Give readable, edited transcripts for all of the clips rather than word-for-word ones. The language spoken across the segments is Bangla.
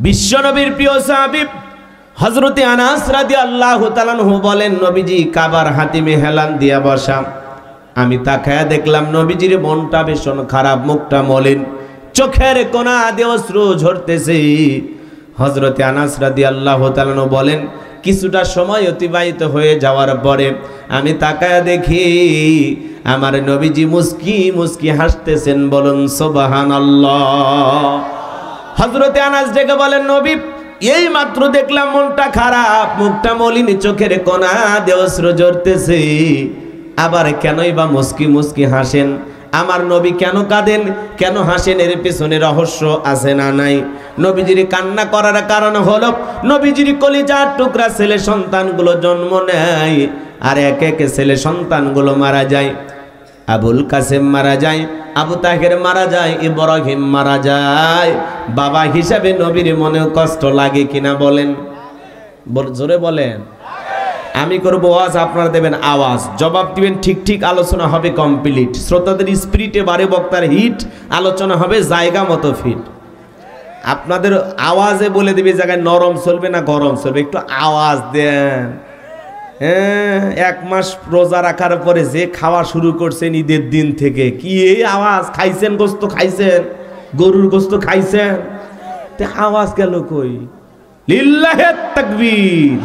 বিশ্বনবীর প্রিয় সাহাবী হযরতে আনাস রাদিয়াল্লাহু তাআলা আনহু বলেন, নবীজি কাবার হাতিমে হেলান দিয়া বসা। আমি তাকায়া দেখলাম নবীজির মনটা ভীষণ খারাপ, মুখটা মলিন, চোখের কোণা দিয়ে অশ্রু ঝরতেছে। হযরতে আনাস রাদিয়াল্লাহু তাআলা আনহু বলেন, কিছুটা সময় অতিবাহিত হয়ে যাওয়ার পরে আমি তাকায়া দেখি আমার নবীজি মুস্কি মুস্কি হাসতেছেন। বলুন সুবহানাল্লাহ। হযরতে আনাস ডেকে বলেন, নবী এই মাত্র দেখলাম মনটা খারাপ, মুখটা মলিন, চোখের কোণা দিয়ে অশ্রু ঝরতেছে, আবার কেনই বা মুস্কি মুস্কি হাসেন? আমার নবী কেন কাঁদেন, কেন হাসেন? এর পেছনে রহস্য আছে না নাই? নবীজির কান্না করার কারণ হলো নবীজির কলিজার টুকরা ছেলে সন্তানগুলো জন্ম নেয়, আর এক এক ছেলে সন্তানগুলো মারা যায়। আবুল কাসেম মারা যায়, আবু তাহের মারা যায়, ইব্রাহিম মারা যায়। বাবা হিসাবে নবীর মনেও কষ্ট লাগে কিনা বলেন? জোরে বলেন। আমি করবো ওয়াজ, আপনারা দেবেন আওয়াজ, জবাব দিবেন ঠিক ঠিক, আলোচনা হবে কমপ্লিট। শ্রোতাদের স্পিরিটে বারে, বক্তার হিট, আলোচনা হবে জায়গা মতো ফিট। আপনাদের আওয়াজে বলে দিবে জায়গায় নরম চলবে না গরম চলবে, একটু আওয়াজ দেন। হ্যাঁ, 1 মাস রোজা রাখার পরে যে খাওয়া শুরু করছেন ঈদের দিন থেকে, কি এই আওয়াজ? খাইছেন গোস্ত, খাইছেন গরুর গোস্ত, খাইছেন, তে আওয়াজ গেল কই? লিল্লাহে তাকবীর।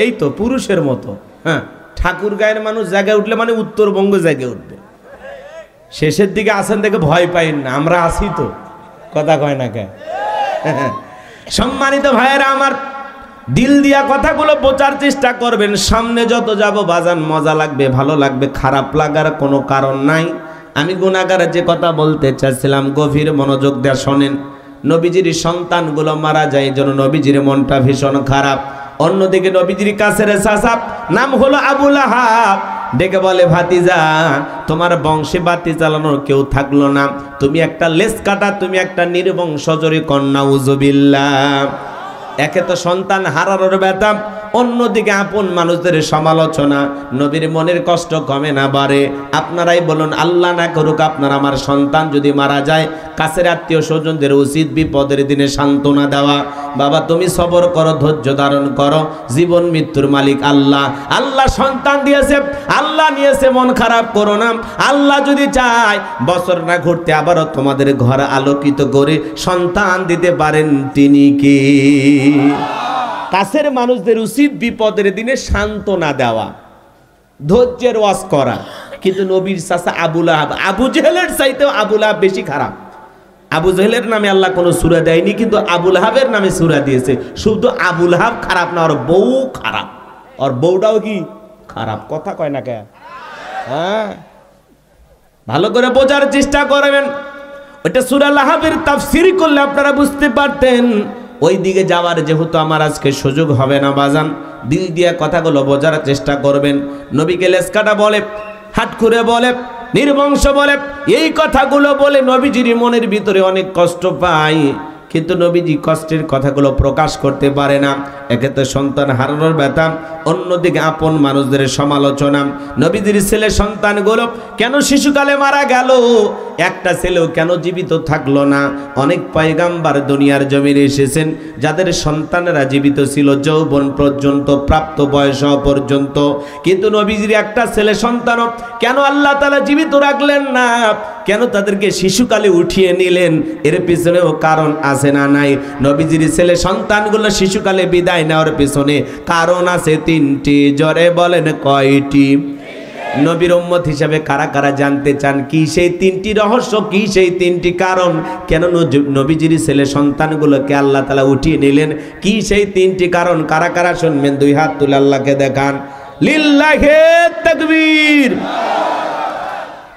এই তো পুরুষের মতো। হ্যাঁ, ঠাকুর গায়ের মানুষ জায়গায় উঠলে মানে উত্তরবঙ্গ জায়গায় উঠবে। শেষের দিকে আসেন দেখে ভয় পাইন না, আমরা আসি তো, কথা কয় না কে? সম্মানিত ভাইয়েরা আমার, দিল দিয়া কথাগুলো বোঝার চেষ্টা করবেন। সামনে যত যাব বাজান মজা লাগবে, ভালো লাগবে, খারাপ লাগার কোনো কারণ নাই। আমি গুনাহগার যে কথা বলতে চাচ্ছিলাম, গভীর মনোযোগ দিয়ে শোনেন। নবীজির সন্তানগুলো মারা যায়, যেন নবীজির মনটা ভীষণ খারাপ। অন্যদিকে নবীজির কাছের চাচা, নাম হলো আবু লাহাব, ডেকে বলে, ভাতিজা তোমার বংশে বাতি চালানোর কেউ থাকলো না, তুমি একটা লেজ কাটা, তুমি একটা নির্বংশজরি কন্যা, উযুবিল্লাহ। একে তো সন্তান হারানোর ব্যথা, অন্যদিকে আপন মানুষদের সমালোচনা, নবীর মনের কষ্ট কমে না বাড়ে? আপনারাই বলুন, আল্লাহ না করুক আপনার আমার সন্তান যদি মারা যায়, কাছের আত্মীয় স্বজনদের উচিত বিপদের দিনে সান্ত্বনা দেওয়া। বাবা তুমি সবর করো, ধৈর্য ধারণ করো, জীবন মৃত্যুর মালিক আল্লাহ। আল্লাহ সন্তান দিয়েছে, আল্লাহ নিয়েছে, মন খারাপ করো না। আল্লাহ যদি চায় বছর না ঘুরতে আবারও তোমাদের ঘর আলোকিত করে সন্তান দিতে পারেন, তিনি কি? কাছের মানুষদের উচিত বিপদের দিনে সান্ত্বনা দেওয়া, ধৈর্যের ওয়াজ করা। কিন্তু নবীর চাচা আবু লাহাব, আবু জেহেলের চাইতেও আবু লাহাব বেশি খারাপ। আবু জেহেলের নামে আল্লাহ কোনো সূরা দেয়নি, কিন্তু আবু লাহাবের নামে সূরা দিয়েছে। শুধু আবু লাহাব খারাপ না, ওর বউ খারাপ, ওর বউটাও কি খারাপ, কথা কয় না কে? হ্যাঁ, ভালো করে বোঝার চেষ্টা করবেন। ওইটা সূরা লাহাবের তাফসীর করলে আপনারা বুঝতে পারতেন। ওই দিকে যাওয়ার যেহেতু আমার আজকে সুযোগ হবে না বাজান, দিল দিয়ে কথাগুলো বোঝার চেষ্টা করবেন। নবীকে লেসকাটা বলে, হাট করে বলে, নির্বংশ বলে, এই কথাগুলো বলে নবীজির মনের ভিতরে অনেক কষ্ট পায়, কিন্তু নবীজি কষ্টের কথাগুলো প্রকাশ করতে পারে না। একে তো সন্তান হারানোর ব্যথা, অন্যদিকে আপন মানুষদের সমালোচনা। নবীজির ছেলে সন্তানগুলো কেন শিশুকালে মারা গেল? একটা ছেলেও কেন জীবিত থাকলো না? অনেক পয়গাম্বার দুনিয়ার জমিনে এসেছেন যাদের সন্তানেরা জীবিত ছিল যৌবন পর্যন্ত, প্রাপ্ত বয়স পর্যন্ত, কিন্তু নবীজির একটা ছেলে সন্তানও কেন আল্লাহ তাআলা জীবিত রাখলেন না? কেন তাদেরকে শিশুকালে উঠিয়ে নিলেন? এর পিছনেও কারণ আছে না নাই? নবীজির ছেলে সন্তানগুলো শিশুকালে বিদায় নেওয়ার পিছনে কারণ আছে 3টি। জোরে বলেন কয়টি? নবীর উম্মত হিসাবে কারা কারা জানতে চান কি সেই 3টি রহস্য, কি সেই 3টি কারণ? কেন নবীজির ছেলে সন্তানগুলোকে আল্লাহ তাআলা উঠিয়ে নিলেন? কি সেই 3টি কারণ? কারা কারা শুনবেন? 2 হাত তুলে আল্লাহকে দেখান। লিল্লাহে তাকবীর।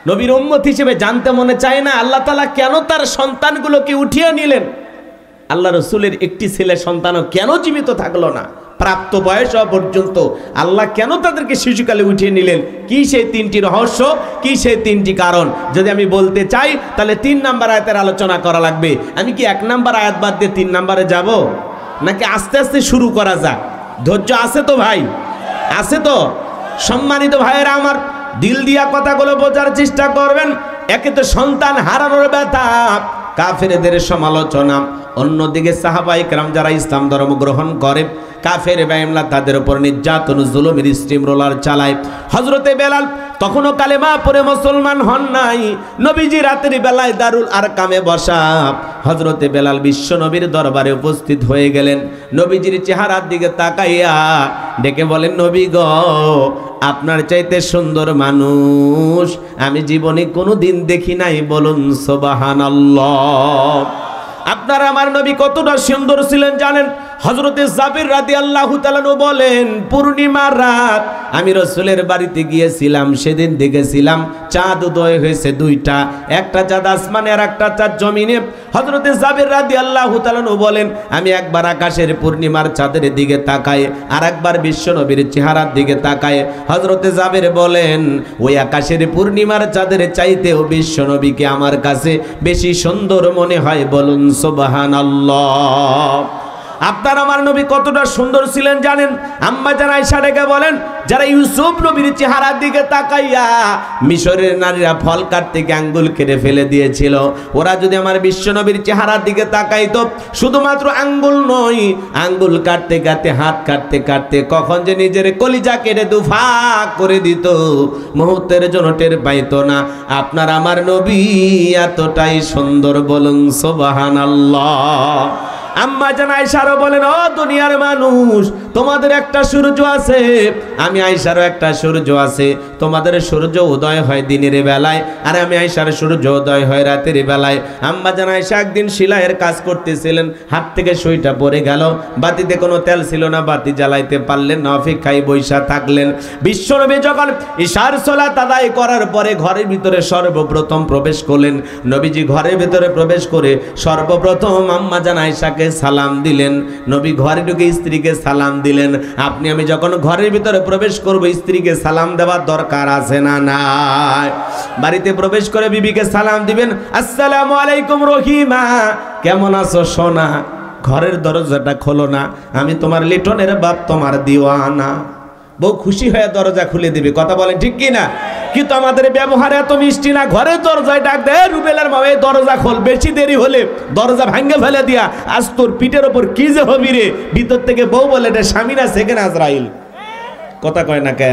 নবীর উম্মত হিসেবে জানতে মনে চায় না আল্লাহ তাআলা কেন তার সন্তানগুলোকে উঠিয়ে নিলেন? আল্লাহ রসুলের একটি ছেলে সন্তানও কেন জীবিত থাকলো না? প্রাপ্ত বয়স পর্যন্ত আল্লাহ কেন তাদেরকে শিশুকালে উঠিয়ে নিলেন? কি সেই 3টি রহস্য, কি সেই 3টি কারণ? যদি আমি বলতে চাই তাহলে 3 নাম্বার আয়াতের আলোচনা করা লাগবে। আমি কি 1 নাম্বার আয়াত বাদ দিয়ে 3 নাম্বারে যাব, নাকি আস্তে আস্তে শুরু করা যাক? ধৈর্য আছে তো ভাই? আছে তো? সম্মানিত ভাইয়েরা আমার, দিল দিয়া কথাগুলো বোঝার চেষ্টা করবেন। একে তো সন্তান হারানোর ব্যথা, কাফেরদের সমালোচনা, অন্যদিকে সাহাবায়ে কেরাম যারা ইসলাম ধর্ম গ্রহণ করে, কাফের বেঈমানরা তাদের উপর নির্যাতন জুলুমের স্টিম রোলার চালায়। হযরতে বেলাল তখনও কালেমা পড়ে মুসলমান হন নাই। নবীজি রাতের বেলায় দারুল আরকামে বসা, হযরতে বেলাল বিশ্ব নবীর দরবারে উপস্থিত হয়ে গেলেন। নবীজির চেহারার দিকে তাকাইয়া ডেকে বলেন, নবী গো, আপনার চাইতে সুন্দর মানুষ আমি জীবনে কোনোদিন দেখি নাই, বলুন সুবহানাল্লাহ। আপনার আমার নবী কতটা সুন্দর ছিলেন জানেন? হযরতে জাবির রাদিয়াল্লাহু তাআলা বলেন, পূর্ণিমার রাত আমি রাসূলের বাড়িতে গিয়েছিলাম, সেদিন দেখেছিলাম চাঁদ উদয় হয়েছে দুইটা, একটা চাঁদ আসমানে আর একটা চাঁদ জমিনে। হযরতে জাবির রাদিয়াল্লাহু তাআলা বলেন, আমি একবার আকাশের পূর্ণিমার চাঁদের দিকে তাকাই, আর একবার বিশ্বনবীর চেহারার দিকে তাকাই। হযরতে জাবির বলেন, ওই আকাশের পূর্ণিমার চাঁদের চাইতেও বিশ্বনবীকে আমার কাছে বেশি সুন্দর মনে হয়, বলুন সুবহানাল্লাহ। আপনার আমার নবী কতটা সুন্দর ছিলেন জানেন? আম্মা জান আয়েশা ডেকে বলেন, যারা ইউসুফ নবীর চেহারার দিকে তাকাইয়া মিশরের নারীরা ফল কাটতে গিয়ে আঙ্গুল কেটে ফেলে দিয়েছিল, ওরা যদি আমার বিশ্ব নবীর চেহারার দিকে তাকাইতো, শুধুমাত্র আঙ্গুল নয়, আঙ্গুল কাটতে কাটতে হাত কাটতে কাটতে কখন যে নিজের কলিজা কেটে দুভাগ করে দিত, মুহূর্তের জন্য টের পাইতো না। আপনার আমার নবী এতটাই সুন্দর, বলুন সুবহানাল্লাহ। আম্মা জান আয়েশারও বলেন, ও দুনিয়ার মানুষ, তোমাদের একটা সূর্য আছে, আমি আয়েশারও একটা সূর্য আছে। তোমাদের সূর্য উদয় হয় দিনের বেলায়, আর আমি আয়েশার সূর্য উদয় হয় রাতের বেলায়। আম্মা জান আয়েশা একদিন সেলাইয়ের কাজ করতেছিলেন, হাত থেকে সুইটা পড়ে গেল, বাতিতে কোনো তেল ছিল না, বাতি জ্বালাইতে পারলেন না, অপেক্ষায় বৈশা থাকলেন। বিশ্বনবী যখন ইশার সালাত আদায় করার পরে ঘরের ভিতরে সর্বপ্রথম প্রবেশ করলেন, নবীজি ঘরের ভিতরে প্রবেশ করে সর্বপ্রথম আম্মা জান আয়েশাকে সালাম দিলেন। নবী ঘরে ঢুকে স্ত্রীকে সালাম দিলেন। আপনি আমি যখন ঘরের ভিতরে প্রবেশ করব, স্ত্রীকে সালাম দেওয়ার দরকার আছে না নাই? বাড়িতে প্রবেশ করে বিবিকে সালাম দিবেন, আসসালামু আলাইকুম রহিমা, কেমন আছো সোনা? ঘরের দরজাটা খোলো না, আমি তোমার লিটনের বাপ, তোমার দিওয়ানা। বউ খুশি হয়ে দরজা খুলে দিবে, কথা বলেন ঠিক কি না? কিন্তু আমাদের ব্যবহার এত মিষ্টি না, ঘরের দরজায় ডাক দেয়, রুবেলের মা এই দরজা খোল, বেশি দেরি হলে দরজা ভাঙ্গে ফেলে দিয়া, আজ তোর পিঠের ওপর কি যে হবি রে। ভিতর থেকে বউ বলে, এটা স্বামী না সেকেন্ড আজরাইল, কথা কয় না কে?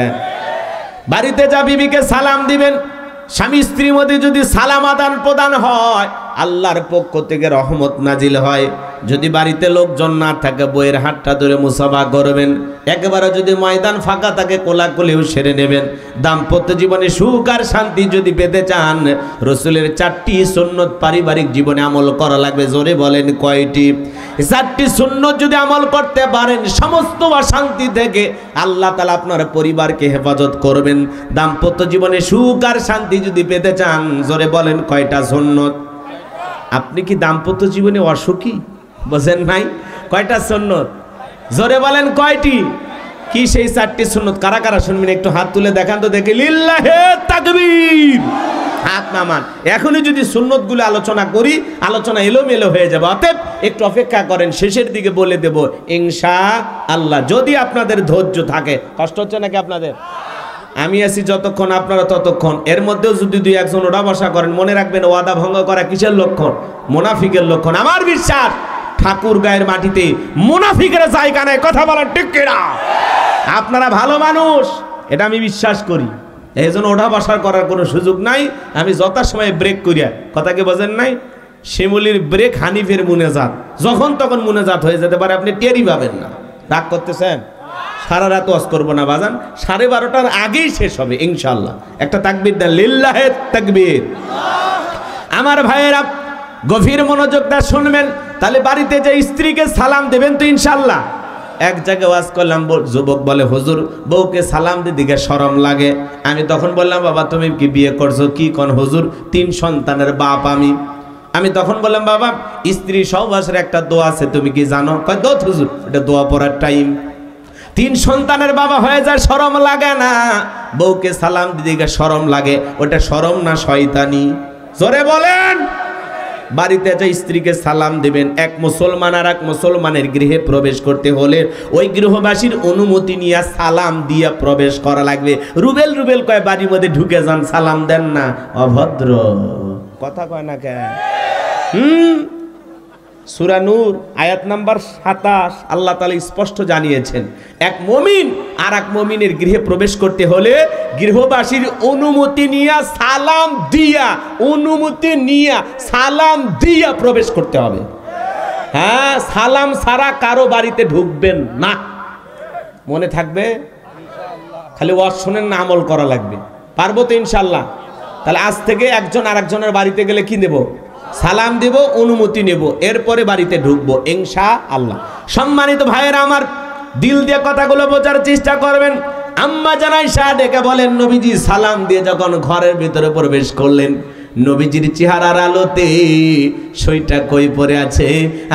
বাড়িতে যা বিবিকে সালাম দিবেন। স্বামী স্ত্রীর মধ্যে যদি সালাম আদান প্রদান হয়, আল্লাহর পক্ষ থেকে রহমত নাজিল হয়। যদি বাড়িতে লোকজন না থাকে, বইয়ের হাতটা ধরে মুসাফা করবেন। একেবারে যদি ময়দান ফাঁকা থাকে, কোলাকুলিও সেরে নেবেন। দাম্পত্য জীবনে সুখ আর শান্তি যদি পেতে চান, রসুলের 4টি সুন্নত পারিবারিক জীবনে আমল করা লাগবে। জোরে বলেন কয়টি? 4টি সুন্নত যদি আমল করতে পারেন, সমস্ত অশান্তি থেকে আল্লাহ তাআলা আপনার পরিবারকে হেফাজত করবেন। দাম্পত্য জীবনে সুখ আর শান্তি যদি পেতে চান, জোরে বলেন কয়টা সুন্নত? আপনি কি দাম্পত্য জীবনে অসুখী? বোঝেন নাই? কয়টা সুন্নত? জোরে বলেন কয়টি? কি সেই 4টি সুন্নত? কারা কারা শুনবেন একটু হাত তুলে দেখান তো দেখি। লিল্লাহে তাকবীর, হাত নামান। এখনই যদি সুন্নতগুলো আলোচনা করি, আলোচনা এলোমেলো হয়ে যাবে। অতএব একটু অপেক্ষা করেন, শেষের দিকে বলে দেব ইনশাআল্লাহ, যদি আপনাদের ধৈর্য থাকে। কষ্ট হচ্ছে নাকি আপনাদের? আমি আছি যতক্ষণ, আপনারা ততক্ষণ। এর মধ্যেও যদি 2-1 ওড়া বসা করেন, মনে রাখবেন ওয়াদা ভঙ্গ করা কিসের লক্ষণ? মুনাফিকের লক্ষণ। আমার বিশ্বাস ঠাকুর গায়ের মাটিতে মুনাফিকের জায়গা নেই, কথা বলার ঠিক কিনা? আপনারা ভালো মানুষ, এটা আমি বিশ্বাস করি। এই জন্য ওঠা বসার করার কোনো সুযোগ নাই। আমি যথাসময়ে ব্রেক করিয়া, কথা কি বোঝেন নাই? শিমুলির ব্রেক হানিফের মুনাজাত, যখন তখন মুনাজাত হয়ে যেতে পারে, আপনি টেরই পাবেন না। রাগ করতেছেন? সারা রাত ওয়াজ করবো না বাজান, 12:30টার আগেই শেষ হবে ইনশাআল্লাহ। একটা তাকবীর দেন, লিল্লাহে তাকবীর। আমার ভাইয়েরা গভীর মনোযোগ দিয়ে শুনবেন, তাহলে বাড়িতে যে স্ত্রীকে সালাম দেবেন তো ইনশাআল্লাহ। এক জায়গায় ওয়াজ করলাম, যুবক বলে, হুজুর বউকে সালাম দিকে শরম লাগে। আমি তখন বললাম, বাবা তুমি কি বিয়ে করছো? কি কোন হুজুর? 3 সন্তানের বাপ আমি তখন বললাম, বাবা স্ত্রী সহবাসের একটা দোয়া আছে, তুমি কি জানো? কয় দোয়া হুজুর, এটা দোয়া পড়ার টাইম। 3 সন্তানের বাবা হয়ে যায়, শরম লাগে না? বউকে সালাম দিকে শরম লাগে, ওটা শরম না শয়তানি? জোরে বলেন। বাড়িতে যে স্ত্রীকে সালাম দেবেন, এক মুসলমান আর এক মুসলমানের গৃহে প্রবেশ করতে হলে ওই গৃহবাসীর অনুমতি নিয়ে সালাম দিয়ে প্রবেশ করা লাগবে। রুবেল কয় বাড়ির মধ্যে ঢুকে যান, সালাম দেন না, অভদ্র, কথা কয় না কে? সূরা নূর আয়াত নাম্বার 27 আল্লাহ তাআলা স্পষ্ট জানিয়েছেন, এক মুমিন আর এক মুমিনের গৃহে প্রবেশ করতে হলে গৃহবাসীর অনুমতি নিয়ে সালাম দিয়া, অনুমতি নিয়ে সালাম দিয়া প্রবেশ করতে হবে। হ্যাঁ, সালাম ছাড়া কারো বাড়িতে ঢুকবেন না, মনে থাকবে। খালি ওয়াজ শুনেন না, আমল করা লাগবে। পারবো তো ইনশাআল্লাহ? তাহলে আজ থেকে একজন আরেকজনের বাড়িতে গেলে কি দেব? সালাম দেব, অনুমতি নেব, এরপরে বাড়িতে ঢুকবো ইনশাআল্লাহ। সম্মানিত ভাইয়েরা আমার, দিল দিয়ে কথাগুলো বোঝার চেষ্টা করবেন। আম্মা জান আয়েশা ডেকে বলেন, নবীজি সালাম দিয়ে যখন ঘরের ভিতরে প্রবেশ করলেন, নবীজির চেহারার আলোতে সইটা কই পড়ে আছে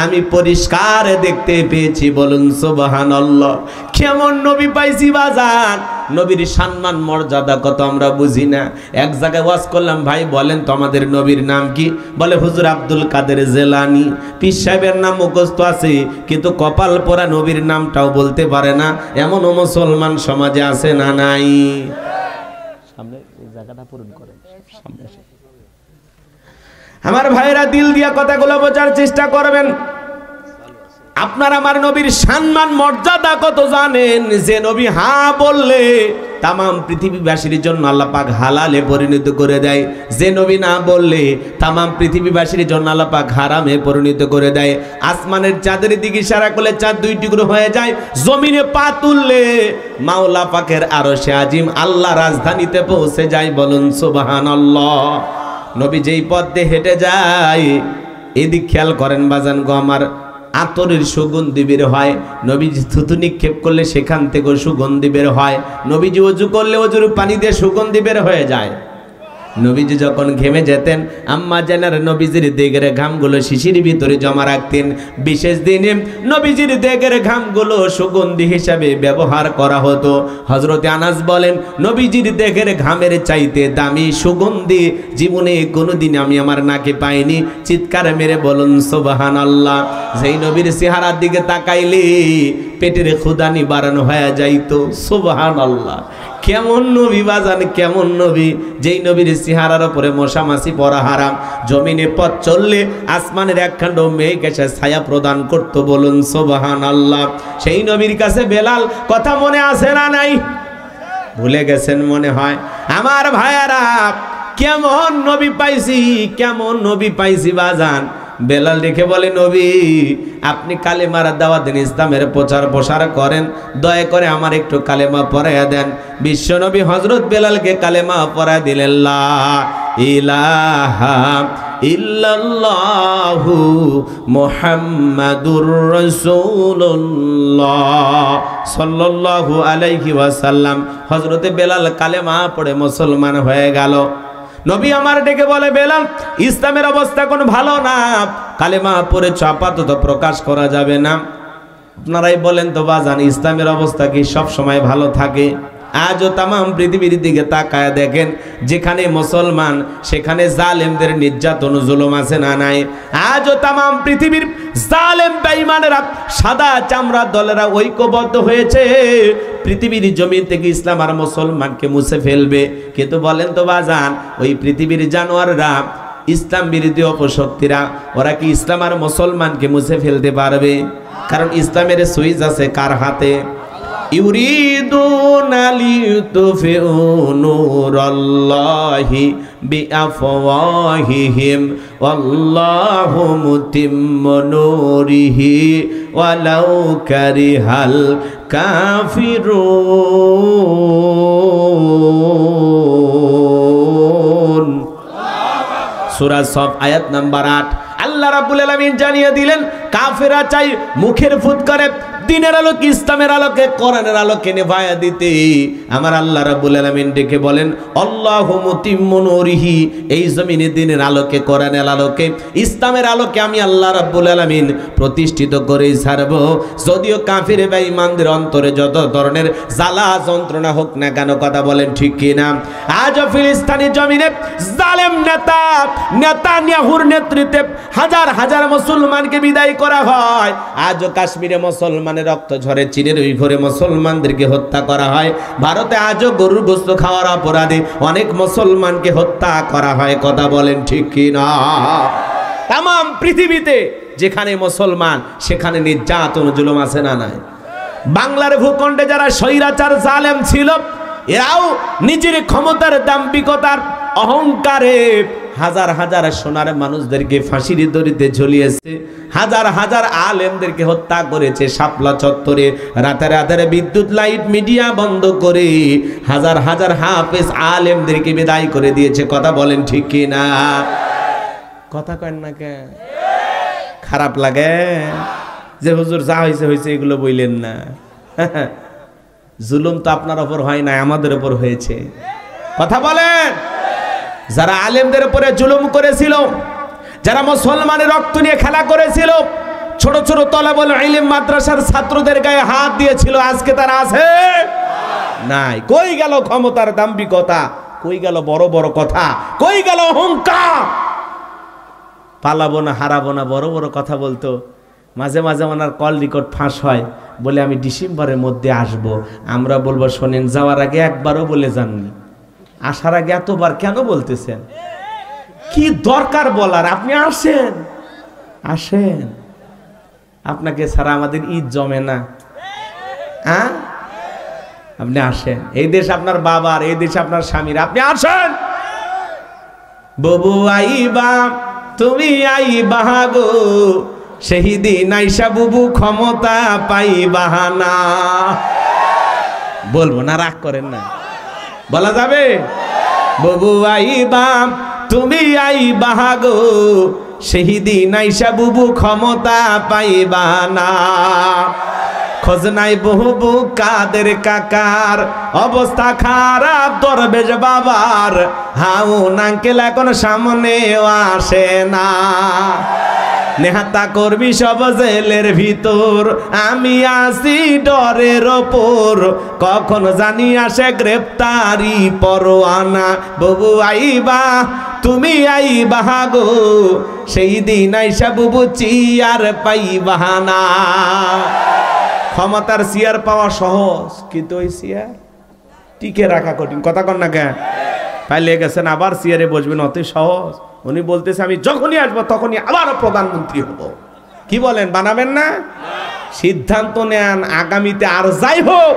আমি পরিষ্কার দেখতে পেয়েছি। বলুন সুবহানাল্লাহ। কেমন নবী পাইছি বাজান, নবীর সম্মান মর্যাদা কত আমরা বুঝি না। এক জায়গায় ওয়াজ করলাম, ভাই বলেন তো আমাদের নবীর নাম কি? বলে হুজুর আব্দুল কাদের জেলানি। পীর সাহেবের নাম মুখস্থ আছে, কিন্তু কপাল পোড়া নবীর নামটাও বলতে পারে না, এমনও মুসলমান সমাজে আছে না নাই? সামনে এই জায়গাটা পূরণ করেন, সামনে এসে। আমার ভাইরা, দিল দিয়া কথাগুলো বোঝার চেষ্টা করবেন। আপনার আমার নবীর সম্মান মর্যাদা কত জানেন? যে নবী হ্যাঁ বললে তামাম পৃথিবীবাসীর জন্য আল্লাহ পাক হালালে পরিণত করে দেয়, যে নবী না বললে তামাম পৃথিবীবাসীর জন্য আল্লাহ পাক হারামে পরিণত করে দেয়। আসমানের চাঁদের দিকে ইশারা করলে চাঁদ দুই টুকরো হয়ে যায়, জমিনে পা তুললে মাওলা পাকের আরশে আজিম আল্লাহ রাজধানীতে পৌঁছে যায়। বলুন সুবহানাল্লাহ। নবী যেই পথ দিয়ে হেঁটে যায়, এদিক খেয়াল করেন বাজান গো আমার, আতরের সুগন্ধি বের হয়। নবীজি থুতু নিক্ষেপ করলে সেখান থেকে সুগন্ধি বের হয়। নবীজি ওযু করলে ওযুর পানি দিয়ে সুগন্ধি বের হয়ে যায়। নবীজি যখন ঘেমে যেতেন, আম্মা জানার নবীজির দেগের ঘামগুলো শিশির ভিতরে জমা রাখতেন। বিশেষ দিনে নবীজির দেগের ঘামগুলো সুগন্ধি হিসাবে ব্যবহার করা হতো। হযরতে আনাস বলেন, নবীজির দেগের ঘামের চাইতে দামি সুগন্ধি জীবনে কোনোদিন আমি আমার নাকে পাইনি। চিৎকার মেরে বলুন সুবহানাল্লাহ। যেই নবীর চেহারার দিকে তাকাইলে পেটের ক্ষুধা নিবারণ হয়ে যাইতো। সুবহানাল্লাহ। কেমন নবী বাজান, কেমন নবী! যেই নবীর চেহারার উপরে মশা মাছি পড়া হারাম, জমিনে পথ চললে আসমানের একখণ্ড মেঘ এসে ছায়া প্রদান করত। বলুন সুবহানাল্লাহ। সেই নবীর কাছে বেলাল কথা মনে আছে না নাই? ভুলে গেছেন মনে হয়। আমার ভাইয়ারা, কেমন নবী পাইছি, কেমন নবী পাইছি বাজান। বেলাল রেখে বলে, নবী আপনি কালেমার দাওয়াত দেন, ইসলামের প্রচার প্রসার করেন, দয়া করে আমার একটু কালেমা পড়াইয়া দেন। বিশ্ব নবী হযরত বেলালকে কালেমা পড়ায় দিলেন, লা ইলাহা ইল্লাল্লাহু মুহাম্মাদুর রাসূলুল্লাহ সাল্লাল্লাহু আলাইহি ওয়াসাল্লাম। হযরতে বেলাল কালেমা পড়ে মুসলমান হয়ে গেল। নবী আমার ডেকে বলে, বেলাল ইসলামের অবস্থা কোনো ভালো না, কালেমা পড়ে আপাতত প্রকাশ করা যাবে না। আপনারাই বলেন তো বাজান, ইসলামের অবস্থা কি সব সময় ভালো থাকে? আজও তামাম পৃথিবীর দিকে তাকায় দেখেন, যেখানে মুসলমান সেখানে জালেমদের নির্যাতন জুলুম আছে না নাই? আজও তামাম পৃথিবীর জালেম বেঈমানেরা, সাদা চামড়া দলেরা ঐক্যবদ্ধ হয়েছে পৃথিবীর জমিন থেকে ইসলাম আর মুসলমানকে মুছে ফেলবে। কিন্তু বলেন তো বাজান, ওই পৃথিবীর জানোয়াররা, ইসলাম বিরোধী অপশক্তিরা, ওরা কি ইসলাম আর মুসলমানকে মুছে ফেলতে পারবে? কারণ ইসলামের সুইচ আছে কার হাতে? ইউরিদুনা লিয়ুতফিউ নূরাল্লাহি বিআফওয়াহিহিম ওয়াল্লাহু মুতিম্মু নূরিহি ওয়ালাউ কারিহাল কাফিরুন। সূরা সফ আয়াত নাম্বার 8। আল্লাহ রাব্বুল আলামিন জানিয়ে দিলেন, কাফেররা চাই মুখের ফুৎ করে দিনের আলোকে, ইসলামের আলোকে, কোরআনের আলোকে নেভায়া দিতে। আমার আল্লাহ রাব্বুল আলামিন ডেকে বলেন, আল্লাহু মুতিম্মু নূরিহি, এই জমিনে দিনের আলোকে, কোরআনের আলোকে, ইসলামের আলোকে আমি আল্লাহ রাব্বুল আলামিন প্রতিষ্ঠিত করেই ছাড়ব। যদিও কাফির বেঈমানদের অন্তরে যত ধরনের জ্বালা যন্ত্রণা হোক না কেন, কথা বলেন ঠিক কিনা? আজও ফিলিস্তিনি জমিনে জালেম নেতানিয়াহুর নেতৃত্বে হাজার হাজার মুসলমানকে বিদায় করা হয়। আজও কাশ্মীরে মুসলমানের রক্ত ঝরে, চীনের ওই ঘরে মুসলমানদেরকে হত্যা করা হয়। ভারতে আজও গরুর গোশত খাওয়ার অপরাধে অনেক মুসলমানকে হত্যা করা হয়। কথা বলেন ঠিক কি না? তাম পৃথিবীতে যেখানে মুসলমান সেখানে নির্যাতন জুলুম আছে না নাই? বাংলার ভূখণ্ডে যারা স্বৈরাচার জালেম ছিল, এরাও নিজের ক্ষমতার দাম্ভিকতার অহংকারে হাজার হাজার সোনার মানুষদেরকে ফাঁসির দড়িতে ঝুলিয়েছে, হাজার হাজার আলেমদেরকে হত্যা করেছে শাপলা চত্বরে, রাতে রাতে বিদ্যুৎ লাইট মিডিয়া বন্ধ করে হাজার হাজার হাফেজ আলেমদেরকে বিদায় করে দিয়েছে। কথা বলেন ঠিক কি না? কথা কয় না কেন? খারাপ লাগে যে হুজুর যা হয়েছে হয়েছে এগুলো বললেন না। জুলুম তো আপনার ওপর হয় না, আমাদের ওপর হয়েছে। কথা বলেন। যারা আলেমদের উপরে জুলুম করেছিল, যারা মুসলমানের রক্ত নিয়ে খেলা করেছিল, ছোট ছোট তলাবুল ইলম মাদ্রাসার ছাত্রদের গায়ে হাত দিয়েছিল, আজকে তারা আছে নাই? কই গেল ক্ষমতার দাম্ভিকতা? কই গেল বড় বড় কথা? কই গেল অহংকার? পালাবো না, হারাবো না, বড় বড় কথা বলতো। মাঝে মাঝে ওনার কল রেকর্ড ফাঁস হয়, বলে আমি ডিসেম্বরের মধ্যে আসব। আমরা বলবো শোনেন, যাওয়ার আগে একবারও বলে যাননি, আসার আগে এতবার কেন বলতেছেন? কি দরকার বলার? আপনি আসেন, আসেন, আপনাকে ছাড়া আমাদের ঈদ জমে না। হ্যাঁ, আপনি আসেন। এই দেশ আপনার বাবার, এই দেশ আপনার স্বামীর, আপনি আসেন। ববু আইবা, তুমি আইবা গো, সেই দিন আইসা বুবু ক্ষমতা পাইবা না। বলবো না, রাগ করেন না, বলা যাবে? ববু আইবা, তুমি আইবা গো, সেই দিন আইসা বুবু ক্ষমতা পাইবা না। খোঁজ নাই বহুবু কাদের কাকার, অবস্থা খারাপ দরবেশ বাবার, হাউন আঙ্কেল এখন সামনেও আসে না। নেহাতা করবি সব জেলের ভিতর, আমি আসি ডরের ওপর, কখন জানি আসে গ্রেপ্তারি পরোয়ানা। ববু আইবা, তুমি আইবা গো, সেই দিন আইসা বুবু চিয়ার পাইবা না। ক্ষমতার চেয়ার পাওয়া সহজ, কিন্তু ওই চেয়ার টিকে রাখা কঠিন। কথা কন না কেন? পাইলে গেছেন, আবার চেয়ারে বসবেন, অতি সহজ। উনি বলতেছে আমি যখনই আসবো তখনই আবারও প্রধানমন্ত্রী হব। কি বলেন, বানাবেন না? সিদ্ধান্ত নেন আগামীতে আর যাই হোক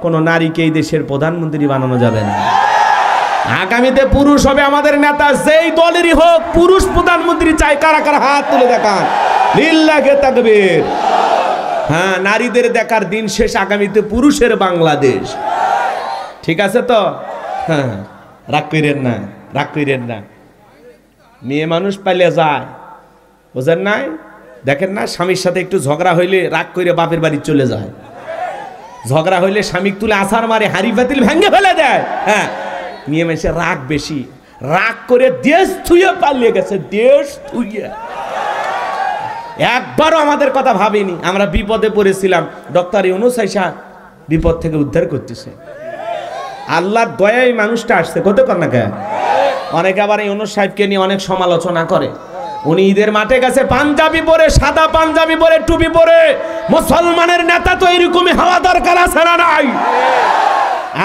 কোন নারীকে এই দেশের প্রধানমন্ত্রী বানানো যাবে না। আগামীতে পুরুষ হবে আমাদের নেতা, যেই দলেরই হোক পুরুষ প্রধানমন্ত্রী চাই। কারা কারা হাত তুলে দেখান, লিল্লাহে তাকবীর। হ্যাঁ, নারীদের দেখার দিন শেষ, আগামীতে পুরুষের বাংলাদেশ। ঠিক আছে তো? হ্যাঁ, রাগ করেন না, রাগ করেন না। মেয়ে মানুষ পাইলে যায়, বুঝেন নাই? দেখেন না, স্বামীর সাথে একটু ঝগড়া হইলে রাগ করে বাপের বাড়ি চলে যায়। ঝগড়া হইলে স্বামী তুলে আছাড় মারে, হাড়ি পাতিল ভেঙে ফেলে দেয়। হ্যাঁ, মেয়ে মানুষের রাগ বেশি, রাগ করে দেশ থুয়ে পালিয়ে গেছে, দেশ থুয়ে। একবারও আমাদের কথা ভাবেনি। আমরা বিপদে পড়েছিলাম, ডক্টর ইউনূস আইসা বিপদ থেকে উদ্ধার করতেছে। আল্লাহর দয়ায় মানুষটা আসছে। কত কর না কেন? অনেকে আবার ইউনূস সাহেবকে নিয়ে অনেক সমালোচনা করে। উনি ঈদের মাঠে গেছে পাঞ্জাবি পরে, সাদা পাঞ্জাবি পরে, টুপি পরে। মুসলমানের নেতা তো এরকমই হওয়া দরকার আছে না নাই?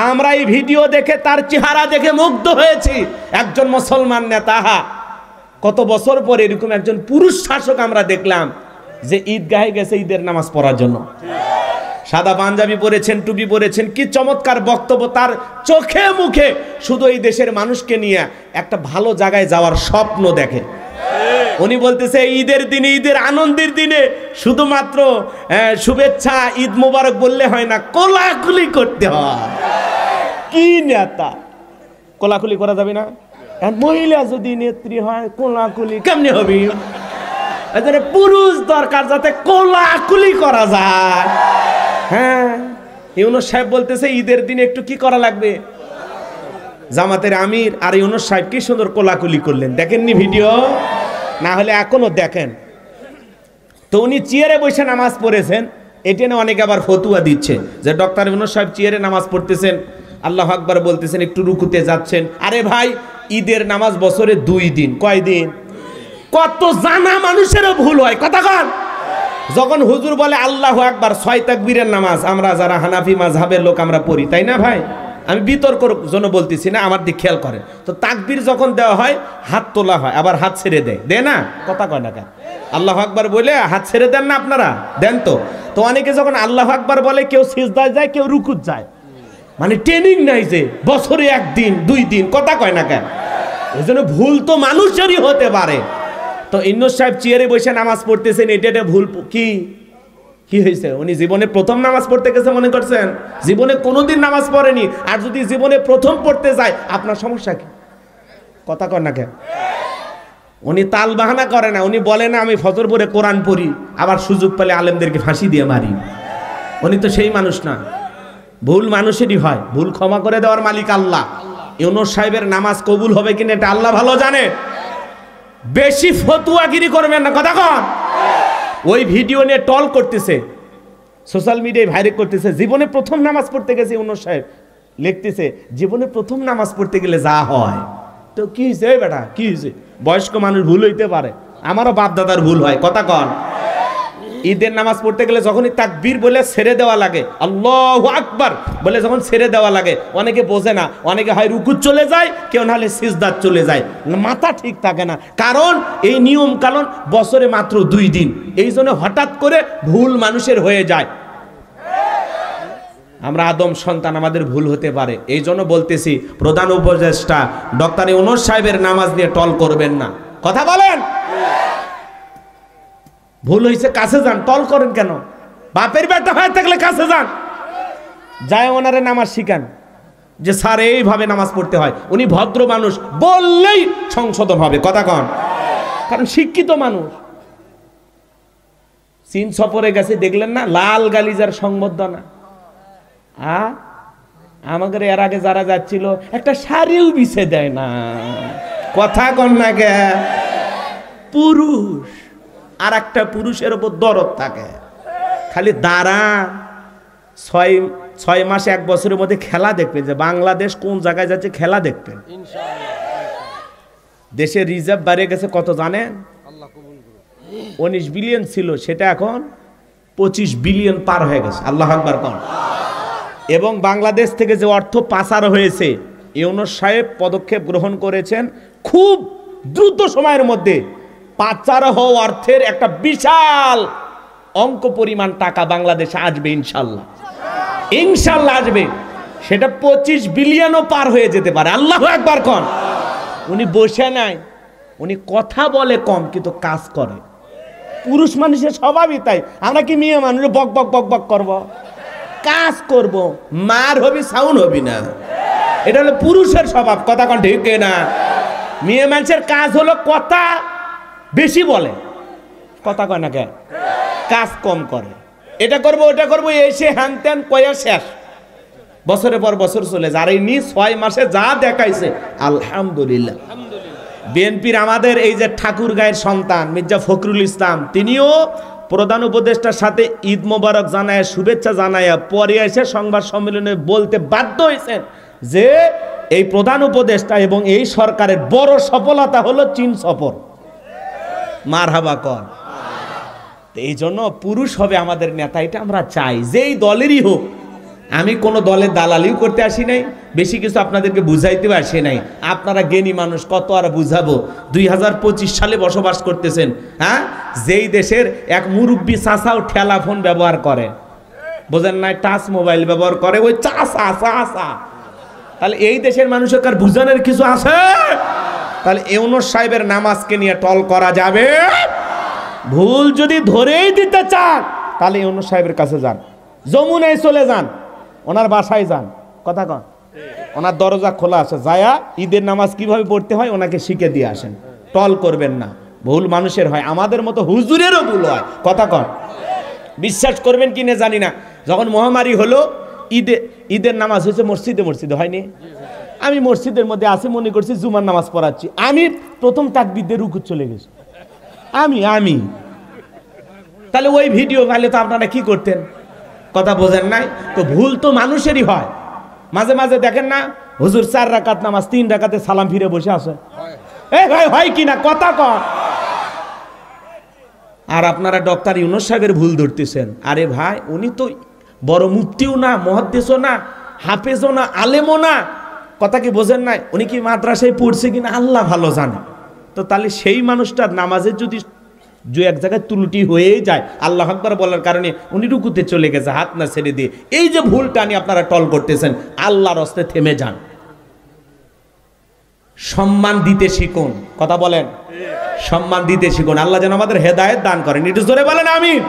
আমরা এই ভিডিও দেখে, তার চেহারা দেখে মুগ্ধ হয়েছি। একজন মুসলমান নেতা, কত বছর পরে এরকম একজন পুরুষ শাসক আমরা দেখলাম যে ঈদগাহে গেছে ঈদের নামাজ পড়ার জন্য। সাদা পাঞ্জাবি পরেছেন, টুপি পরেছেন, কি চমৎকার বক্তব্য তার। চোখে মুখে শুধু এই দেশের মানুষকে নিয়ে একটা ভালো জায়গায় যাওয়ার স্বপ্ন দেখে। উনি বলতেছে ঈদের দিনে, ঈদের আনন্দের দিনে শুধুমাত্র শুভেচ্ছা, ঈদ মোবারক বললে হয় না, কোলাকুলি করতে হয়। কি নেতা! কোলাকুলি করা যাবে না? মহিলা যদি নেত্রী হয় কোলাকুলি কেমনে হবে? পুরুষ দরকার যাতে কোলাকুলি করা যায়। হ্যাঁ, ইউনূস সাহেব বলতেছে ঈদের দিনে একটু কি করা লাগবে? জামাতের আমির আর ইউনূস সাহেব কি সুন্দর কোলাকুলি করলেন, দেখেননি ভিডিও? না হলে এখনো দেখেন। তো উনি চেয়ারে বসে নামাজ পড়েছেন, এটা নিয়ে অনেকে আবার ফতুয়া দিচ্ছে যে ডক্টর ইউনূস সাহেব চেয়ারে নামাজ পড়তেছেন, আল্লাহু আকবার বলতেছেন, একটু রুকুতে যাচ্ছেন। আরে ভাই, ঈদের নামাজ বছরে 2 দিন। কয় দিন? কত জানা মানুষেরও ভুল হয়। কথা কন। যখন হুজুর বলে আল্লাহু আকবার, 6 তাকবীরের নামাজ আমরা যারা হানাফি মাযহাবের লোক আমরা পড়ি, তাই না ভাই? আমি বিতর্কর জন্য বলতেছি না, আমার দিক খেয়াল করেন। তো তাকবীর যখন দেওয়া হয় হাত তোলা হয়, আবার হাত ছেড়ে দেয়, না? কথা কয় না কেন? আল্লাহ আকবার বলে হাত ছেড়ে দেন না আপনারা? দেন তো। তো অনেকে যখন আল্লাহ আকবার বলে কেউ সিজদায় যায়, কেউ রুকুত যায়, মানে ট্রেনিং নাই যে বছরে একদিন 2 দিন, কথা কয় না কেন? এই জন্য ভুল তো মানুষেরই হতে পারে। তো ইন্নুস সাহেব চেয়ারে বসে নামাজ পড়তেছেন, এটা ভুল কি হয়েছে? উনি জীবনে প্রথম নামাজ পড়তে গেছে মনে করছেন? জীবনে কোনোদিন নামাজ পড়েনি। আর যদি জীবনে প্রথম পড়তে যায়, আপনার সমস্যা কি? কথা কর না কেন? উনি তাল বাহানা করে না, উনি বলে না আমি ফজর পড়ে কোরআন পড়ি, আবার সুযোগ পেলে আলেমদেরকে ফাঁসি দিয়ে মারি। উনি তো সেই মানুষ না। ভুল মানুষেরই হয়, ভুল ক্ষমা করে দেওয়ার মালিক আল্লাহ। ইউনূস সাহেবের নামাজ কবুল হবে কিনা এটা আল্লাহ ভালো জানে। বেশি ফতুয়াগিরি করবেন না, কথা কন। ওই ভিডিও নিয়ে টল করতেছে, সোশ্যাল মিডিয়ায় ভাইরাল করতেছে। জীবনে প্রথম নামাজ পড়তে গেছে ইউনূস সাহেব, লিখতেছে জীবনে প্রথম নামাজ পড়তে গেলে যা হয়। তো কি হয়েছে এই বেটা, কি হয়েছে? বয়স্ক মানুষ ভুল হইতে পারে, আমারও বাপ দাদার ভুল হয়, কথা কন। ঈদের নামাজ পড়তে গেলে যখনই তাকবীর বলে ছেড়ে দেওয়া লাগে, আল্লাহু আকবার বলে যখন ছেড়ে দেওয়া লাগে, অনেকে বোঝে না, অনেকে হয় রুকুত চলে যায়, কেউ নাহলে সিজদাত চলে যায়, মাথা ঠিক থাকে না। কারণ এই নিয়ম কানুন বছরে মাত্র 2 দিন, এই জন্য হঠাৎ করে ভুল মানুষের হয়ে যায়। আমরা আদম সন্তান, আমাদের ভুল হতে পারে। এই জন্য বলতেছি প্রধান উপদেষ্টা ডক্টর ইউনূস সাহেবের নামাজ নিয়ে টল করবেন না, কথা বলেন। ভুল হয়েছে কাছে যান, টল করেন কেন? বাপের বেটা হয়ে থাকলে কাছে যান, যায় ওনারে নামাজ শিখান যে স্যার এইভাবে নামাজ পড়তে হয়। উনি ভদ্র মানুষ বললেই সংশোধন হবে, কথা কন। কারণ শিক্ষিত মানুষ। চীন সফরে গেছে, দেখলেন না লাল গালিজার সংবর্ধনা। আমাদের এর আগে যারা যাচ্ছিল একটা শাড়িও বিছে দেয় না, কথা কন না গে। পুরুষ আর একটা পুরুষের উপর দরদ থাকে, খালি দাঁড়া। 6 মাস 1 বছরের মধ্যে খেলা দেখবেন যে বাংলাদেশ কোন জায়গায় যাচ্ছে, খেলা দেখবেন। দেশের রিজার্ভ বাড়ে গেছে কত জানেন? 19 বিলিয়ন ছিল, সেটা এখন 25 বিলিয়ন পার হয়ে গেছে, আল্লাহু আকবার কোন। এবং বাংলাদেশ থেকে যে অর্থ পাচার হয়েছে, ইউনূস সাহেব পদক্ষেপ গ্রহণ করেছেন খুব দ্রুত সময়ের মধ্যে পাচার হওয়া অর্থের একটা বিশাল অঙ্ক পরিমাণ টাকা বাংলাদেশে আসবে ইনশাল্লাহ, ইনশাল্লাহ আসবে। সেটা 25 বিলিয়নও পার হয়ে যেতে পারে, আল্লাহু আকবার কোন। উনি বসে নাই, উনি কথা বলে কম কিন্তু কাজ করে। পুরুষ মানুষের স্বভাবই তাই। আমরা কি মেয়ে মানুষ বক বক বক বক করব? কাজ করব, মার হবি সাউন্ড হবি না, এটা হলো পুরুষের স্বভাব, কথা কোন ঠিক না? মেয়ে মানুষের কাজ হলো কথা বেশি বলে, কথা কয় না কেন? কাজ কম করে, এটা করবো ওটা করবো, এসে হ্যান ত্যান কয়া শেষ, বছরের পর বছর চলে যায়। আর এই 6 মাসে যা দেখাইছে আলহামদুলিল্লাহ। বিএনপির আমাদের এই যে ঠাকুরগাঁয়ের সন্তান মির্জা ফখরুল ইসলাম, তিনিও প্রধান উপদেষ্টার সাথে ঈদ মোবারক জানায়, শুভেচ্ছা জানায়, পরে এসে সংবাদ সম্মেলনে বলতে বাধ্য হয়েছেন যে এই প্রধান উপদেষ্টা এবং এই সরকারের বড় সফলতা হলো চীন সফর। মারহাবা কর। এই জন্য পুরুষ হবে আমাদের নেতা, এটা আমরা চাই, যেই দলেরই হোক। আমি কোনো দলের দালালিও করতে আসি নাই, বেশি কিছু আপনাদেরকে বুঝাইতেও আসি নাই। আপনারা জ্ঞানী মানুষ, কত আর বুঝাবো। 2025 সালে বসবাস করতেছেন, হ্যাঁ? যেই দেশের এক মুরব্বী চাচাও ঠেলা ফোন ব্যবহার করে, বোঝেন না, টাচ মোবাইল ব্যবহার করে, ওই চাচা চাচা। তাহলে এই দেশের মানুষের কার বুঝানোর কিছু আছে? তাহলে ইউনূস সাহেবের নামাজকে নিয়ে টল করা যাবে? ভুল যদি ধরেই দিতে চান তাহলে ইউনূস সাহেবের কাছে যান, যমুনায় চলে যান, ওনার বাসায় যান, কথা কন। ওনার দরজা খোলা আছে, যায়া ঈদের নামাজ কিভাবে পড়তে হয় ওনাকে শিখে দিয়ে আসেন। টল করবেন না, ভুল মানুষের হয়, আমাদের মতো হুজুরেরও ভুল হয়, কথা কন। বিশ্বাস করবেন কিনা জানি না, যখন মহামারী হলো ঈদের নামাজ হয়েছে মসজিদে, মসজিদে হয়নি। আমি মসজিদের মধ্যে আসি, মনে করছি জুমার নামাজ পড়াচ্ছি, আমি প্রথম তাকবীর দিয়ে রুকুত চলে গেছি। আমি তাহলে ওই ভিডিও পাইলে তো আপনারা কি করতেন? কথা বোঝেন নাই তো। ভুল তো মানুষেরই হয়। মাঝে মাঝে দেখেন না, হুজুর 4 রাকাত নামাজ 3 রাকাতে সালাম ফিরে বসে আছে, এই ভাই হয় কিনা, কথা কন। আর আপনারা ডক্টর ইউনূস সাহেবের ভুল ধরতেছেন। আরে ভাই, উনি তো বড় মুফতিও না, মুহাদ্দিসও না, হাফেজও না, আলেমও না, কথা কি বোঝেন নাই? উনি কি মাদ্রাসায় পড়ছে কিনা আল্লাহ ভালো জানে। তো তাহলে সেই মানুষটার নামাজের যদি যে এক জায়গায় ত্রুটি হয়েই যায়, আল্লাহু আকবার বলার কারণে উনি রুকুতে চলে গেছে হাত না ছেড়ে দিয়ে, এই যে ভুলটা নিয়ে আপনারা টল করতেছেন, আল্লাহর রাস্তায় থেমে যান। সম্মান দিতে শিখুন, কথা বলেন, সম্মান দিতে শিখুন। আল্লাহ যেন আমাদের হেদায়েত দান করেন, একটু জোরে বলেন আমিন।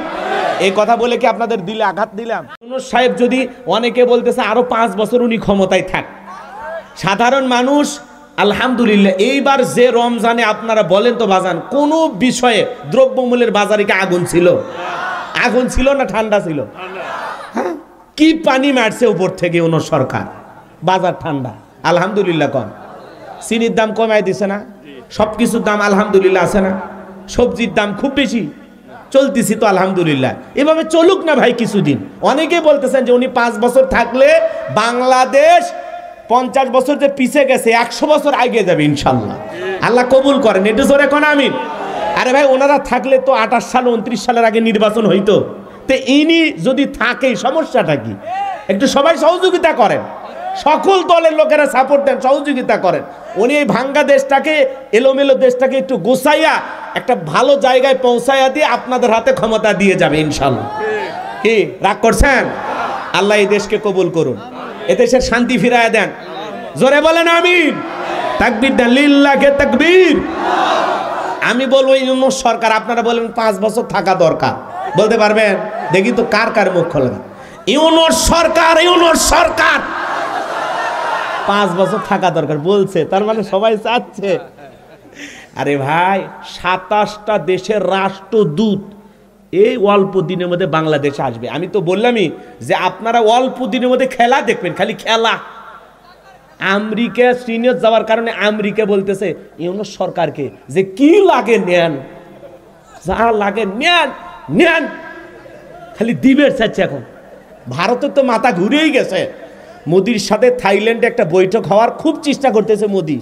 এই কথা বলে কি আপনাদের দিলে আঘাত দিলাম? ইউনূস সাহেব যদি, অনেকে বলতেছে আরো 5 বছর উনি ক্ষমতায় থাক, সাধারণ মানুষ আলহামদুলিল্লাহ এইবার যে রমজানে আপনারা বলেন তো বাজান, কোন বিষয়ে দ্রব্যমূল্যের বাজারে কি আগুন ছিল? আগুন ছিল না ঠান্ডা ছিল? হ্যাঁ, কি পানি মারছে উপর থেকে ইউনূস সরকার, বাজার ঠান্ডা আলহামদুলিল্লাহ। কম চিনির দাম কমায় দিছে না? সবকিছুর দাম আলহামদুলিল্লাহ আছে না? সবজির দাম খুব বেশি চলতেছি তো আলহামদুলিল্লাহ। এভাবে চলুক না ভাই কিছুদিন। অনেকে বলতেছেন যে উনি 5 বছর থাকলে বাংলাদেশ 50 বছর যে পিছিয়ে গেছে 100 বছর আগে যাবে ইনশাল্লাহ। আল্লাহ কবুল করেন, একটু জোরে কোন আমিন। আরে ভাই ওনারা থাকলে তো 28 সাল 29 সালের আগে নির্বাচন হইতো, তো ইনি যদি থাকে সমস্যাটা কি? একটু সবাই সহযোগিতা করেন, সকল দলের লোকেরা সাপোর্ট দেন, সহযোগিতা করেন। উনি এই ভাঙ্গা দেশটাকে, এলোমেলো দেশটাকে একটু গোছাইয়া একটা ভালো জায়গায় পৌঁছাইয়া দিয়ে আপনাদের হাতে ক্ষমতা দিয়ে যাবে ইনশাল্লাহ। কি রাগ করছেন? আল্লাহ এই দেশকে কবুল করুন, এদেশের শান্তি ফিরায় দেন, জোরে বলেন আমিন। তাকবীর দেন, লিল্লাহে তাকবীর। আমি বলবো ইউনূস সরকার, আপনারা বলেন 5 বছর থাকা দরকার, বলতে পারবেন? দেখি তো কার কার মুখ খোলে। ইউনূস সরকার, ইউনূস সরকার 5 বছর থাকা দরকার বলছে, তার মানে সবাই চাচ্ছে। আরে ভাই 27টা দেশের রাষ্ট্রদূত এই অল্প দিনের মধ্যে বাংলাদেশে আসবে। আমি তো বললামই যে আপনারা অল্প দিনের মধ্যে খেলা দেখবেন, খালি খেলা। আমেরিকা সিনিয়র যাওয়ার কারণে আমেরিকা বলতেছে ইউনূস সরকারকে যে কি লাগে নেন, যা লাগে নেন নেন, খালি দিবের চাচ্ছে। এখন ভারতের তো মাথা ঘুরেই গেছে। মোদির সাথে থাইল্যান্ডে একটা বৈঠক হওয়ার খুব চেষ্টা করতেছে মোদি,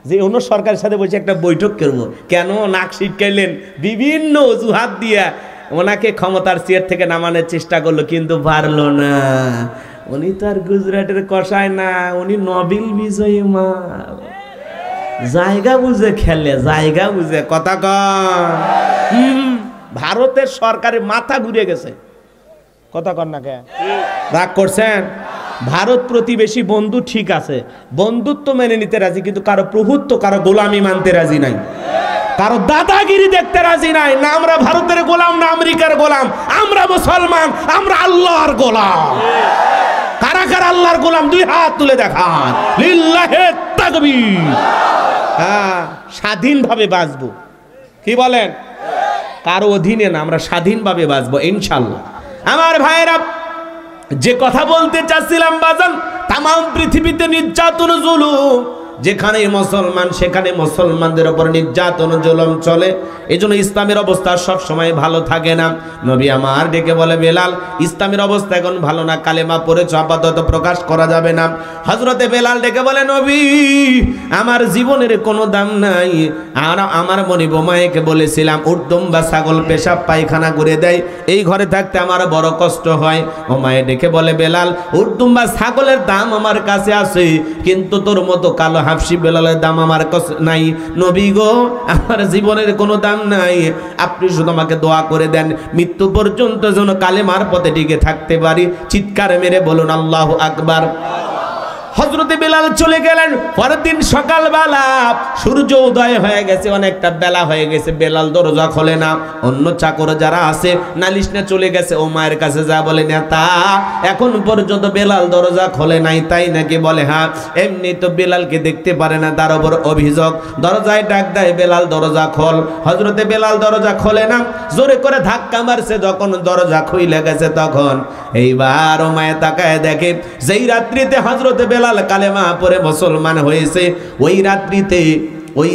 যে ইউনূস সরকারের সাথে বসে একটা বৈঠক করবো। কেন? নাক ছিটকাইলেন, বিভিন্ন অজুহাত দিয়া ওনাকে ক্ষমতার চেয়ার থেকে নামানোর চেষ্টা করলো, কিন্তু পারলো না। উনি তো আর গুজরাটের কষায় না, উনি নোবেল বিজয়ী মাল, জায়গা বুঝে খেলে, জায়গা বুঝে। কথা কন, ভারতের সরকারের মাথা ঘুরে গেছে। কথা কন না কে? রাগ করছেন? ভারত প্রতিবেশী বন্ধু ঠিক আছে, বন্ধুত্ব মেনে নিতে রাজি, কিন্তু কারো প্রভুত্ব, কারো গোলামি মানতে রাজি নাই, কারো দাদাগিরি দেখতে রাজি নাই। না আমরা ভারতের গোলাম, না আমেরিকার গোলাম, আমরা মুসলমান, আমরা আল্লাহর গোলাম। কারা কারা আল্লাহর গোলাম? 2 হাত তুলে দেখান, লিল্লাহে তাকবীর। হ্যাঁ, স্বাধীনভাবে বাঁচবো, কি বলেন? কারো অধীনে না, আমরা স্বাধীনভাবে বাঁচবো ইনশাআল্লাহ। আমার ভাইয়েরা, যে কথা বলতে চাচ্ছিলাম বাজান, তাম পৃথিবীতে নির্যাতন জুলুম, যেখানে মুসলমান সেখানে মুসলমানদের উপর নির্যাতন জুলুম চলে। এজন্য ইসলামের অবস্থা সব সময় ভালো থাকে না। নবী আমার ডেকে বলে, বেলাল ইসলামের অবস্থা এখন ভালো না, কালেমা পড়েছ আপাতত প্রকাশ করা যাবে না। হযরতে বেলাল ডেকে বলে, নবী আমার জীবনের কোনো দাম নাই, আর আমার মনি বোমাইকে বলেছিলাম উর্দম বা ছাগল পেশাব পায়খানা করে দেয়, এই ঘরে থাকতে আমার বড় কষ্ট হয়। ও মায়ে ডেকে বলে, বেলাল উর্দম বা ছাগলের দাম আমার কাছে আছে, কিন্তু তোর মতো কালো হাফসি বেলালের দাম আমার কাছে নাই। নবী গো আমার জীবনের কোনো দাম নাই, আপনি শুধু আমাকে দোয়া করে দেন মৃত্যু পর্যন্ত যেন কালেমার পথে টিকে থাকতে পারি। চিৎকার মেরে বলুন আল্লাহু আকবার। হযরতে বেলাল চলে গেলেন। পরের দিন সকালবেলা সূর্য উদয় হয়ে গেছে, অনেকটা বেলা হয়ে গেছে, বেলাল দরজা খোলে না। অন্য চাকর যারা আছে নালিশ নিয়ে চলে গেছে, ও মায়ের কাছে যা বলে, নেতা এখন পর্যন্ত বেলাল দরজা খোলে নাই, তাই নাকি? বলে হ্যাঁ, এমনি তো বেলালকে দেখতে পারে না, তার উপর অভিযোগ। দরজায় ডাক দেয়, বেলাল দরজা খোল। হযরতে বেলাল দরজা খোলে না, জোরে করে ধাক্কা মারছে। যখন দরজা খুইলে গেছে তখন এইবার ও মায়ে তাকায় দেখে, যেই রাত্রিতে হযরতে বেলাল কালেমা পড়ে মুসলমান হয়েছে, ওই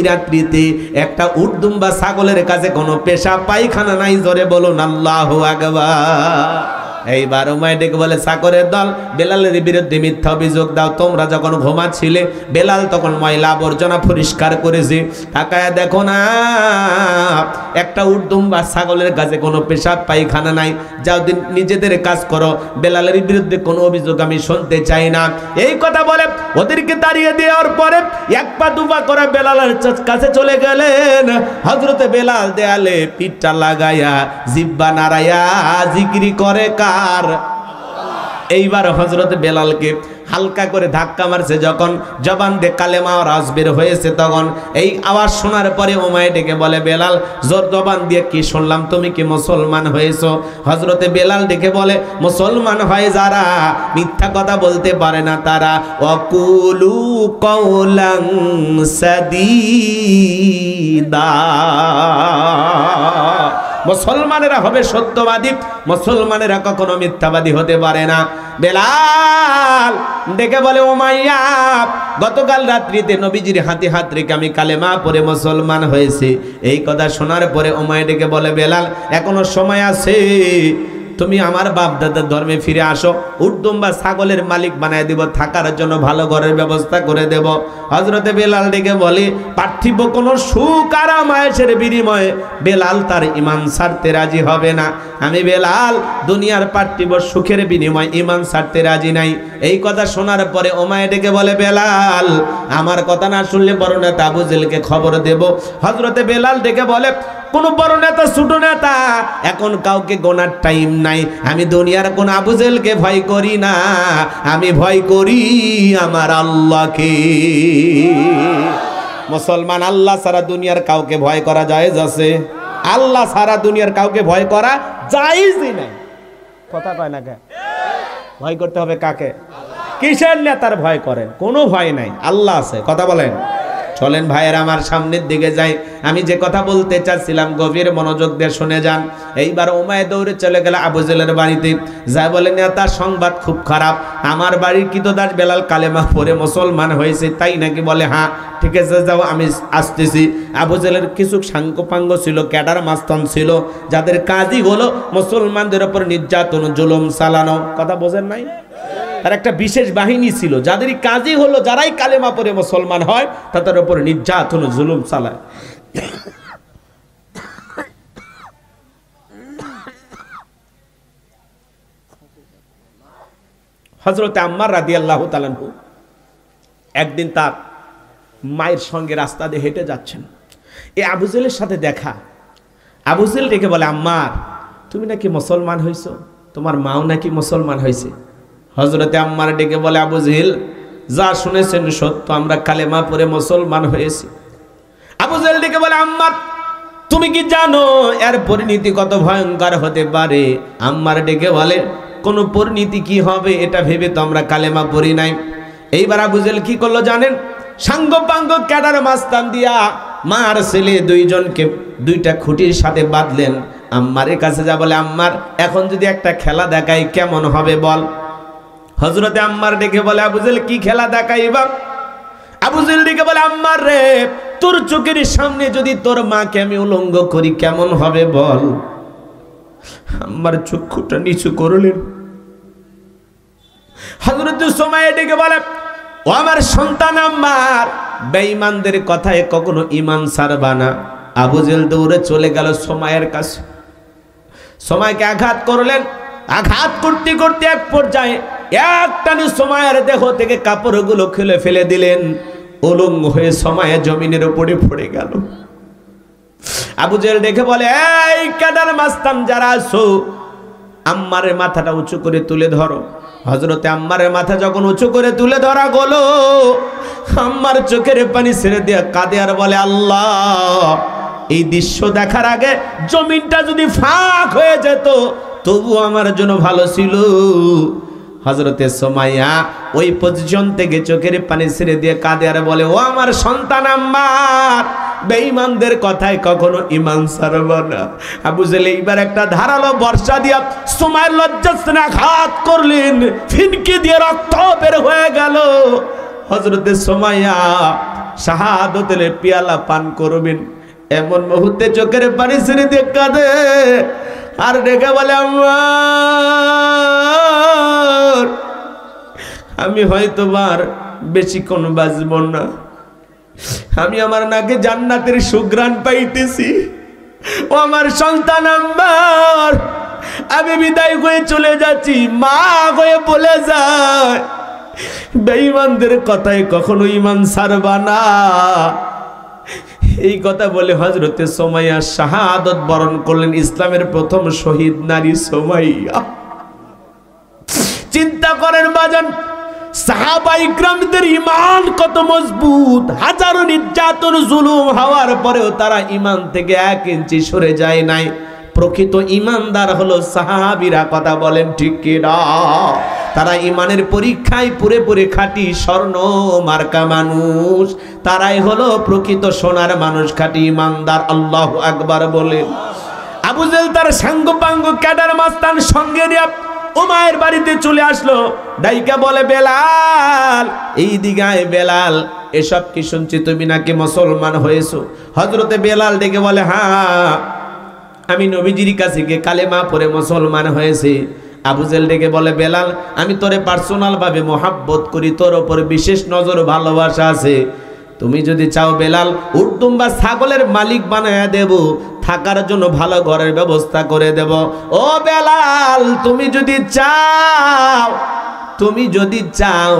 রাত্রিতে একটা উর্দুম বা ছাগলের কাছে কোনো পেশা পায়খানা নাই। জোরে বলুন আল্লাহু আকবার। এইবার উমাইয়া ডেকে বলে চাকরের দল বেলালের বিরুদ্ধে মিথ্যা অভিযোগ দাও, তোমরা যখন ঘুমাচ্ছিলে বেলাল তখন ময়লা আবর্জনা পরিষ্কার করেছে, তাকায়া দেখো না একটা উর্দুম বা ছাগলের কাছে কোনো পেশাব পায়খানা নাই, যাও নিজেদের কাজ করো, বেলালের বিরুদ্ধে কোনো অভিযোগ আমি শুনতে চাই না। এই কথা বলে ওদেরকে তাড়িয়ে দেওয়ার পরে এক পা দুপা করে বেলালের কাছে চলে গেলেন। হযরতে বেলাল দেয়ালে পিঠটা লাগাইয়া জিহ্বা নাড়াইয়া জিকিরি করে কার? এইবার হযরত বেলালকে হালকা করে ধাক্কা মারছে, যখন জবান দিয়ে কালেমা আওয়াজ বের হয়েছে তখন এই আওয়াজ শোনার পরে উমাইয়া ডেকে বলে বেলাল জোর জবান দিয়ে কি শুনলাম, তুমি কি মুসলমান হয়েছো? হযরতে বেলাল ডেকে বলে মুসলমান হয় যারা মিথ্যা কথা বলতে পারে না তারা, ওয়াকুলু কওলান সাদীদা, মুসলমানেরা হবে সত্যবাদী, মুসলমানেরা কখনো মিথ্যাবাদী হতে পারে না। বেলাল ডেকে বলে উমাইয়া গতকাল রাত্রিতে নবীজির হাতে হাত রেখে আমি কালেমা পড়ে মুসলমান হয়েছে। এই কথা শোনার পরে উমাইয়া ডেকে বলে বেলাল এখনো সময় আছে, তুমি আমার বাপ দাদার ধর্মে ফিরে আসো, উর্দুম বা ছাগলের মালিক বানায় দিব, থাকার জন্য ভালো ঘরের ব্যবস্থা করে দেব। হযরতে বেলাল ডেকে বলে পার্থিব কোনো সুখ আর আরামায়েশের বিনিময়ে বেলাল তার ঈমান ছাড়তে রাজি হবে না। আমি বেলাল দুনিয়ার পার্থিব সুখের বিনিময়ে ঈমান ছাড়তে রাজি নাই। এই কথা শোনার পরে উমাইয়া ডেকে বলে বেলাল আমার কথা না শুনলে বড় নেতা আবু জেহেলকে খবর দেব। হযরতে বেলাল ডেকে বলে কোন বড় নেতা ছোট নেতা এখন কাউকে গোনার টাইম নাই, আমি দুনিয়ার কোন আবু জেহেলকে ভয় করি না, আমি ভয় করি আমার আল্লাহকে। মুসলমান আল্লাহ ছাড়া দুনিয়ার কাউকে ভয় করা জায়েজ আছে? আল্লাহ ছাড়া দুনিয়ার কাউকে ভয় করা জায়েজই নাই। কথা কয় না কে? ভয় করতে হবে কাকে? কিসের নেতার ভয় করেন? কোনো ভয় নাই, আল্লাহ আছে। কথা বলেন। চলেন ভাইয়ের আমার সামনের দিকে যাই। আমি যে কথা বলতে চাচ্ছিলাম গভীর মনোযোগ দিয়ে শুনে যান। এইবার উমাইয়া দৌড়ে চলে গেল আবু জেহেলের বাড়িতে, যা বলেন তার সংবাদ খুব খারাপ, আমার বাড়ির কৃতদাস বেলাল কালেমা পড়ে মুসলমান হয়েছে। তাই নাকি? বলে হ্যাঁ ঠিক আছে যাও আমি আসতেছি। আবু জেহেলের কিছু সাঙ্গপাঙ্গ ছিল, ক্যাডার মাস্তান ছিল, যাদের কাজই হলো মুসলমানদের উপর নির্যাতন জুলুম চালানো। কথা বোঝেন নাই? তার একটা বিশেষ বাহিনী ছিল, যাদের কাজই হলো যারাই কালেমা পড়ে মুসলমান হয় তাদের উপর নির্যাতন জুলুম চালায়। হযরত আম্মার রাদিয়াল্লাহু তাআলা আনহু একদিন তার মায়ের সঙ্গে রাস্তা দিয়ে হেঁটে যাচ্ছেন, এই আবু জেহেলের সাথে দেখা। আবু জেহেল ডেকে বলে আম্মার তুমি নাকি মুসলমান হয়েছো, তোমার মাও নাকি মুসলমান হয়েছে। হযরতে আম্মার ডেকে বলে আবু জেহেল যা শুনেছেন সত্য, আমরা কালেমা পড়ে মুসলমান হয়েছি। আবু জেহেল ডেকে বলে আম্মার তুমি কি জানো এর পরিণতি কত ভয়ঙ্কর হতে পারে? আম্মার ডেকে বলে কোন পরিণতি কি হবে এটা ভেবে তো আমরা কালেমা পড়ি নাই। এইবার আবু জেহেল কি করলো জানেন? সাঙ্গপাঙ্গ ক্যাডার মাস্তান দিয়া মার ছেলে দুইজনকে দুইটা খুঁটির সাথে বাঁধলেন। আম্মারের কাছে যা বলে আম্মার এখন যদি একটা খেলা দেখাই কেমন হবে বল। হযরতে আম্মার ডেকে বলে আবু জেহেল কি খেলা দেখাইবা? আবু জেহেল ডেকে বলে আম্মার রে তোর চোখের সামনে যদি তোর মাকে আমি উলঙ্গ করি কেমন হবে বল। আম্মার চক্ষুটা নিচু করলেন। হযরত সুমাইয়া ডেকে বলে ও আমার সন্তান আম্মার বেঈমানদের কথায় কখনো ঈমান ছাড়বা না। আবু জেহেল দৌড়ে চলে গেল সুমাইয়ার কাছে, সুমাইয়াকে আঘাত করলেন। আঘাত করতে করতে এক পর্যায়ে একটানে সুমাইয়ার দেহ থেকে কাপড়গুলো খুলে ফেলে দিলেন, উলঙ্গ হয়ে সুমাইয়া জমিনের উপরে পড়ে গেল। আবু জেহেল দেখে বলে এই ক্যাডার মাস্তান যারা আছো আম্মারের মাথাটা উঁচু করে তুলে ধরো। হযরতে আম্মারের মাথা যখন উঁচু করে তুলে ধরা গেল, আম্মার চোখের পানি ছেড়ে দিয়ে কাঁদে আর বলে আল্লাহ এই দৃশ্য দেখার আগে জমিনটা যদি ফাঁক হয়ে যেত তবু আমার জন্য ভালো ছিল। হযরতে সুমাইয়া ওই পজিশন থেকে চোখের পানি ছেড়ে দিয়ে কাঁদে আর বলে ও আমার সন্তান আম্মার বেঈমানদের কথায় কখনো ঈমান ছাড়ব না। আবু জেহেল এইবার একটা ধারালো বর্ষা দিয়া সুমাইয়ার লজ্জাস্থানে আঘাত করলেন, ফিনকি দিয়ে রক্ত বের হয়ে গেল। হযরতে সুমাইয়া শাহাদাতের পেয়ালা পান করবেন এমন মুহূর্তে চোখের পানি ছেড়ে দিয়ে কাঁদে আর ডেকে বলে আম্মার আমি হয়তো বেশিক্ষণ বাঁচব না, আমি আমার নাকে জান্নাতের সুঘ্রাণ পাইতেছি। ও আমার সন্তান আম্মার আমি বিদায় হয়ে চলে যাচ্ছি। মা হয়ে বলে যায় বেঈমানদের কথায় কখনো ঈমান ছাড়বা না। এই কথা বলে হযরতে সুমাইয়া শাহাদাত বরণ করলেন। ইসলামের প্রথম শহীদ নারী সুমাইয়া। চিন্তা করেন বাজান, সাহাবা ইকরামদের ঈমান কত মজবুত। হাজারো নির্যাতন জুলুম হওয়ার পরেও তারা ঈমান থেকে 1 ইঞ্চি সরে যায় নাই। প্রকৃত ঈমানদার হলো সাহাবীরা। কথা বলেন ঠিক কি না? তারা ঈমানের পরীক্ষায় পুরে পুরে খাঁটি স্বর্ণ মার্কা মানুষ। তারাই হলো প্রকৃত সোনার মানুষ, খাঁটি ঈমানদার। আল্লাহু আকবার বলেন। আবু জেহেল তার সাঙ্গপাঙ্গ ক্যাডার মাস্তান সঙ্গে নিয়ে উমায়ের বাড়িতে চলে আসলো। ডাইকা বলে বেলাল এই দিগায়, বেলাল এসব কি শুনছি, তুমি নাকি মুসলমান হয়েছো? হযরতে বেলাল ডেকে বলে হ্যাঁ আমি নবীজির কাছে গিয়ে কালেমা পড়ে মুসলমান হয়েছি। আবু জেহেল ডেকে বলে বেলাল আমি তোরে পার্সোনাল ভাবে মোহাব্বত করি, তোর ওপর বিশেষ নজর ভালোবাসা আছে। তুমি যদি চাও বেলাল উর্দুম্বা ছাগলের মালিক বানায়া দেব, থাকার জন্য ভালো ঘরের ব্যবস্থা করে দেব। ও বেলাল তুমি যদি চাও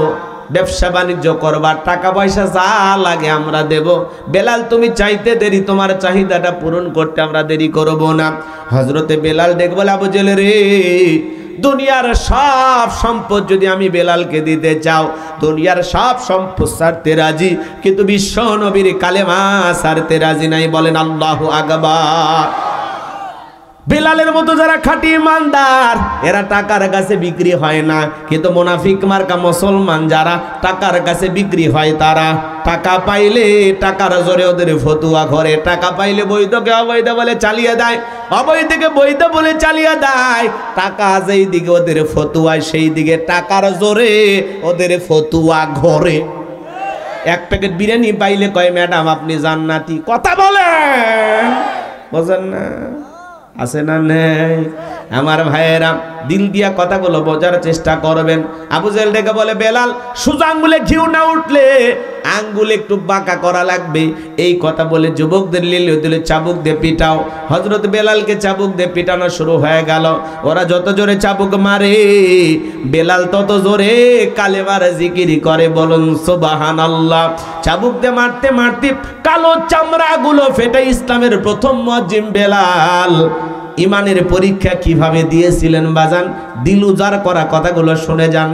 ব্যবসা বাণিজ্য করবার টাকা পয়সা যা লাগে আমরা দেব। বেলাল তুমি চাইতে দেরি, তোমার চাহিদাটা পূরণ করতে আমরা দেরি করব না। হযরতে বেলাল ডেকে বলে আবু জেহেল রে, দুনিয়ার সব সম্পদ যদি আমি বেলালকে দিতে চাও, দুনিয়ার সব সম্পদ ছাড়তে রাজি, কিন্তু বিশ্ব নবীর কালেমা ছাড়তে রাজি নাই। বলেন আল্লাহু আকবার। বেলালের মতো যারা খাঁটি ইমানদার এরা টাকার কাছে বিক্রি হয় না, কিন্তু মুনাফিক মার্কা মুসলমান যারা টাকার কাছে বিক্রি হয়, তারা টাকা পাইলে টাকার জোরে ওদের ফতুয়া ঘরে, টাকা পাইলে বৈধকে অবৈধ বলে চালিয়ে দেয়, অবৈধকে বৈধ বলে চালিয়ে দেয়। টাকা যেই দিকে ওদের ফতুয়ায় সেই দিকে টাকার জোরে ওদের ফতুয়া ঘরে। এক প্যাকেট বিরিয়ানি পাইলে কয় ম্যাডাম আপনি জান্নাতি। কথা বলেন, বোঝেন না? আছে না নেই? আমার ভাইয়েরা দিল দিয়া কথাগুলো বোঝার চেষ্টা করবেন। আবু জেহেল ডেকে বলে বেলাল সোজা আঙ্গুলে ঘিউ না উঠলে আঙ্গুলে একটু বাঁকা করা লাগবে। এই কথা বলে যুবকদের লিলে দিলে চাবুক দিয়ে পিটাও। হযরত বেলালকে চাবুক দিয়ে পিটানো শুরু হয়ে গেল। ওরা যত জোরে চাবুক মারে বেলাল তত জোরে কালেমার জিকির করে। বলুন সুবহানাল্লাহ। চাবুক দিয়ে মারতে মারতে কালো চামড়াগুলো ফেটে ইসলামের প্রথম মুয়াজ্জিন বেলাল ইমানের পরীক্ষা কিভাবে দিয়েছিলেন বাজান, দিল উজাড় করা কথাগুলো শুনে যান।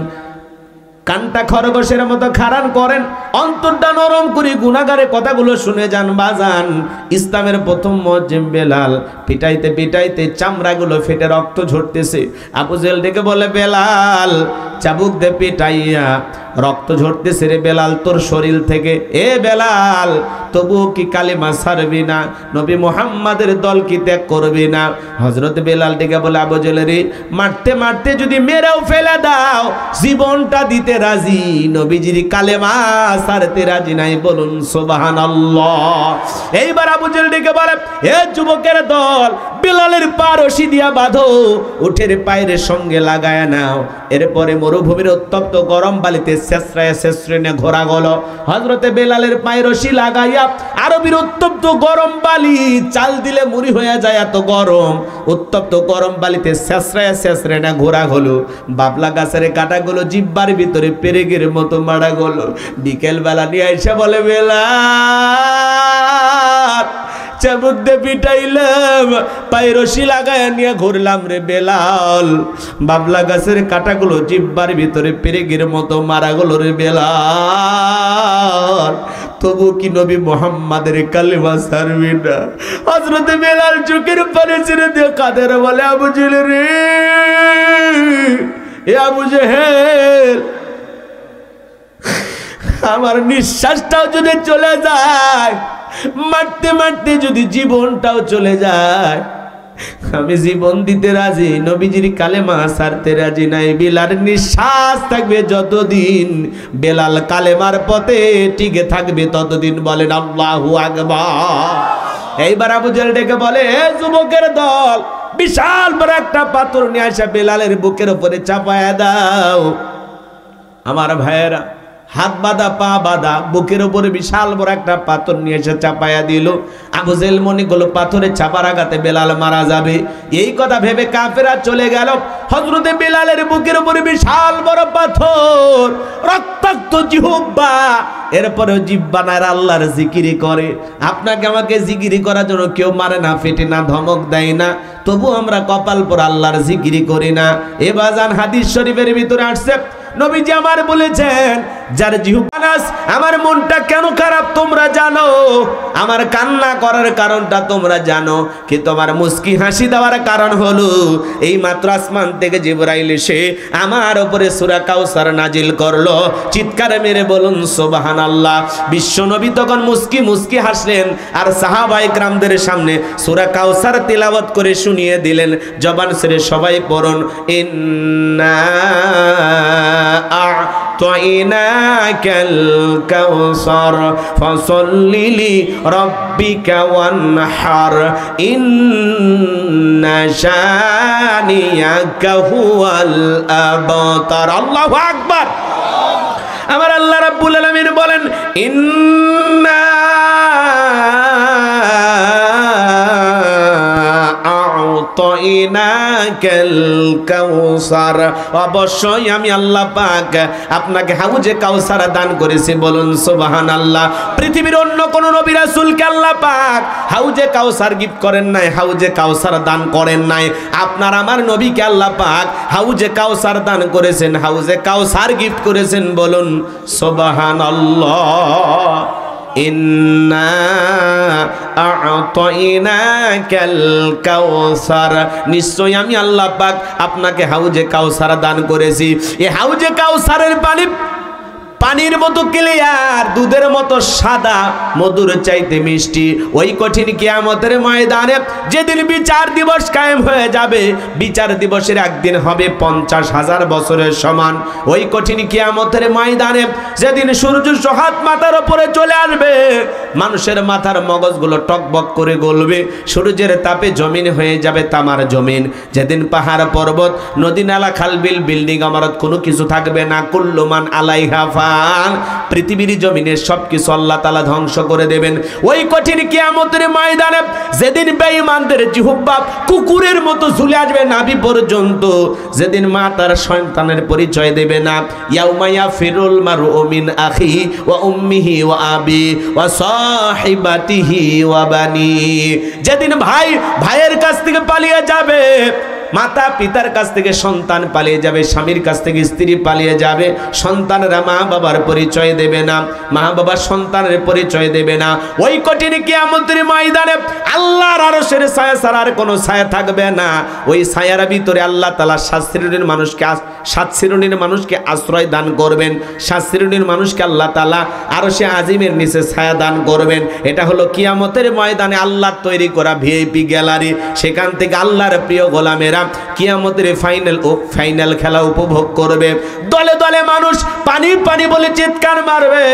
কানটা খরগোশের মতো খাড়ান করেন, অন্তরটা নরম করে গুনাহগারের কথাগুলো শুনে যান বাজান। ইসলামের প্রথম মুয়াজ্জিন বেলাল পিটাইতে পিটাইতে চামড়াগুলো ফেটে রক্ত ঝরতেছে। আবু জেহেল ডেকে বলে বেলাল চাবুক দে পিটাইয়া রক্ত ঝরতেছে রে বেলাল তোর শরীর থেকে। এ বেলাল তবুও কি কালেমা ছাড়বি না? নবী মুহাম্মাদের দল কি ত্যাগ করবি না? হযরত বেলাল ডেকে বলে আবু জেহেল রে, মারতে মারতে যদি মেরেও ফেলে দাও জীবনটা দিতে রাজি, নবীজির কালেমা ছাড়তে রাজি নাই। বলুন সুবহানাল্লাহ। এইবার আবু জেহেল ডেকে বলে এ যুবকের দল, বেলালের পা রশি দিয়া বাঁধো, উঠের পায়ের সঙ্গে লাগায় নাও। এরপরে মরুভূমির উত্তপ্ত গরম বালিতে শেষরায় শেষরেনে ঘোরা গেল। হযরতে বেলালের পায়ে রশি লাগাইয়া আরবির উত্তপ্ত গরম বালি, চাল দিলে মুড়ি হয়ে যায় এত গরম, উত্তপ্ত গরম বালিতে শেষরায় শেষরেনে ঘোরা হলো। বাবলা গাছের কাঁটাগুলো জিব্বার ভিতরে পেরেকের মতো মারা গেল। বিকেল বেলা নিয়ে এসে বলে বেলাল চাবুক দিয়ে পিটাইলাম, পায়ে রশি লাগায় নিয়ে ঘুরলাম রে বেলাল, বাবলা গাছের কাঁটাগুলো জিব্বার ভিতরে পেরেকের মতো মারা গেল রে বেলাল, তবু কি নবী মুহাম্মাদের কালেমা ছাড়বি না? হযরত বেলাল চোখের পানি ছেড়ে দিয়ে কাঁদের বলে আবু জেহেল রে, এ আবু জেহেল আমার নিঃশ্বাসটাও যদি চলে যায়, মারতে মারতে যদি জীবনটাও চলে যায়, আমি জীবন দিতে রাজি, নবীজির কালেমা ছাড়তে রাজি নাই। বেলাল নিঃশ্বাস থাকবে যতদিন, বেলাল কালেমার পথে টিকে থাকবে ততদিন। বলেন আল্লাহু আকবার। এইবার আবু জেহেল ডেকে বলে এ যুবকের দল, বিশাল বড় একটা পাথর নিয়ে আসা বেলালের বুকের উপরে চাপায়া দাও। আমার ভাইয়েরা, হাত বাঁধা পা বাঁধা বুকের উপরে বিশাল বড় একটা পাথর নিয়ে এসে চাপায়া দিল। আবু জেহেল মনে করলো পাথরে চাপার আঘাতে বেলাল মারা যাবে। এই কথা ভেবে কাফেরা চলে গেল। হযরতে বেলালের বুকের উপরে বিশাল বড় পাথর, রক্তাক্ত জিহ্বা, এরপরেও জিহ্বা না আল্লাহর জিকিরি করে। আপনাকে আমাকে জিকিরি করার জন্য কেউ মারে না, ফেটে না, ধমক দেয় না, তবু আমরা কপাল পর আল্লাহর জিকিরি করি না। এ বাজান হাদিস শরীফের ভিতরে আসছে, নবীজি আমার বলেছেন, যার জিহ্বা নাস, আমার মনটা কেন খারাপ তোমরা জানো, আমার কান্না করার কারণটা তোমরা জানো, কি তোমার মুস্কি হাসি দেওয়ার কারণ হলো এই মাত্র আসমান থেকে জিবরাইল এসে আমার উপরে সূরা কাউসার নাজিল করলো। চিৎকার মেরে বলুন সুবহানাল্লাহ। বিশ্ব নবী তখন মুস্কি মুস্কি হাসলেন আর সাহাবায়ে কেরামদের সামনে সূরা কাউসার তেলাওয়াত করে শুনিয়ে দিলেন। জবান ছেড়ে সবাই পড়ুন, ইন্না আ'তাইনাকাল কাউসার ফাসাল্লি লিরাব্বিকা ওয়ানহার ইন্না শানিয়াকা হুয়াল আবতার। আল্লাহু আকবার। আমার আল্লাহ রাব্বুল আলামিন বলেন, ইন্না আ'তাইনাকাল কাউসার, অবশ্যই আমি আল্লাহ পাক আপনাকে হাউজে কাউসার দান করেছি। বলুন সুবহানাল্লাহ। পৃথিবীর অন্য কোন নবী রাসূলকে আল্লাহ পাক হাউজে কাউসার গিফট করেন নাই, হাউজে কাউসার দান করেন নাই। আপনার আমার নবীকে আল্লাহ পাক হাউজে কাউসার দান করেছেন, হাউজে কাউসার গিফট করেছেন। বলুন সুবহানাল্লাহ। ইন্না আ'তাইনাকাল কাউসার, নিশ্চয় আমি আল্লাহ পাক আপনাকে হাউজে কাউসার দান করেছি। এই হাউজে কাউসারের পানির মতো ক্লিয়ার, দুধের মতো সাদা, মধুর চাইতে মিষ্টি। ওই কঠিন কিয়ামতের ময়দানে যেদিন বিচার দিবস কায়েম হয়ে যাবে, বিচার দিবসের একদিন হবে 50,000 বছরের সমান। ওই কঠিন কিয়ামতের ময়দানে যেদিন সূর্য সোহাত মাথার উপরে চলে আসবে, মানুষের মাথার মগজগুলো টকবক করে গলবে, সূর্যের তাপে জমিন হয়ে যাবে তামার জমিন। যেদিন পাহাড় পর্বত নদী নালা খাল বিল বিল্ডিং ইমারত কোনো কিছু থাকবে না। কুল্লু মান আলাইহা ফান, পৃথিবীর জমিনে সবকিছু আল্লাহ তাআলা ধ্বংস করে দেবেন। ওই কঠিন কিয়ামতের ময়দানে যেদিন বেঈমানদের জিহ্বা কুকুরের মতো ঝুলে আসবে নাভি পর্যন্ত, যেদিন মা তার সন্তানের পরিচয় দেবে না। ইয়াউমা ইয়াফিরুল মারউ মিন আখিহি ওয়া উম্মিহি ওয়া আবি ওয়া সাহিবাতিহি ওয়া বানি, যেদিন ভাই ভাইয়ের কাছ থেকে পালিয়ে যাবে, মাতা পিতার কাছ থেকে সন্তান পালিয়ে যাবে, স্বামীর কাছ থেকে স্ত্রী পালিয়ে যাবে, সন্তানরা মা বাবার পরিচয় দেবে না, মা বাবা সন্তানের পরিচয় দেবে না। ওই কঠিন কিয়ামতের ময়দানে আল্লাহর আরশের ছায়া ছাড়া আর কোনো ছায়া থাকবে না। ওই ছায়ার ভিতরে আল্লাহ তাআলা 7 শ্রেণীর মানুষকে আশ্রয় দান করবেন। 7 শ্রেণীর মানুষকে আল্লাহ তাআলা আরশে আজিমের নিচে ছায়া দান করবেন। এটা হলো কিয়ামতের ময়দানে আল্লাহ তৈরি করা ভিআইপি গ্যালারি। সেখান থেকে আল্লাহর প্রিয় গোলামেরা কিয়ামতের ফাইনাল খেলা উপভোগ করবে। দলে দলে মানুষ পানি পানি বলে চিৎকার মারবে,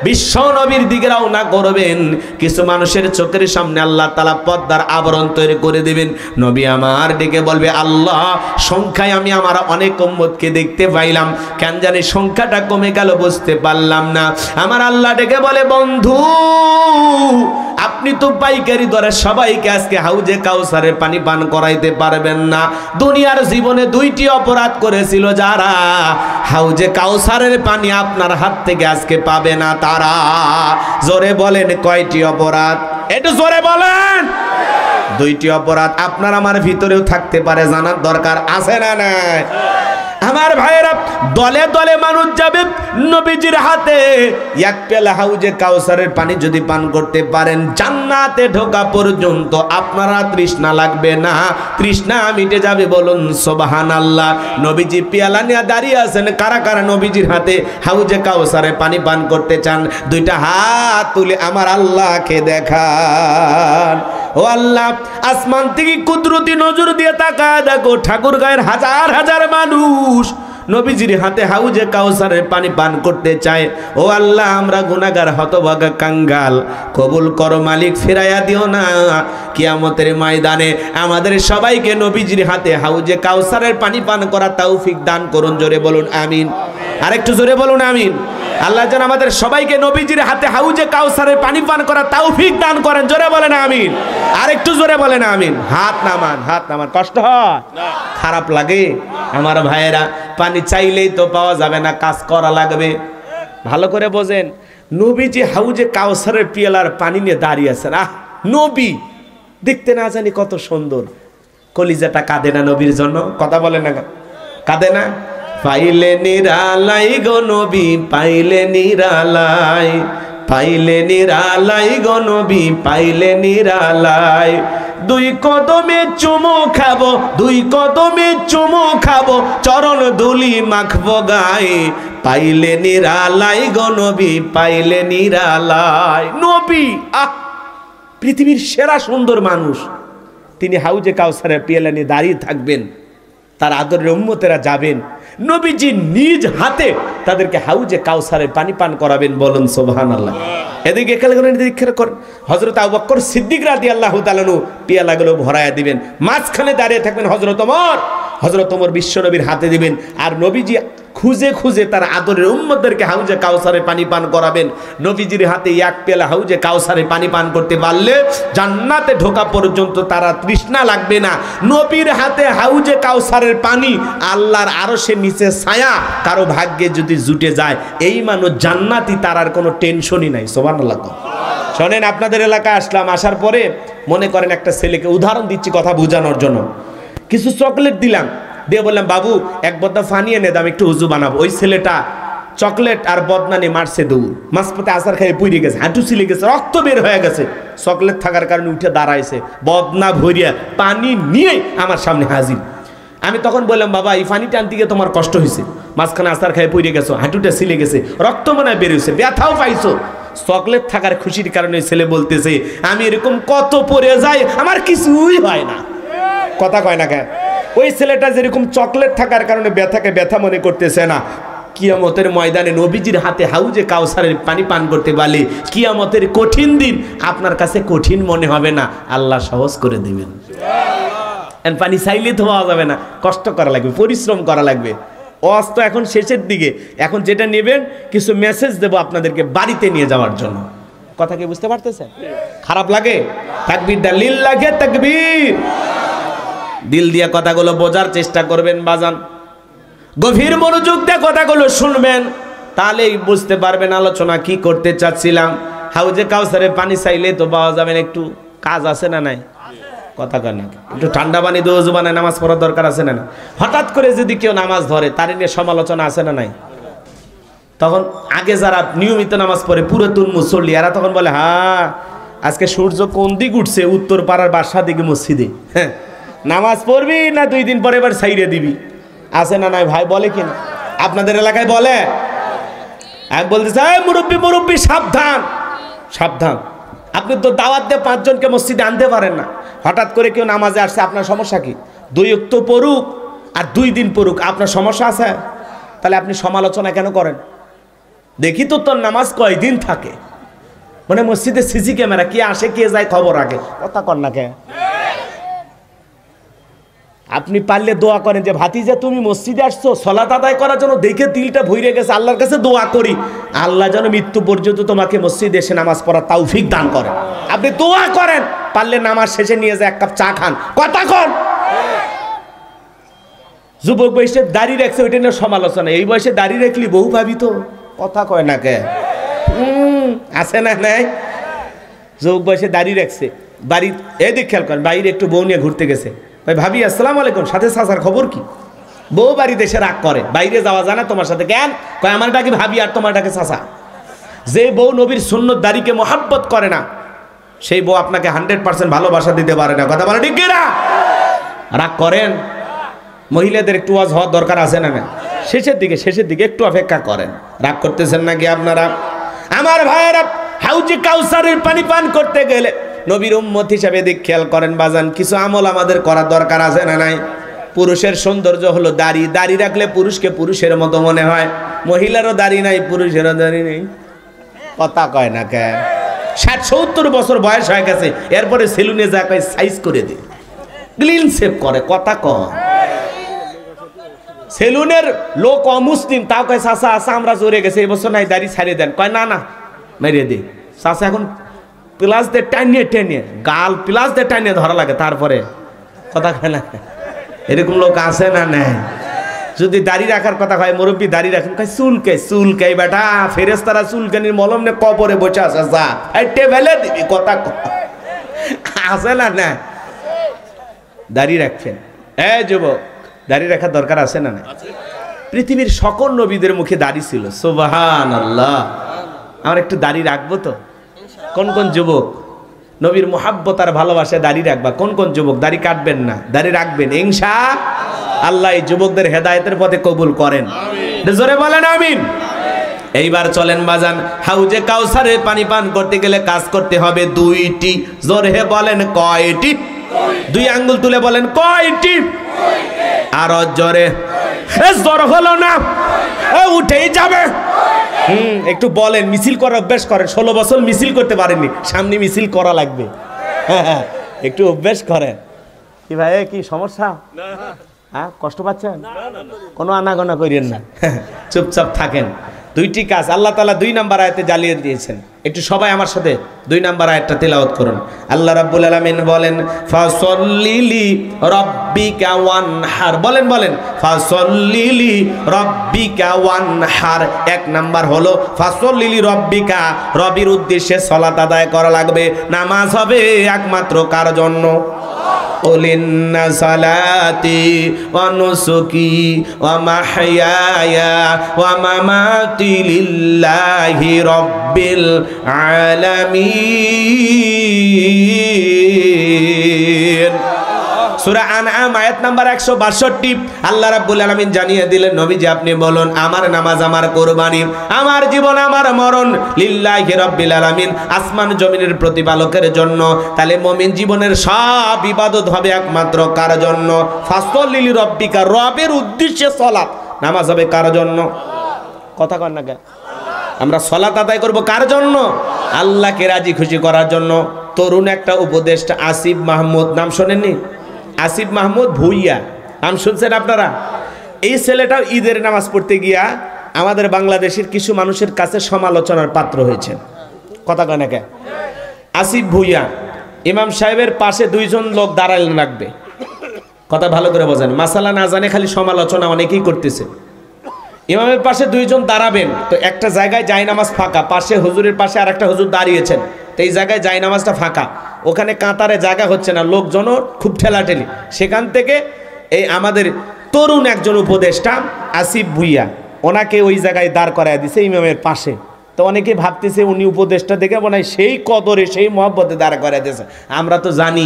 বিশ্ব নবীর দিকে রওনা করবেন। কিছু মানুষের চোখের সামনে আল্লাহ তাআলা পর্দার আবরণ তৈরি করে দিবেন। নবী আমার ডেকে বলবে, আল্লাহ সংখ্যায় আমি আমার অনেক উম্মতকে দেখতে পাইলাম, কেন জানি সংখ্যাটা কমে গেল, বুঝতে পারলাম না। আমার আল্লাহ ডেকে বলে, বন্ধু আপনি তো পাইকারি দরে সবাইকে আজকে হাউজে কাউসারের পানি পান করাইতে পারবেন না। দুনিয়ার জীবনে 2টি অপরাধ করেছিল যারা, হাউজে কাউসারের পানি আপনার হাত থেকে আজকে পাবে না তারা। জোরে বলেন কয়টি অপরাধ? একটু জোরে বলেন। 2টি অপরাধ আপনার আমার ভিতরেও থাকতে পারে, জানার দরকার আছে না নাই? আমার ভাইয়েরা, দলে দলে মানুষ যাবে নবীজির হাতে। এক পেলা হাউজে কাউসারের পানি যদি পান করতে পারেন, জান্নাতে ঢোকা পর্যন্ত আপনারা তৃষ্ণা লাগবে না, তৃষ্ণা মিটে যাবে। বলুন সুবহানাল্লাহ। নবীজি পেয়ালা নিয়ে দাঁড়িয়ে আছেন, কারা কারা নবীজির হাতে হাউজে কাউসারের পানি পান করতে চান? 2টা হাত তুলে আমার আল্লাহকে দেখান। ও আল্লাহ, আসমান থেকে কুদরতি নজর দিয়ে তাকায় দেখো, ঠাকুর গায়ের হাজার হাজার মানুষ নবীজির হাতে হাউজে কাউসারের পানি পান করতে চায়। ও আল্লাহ, আমরা গুনাহগার হতভাগা কাঙ্গাল, কবুল করো মালিক, ফিরাইয়া দিও না। কিয়ামতের ময়দানে আমাদের সবাইকে নবীজির হাতে হাউজে কাউসারের পানি পান করা তৌফিক দান করুন। জোরে বলুন আমিন। আরেকটু জোরে বলুন আমিন। আল্লাহ যেন আমাদের সবাইকে নবীজির হাতে হাউজে কাউসারের পানি পান করা তৌফিক দান করেন। জোরে বলেন আমিন। আরেকটু জোরে বলেন আমিন। হাত নামান, হাত নামান। কষ্ট হয়, খারাপ লাগে আমার ভাইয়েরা? পানি চাইলেই তো পাওয়া যাবে না, কাজ করা লাগবে। ভালো করে বোঝেন, নবীজি হাউজে কাউসারের পিয়ালার পানি নিয়ে দাঁড়িয়ে আছেন। আহ, নবী দেখতে না জানি কত সুন্দর, কলিজাটা কাঁদে না নবীর জন্য? কথা বলে না, কাঁদে না? পাইলে নিরালাই গো নবী, পাইলে নিরালাই, পাইলে নিরালাই গো নবী, পাইলে নিরালাই। দুই কদমে চুমো খাবো, দুই কদমে চুমো খাবো, চরণ ধুলি মাখবো গায়ে, পাইলে নিরালাই গো নবী, পাইলে নিরালাই। নবী আহ, পৃথিবীর সেরা সুন্দর মানুষ, তিনি হাউজে কাউসারের পিয়ালা নিয়ে দাঁড়িয়ে থাকবেন, তার আদরের উম্মতেরা যাবেন, নবীজি নিজ হাতে তাদেরকে হাউজে কাউসারের পানি পান করাবেন। বলুন সুবহানাল্লাহ। এদিকে হযরত আবু বকর সিদ্দিক রাদিয়াল্লাহু তাআলা আনহু পিয়ালাগুলো ভরায়া দিবেন, মাঝখানে দাঁড়িয়ে থাকবেন হযরত ওমর। হযরত ওমর বিশ্ব নবীর হাতে দিবেন, আর নবীজি খুঁজে খুঁজে তার আদরের উম্মতদেরকে হাউজে কাউসারের পানি পান করাবেন। নবীজির হাতে এক পেয়ালা হাউজে কাউসারের পানি পান করতে পারলে জান্নাতে ঢোকা পর্যন্ত তারা তৃষ্ণা লাগবে না। নবীর হাতে হাউজে কাউসারের পানি, আল্লাহর আরশের নিচে ছায়া কারো ভাগ্যে যদি জুটে যায়, এই মানুষ জান্নাতি, তার আর কোনো টেনশনই নাই। সুবহানাল্লাহ। শোনেন, আপনাদের এলাকায় আসলাম, আসার পরে মনে করেন একটা ছেলেকে, উদাহরণ দিচ্ছি কথা বোঝানোর জন্য, কিছু চকলেট দিলাম, দিয়ে বললাম বাবু এক বদনা ফানি এনে দাম, একটু হুজু বানাবো। ওই ছেলেটা চকলেট আর বদনা নিয়ে মারছে দৌড়, মাঝপথে আসার খেয়ে পুড়ে গেছে, হাঁটু ছিলে গেছে, রক্ত বের হয়ে গেছে। চকলেট থাকার কারণে উঠে দাঁড়াইছে, বদনা ভরিয়া পানি নিয়ে আমার সামনে হাজির। আমি তখন বললাম বাবা, এই পানিটা আনতে গিয়ে তোমার কষ্ট হয়েছে, মাঝখানে আসার খেয়ে পুড়ে গেছো, হাঁটুটা ছিলে গেছে, রক্ত মনে বের হয়েছে, ব্যথাও পাইছো। চকলেট থাকার খুশির কারণে ছেলে বলতেছে আমি এরকম কত পড়ে যাই, আমার কিছুই হয় না। কথা কয় না কেন? ওই ছেলেটা যেরকম চকলেট থাকার কারণে ব্যথাকে ব্যথা মনে করতেছে না, কিয়ামতের ময়দানে নবীজির হাতে হাউজে কাউসারের পানি পান করতে পারলে কিয়ামতের কঠিন দিন আপনার কাছে কঠিন মনে হবে না, আল্লাহ সহজ করে দিবেন। পানি চাইলে তো পাওয়া যাবে না, কষ্ট করা লাগবে, পরিশ্রম করা লাগবে। ওয়াজ তো এখন শেষের দিকে, এখন যেটা নেবেন কিছু মেসেজ দেব আপনাদেরকে বাড়িতে নিয়ে যাওয়ার জন্য। কথা কি বুঝতে পারতেছেন? খারাপ লাগে? তাকবীরটা লিল্লাহি তাকবীর। দিল দিয়ে কথাগুলো বোঝার চেষ্টা করবেন বাজান, গভীর মনোযোগ দিয়ে কথাগুলো শুনবেন, তাহলেই বুঝতে পারবেন আলোচনা কি করতে চাচ্ছিলাম। হাউজে কাউসারে পানি চাইলে তো পাওয়া যাবেন, একটু কাজ আছে না নাই? কথা কয় না, একটু ঠান্ডা পানি দিয়ে ওযু বানায় নামাজ পড়ার দরকার আছে না? হঠাৎ করে যদি কেউ নামাজ ধরে, তার নিয়ে সমালোচনা আছে না নাই? তখন আগে যারা নিয়মিত নামাজ পড়ে, পুরাতন মুসল্লি, এরা তখন বলে হ্যাঁ আজকে সূর্য কোন দিক উঠছে, উত্তর পাড়ার বাসা দিকে মসজিদে, হ্যাঁ নামাজ পড়বি না 2 দিন পরে এবার ছাইড়ে দিবি, আছে না নাই ভাই? বলে কিনা? আপনাদের এলাকায় বলে? আমি বলতে চাই মুরব্বী মুরব্বী সাবধান সাবধান। আপনি তো দাওয়াত দিয়ে 5 জনকে মসজিদে আনতে পারেন না, হঠাৎ করে কেউ নামাজে আসছে, আপনার সমস্যা কি? 2 ওয়াক্ত পড়ুক আর 2 দিন পড়ুক, আপনার সমস্যা আছে? তাহলে আপনি সমালোচনা কেন করেন? দেখি তো তোর নামাজ কয়দিন থাকে, মানে মসজিদে সিসি ক্যামেরা, কে আসে কে যায় খবর আগে। কথা কর না কে? আপনি পারলে দোয়া করেন যে ভাতিজা তুমি মসজিদে আসছো সালাত আদায় করার জন্য, দেখে দিলটা ভরে গেছে, আল্লাহর কাছে দোয়া করি আল্লাহ যেন মৃত্যু পর্যন্ত তোমাকে মসজিদে এসে নামাজ পড়ার তৌফিক দান করেন। আপনি দোয়া করেন, পারলে নামাজ শেষে নিয়ে যায় 1 কাপ চা খান। কথা কন। যুবক বয়সে দাড়ি রাখছে, ওইটা নিয়ে সমালোচনা, এই বয়সে দাড়ি রাখলি বউ ভাবি তো। কথা কয় না কে? আছে না নাই? যুবক বয়সে দাড়ি রাখছে, বাড়ি এদিক খেয়াল করেন, বাইরে একটু বউ নিয়ে ঘুরতে গেছে, ভাই ভাবি আসসালামু আলাইকুম, সাথে চাচার খবর কি? বউ বাড়ি দেশে রাগ করে, বাইরে যাওয়া যায় না তোমার সাথে। কেন? কয় আমার ডাকে ভাবি আর তোমার ডাকে চাচা। যে বউ নবীর সুন্নত দাড়িকে মহাব্বত করে না, সেই বউ আপনাকে 100% ভালোবাসা দিতে পারে না। কথা বলে ঠিক কিনা? রাগ করেন। মহিলাদের একটু ওয়াজ হওয়ার দরকার আছে না? শেষের দিকে একটু অপেক্ষা করেন। রাগ করতেছেন নাকি আপনারা? আমার ভাইয়েরা, হাউজে কাউসারের পানি পান করতে গেলে নবীর উম্মত হিসাবে দিক খেয়াল করেন বাজান, কিছু আমল আমাদের করার দরকার আছে না নাই? পুরুষের সৌন্দর্য হলো দাড়ি, দাড়ি রাখলে পুরুষকে পুরুষের মতো মনে হয়। মহিলারও দাড়ি নাই, পুরুষেরও দাড়ি নেই, কথা কয় না কে? 60-70 বছর বয়স হয়ে গেছে, এরপরে সেলুনে যা কয় সাইজ করে দে, ক্লিন শেভ করে, কথা কয়। সেলুনের লোক অমুসলিম, তাও কয় চাচা আসা আমরা জোরে গেছে, এবছর নাই দাড়ি ছাড়িয়ে দেন, কয় না না মেরিয়ে দে। চাচা এখন প্লাস দিয়ে টানিয়ে গাল প্লাস দিয়ে টানিয়ে ধরা লাগে, তারপরে কথা কয় না। এরকম লোক আছে না? নেই। যদি দাড়ি রাখার কথা হয়, মুরব্বী দাড়ি রাখেন, কয় চুলকে বেটা, ফেরেশতারা চুলকানির মলম নে কবরে বসে আছে, যা টেবেলে দিবি, কথা আছে না? না, দাড়ি রাখছেন। যুবক, দাড়ি রাখার দরকার আছে না? না। পৃথিবীর সকল নবীদের মুখে দাড়ি ছিল, সুবহানাল্লাহ। আমার একটু দাড়ি রাখবো তো? কোন কোন যুবক নবীর মুহাব্বত আর ভালোবাসায় দাড়ি রাখবা? কোন কোন যুবক দাড়ি কাটবেন না, দাড়ি রাখবেন ইনশাআল্লাহ? এই যুবকদের হেদায়েতের পথে কবুল করেন, জোরে বলেন আমিন। এইবার চলেন বাজান, হাউজে কাউসারের পানি পান করতে গেলে কাজ করতে হবে দুইটি। জোরে বলেন কয়টি? 2 আঙ্গুল তুলে বলেন কয়টি? আরো জোরে। জোর হলো না, উঠেই যাবে। একটু বলেন, মিছিল করার অভ্যাস করেন। 16 বছর মিছিল করতে পারেননি, সামনে মিছিল করা লাগবে। একটু অভ্যাস করেন। কি ভাই, কি সমস্যা? হ্যাঁ, কষ্ট পাচ্ছেন? কোনো আনাগোনা করিয়েন না, চুপচাপ থাকেন। 2টি কাজ আল্লাহ তাআলা 2 নম্বর আয়াতে জ্বালিয়ে দিয়েছেন। একটু সবাই আমার সাথে 2 নম্বর আয়াতটা তেলাওয়াত করুন। আল্লাহ রাব্বুল আলামিন বলেন, ফাসল্লিলি রাব্বিকা ওয়ানহার। বলেন ফাসল্লিলি রাব্বিকা ওয়ানহার। 1 নাম্বার হলো ফাসল্লিলি রাব্বিকা, রবির উদ্দেশ্যে সালাত আদায় করা লাগবে। নামাজ হবে একমাত্র কার জন্য? ইন্না সালাতি ওয়া নুসুকি ওয়া মাহইয়ায়া ওয়া মামাতি লিল্লাহি রাব্বিল আলামিন। সূরা আনআম আয়াত নাম্বার 162। আল্লাহ রাব্বুল আলামিন জানিয়ে দিলেন, নবীজি আপনি বলুন, আমার নামাজ, আমার কুরবানি, আমার জীবন, আমার মরণ লিল্লাহি রাব্বিল আলামিন, আসমান জমিনের প্রতিপালকের জন্য। তাহলে মুমিন জীবনের সব ইবাদত হবে একমাত্র কার জন্য? ফাসল্লি রাব্বিকা, রবের উদ্দেশ্যে সালাত, নামাজ হবে কার জন্য? কথা কন না কেন? আমরা সালাত আদায় করব কার জন্য? আল্লাহকে রাজি খুশি করার জন্য। তরুণ একটা উপদেষ্টা আসিফ মাহমুদ, নাম শোনেননি? আসিফ মাহমুদ ভুইয়া, নাম শুনছেন আপনারা? এই ছেলেটাও ঈদের নামাজ পড়তে গিয়া আমাদের বাংলাদেশের কিছু মানুষের কাছে সমালোচনার পাত্র হয়েছে। কথা কয় না কে? আসিফ ভুইয়া ইমাম সাহেবের পাশে 2 জন লোক দাঁড়ালেন রাখবে। কথা ভালো করে বোঝেন, মাসালা না জানে খালি সমালোচনা অনেকেই করতেছে। ইমামের পাশে 2 জন দাঁড়াবেন, তো একটা জায়গায় জায়নামাজ ফাঁকা, পাশে হুজুরের পাশে আর একটা হুজুর দাঁড়িয়েছেন, তো এই জায়গায় জায়নামাজটা ফাঁকা, ওখানে কাতারে জায়গা হচ্ছে না, লোকজনও খুব ঠেলাঠেলি। সেখান থেকে এই আমাদের তরুণ একজন উপদেষ্টা আসিফ ভুইয়া, ওনাকে ওই জায়গায় দাঁড় করায় দিছে ইমামের পাশে। তো অনেকে ভাবতেছে উনি উপদেষ্টা দেখে মনে হয় সেই কদরে, সেই মহব্বতে দাঁড় করায় দিয়েছে। আমরা তো জানি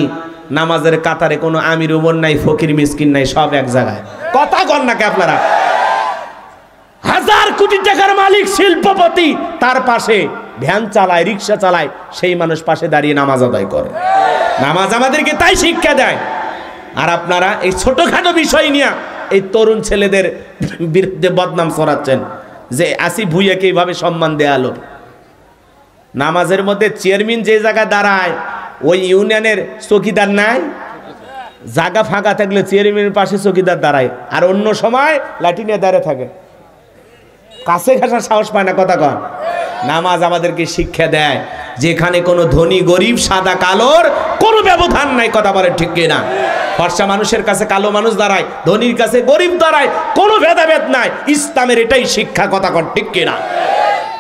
নামাজের কাতারে কোনো আমির উমর নাই, ফকির মিসকিন নাই, সব এক জায়গায়। কথা কন নাকি আপনারা? 1000 কোটি টাকার মালিক, শিল্পপতি, তার পাশে ভ্যান চালায়, রিক্সা চালায়, সেই মানুষ পাশে দাঁড়িয়ে নামাজ আদায় করে। নামাজ আমাদেরকে তাই শিক্ষা দেয়। আর আপনারা এই ছোটখাটো বিষয় নিয়ে এই তরুণ ছেলেদের বিরুদ্ধে বদনাম ছড়াচ্ছেন যে আসিফ ভুইয়াকে এইভাবে সম্মান দেয়া হলো। নামাজের মধ্যে চেয়ারম্যান যে জায়গায় দাঁড়ায়, ওই ইউনিয়নের চৌকিদার নাই? জায়গা ফাঁকা থাকলে চেয়ারম্যানের পাশে চৌকিদার দাঁড়ায়, আর অন্য সময় লাঠি নিয়ে দাঁড়িয়ে থাকে, কাছে ঘাসার সাহস পায় না। কথা কন। নামাজ আমাদেরকে শিক্ষা দেয় যেখানে কোনো ধনী গরিব, সাদা কালোর কোনো ব্যবধান নাই। কথা বলে ঠিক কিনা? ফর্সা মানুষের কাছে কালো মানুষ দাঁড়ায়, ধনীর কাছে গরিব দাঁড়ায়, কোনো ভেদাভেদ নাই। ইসলামের এটাই শিক্ষা। কথা কন ঠিক কিনা?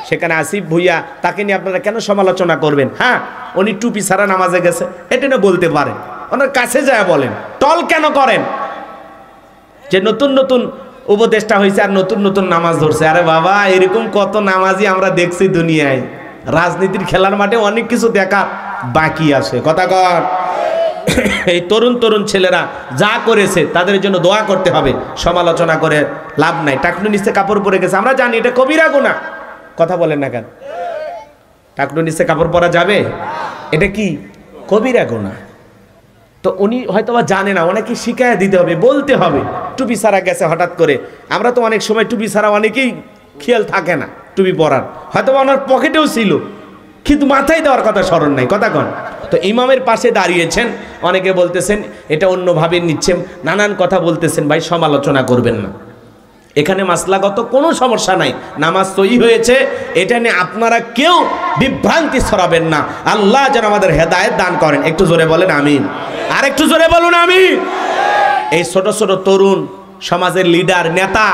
সেখানে আসিফ ভুইয়া, তাকে নিয়ে আপনারা কেন সমালোচনা করবেন? হ্যাঁ, উনি টুপি ছাড়া নামাজে গেছে, এটা না বলতে পারেন, ওনার কাছে যায় বলেন, টল কেন করেন? যে নতুন নতুন উপদেষ্টা হয়েছে আর নতুন নতুন নামাজ ধরছে। আরে বাবা, এরকম কত নামাজি আমরা দেখছি দুনিয়ায়। রাজনীতির খেলার মাঠে অনেক কিছু দেখা বাকি আছে। কথা কর। এই তরুণ তরুণ ছেলেরা যা করেছে তাদের জন্য দোয়া করতে হবে, সমালোচনা করে লাভ নাই। টাকনু নিচে কাপড় পরে গেছে, আমরা জানি এটা কবিরা গুনাহ। কথা বলেন না কেন? টাকনু নিচে কাপড় পরা যাবে? এটা কি কবিরা গুনাহ। তো উনি হয়তো বা জানে না, অনেকে শিখাইয়া দিতে হবে, বলতে হবে। টুপি ছাড়া গেছে হঠাৎ করে, আমরা তো অনেক সময় টুপি ছাড়া অনেকেই খেয়াল থাকে না টুপি পরার, হয়তো ওনার পকেটেও ছিল কিন্তু মাথায় দেওয়ার কথা স্মরণ নাই, কথা কন। তো ইমামের পাশে দাঁড়িয়েছেন, অনেকে বলতেছেন এটা অন্যভাবে নিচ্ছেন, নানান কথা বলতেছেন, ভাই সমালোচনা করবেন না, এখানে মাসলাগত কোনো সমস্যা নাই, নামাজ সহি হয়েছে, এটা নিয়ে আপনারা কেউ বিভ্রান্তি ছড়াবেন না। আল্লাহ যেন আমাদের হেদায়েত দান করেন। একটু জোরে বলেন আমিন, আর একটু জোরে বলুন আমিন। এই ছোট ছোট তরুণ সমাজের লিডার নেতা,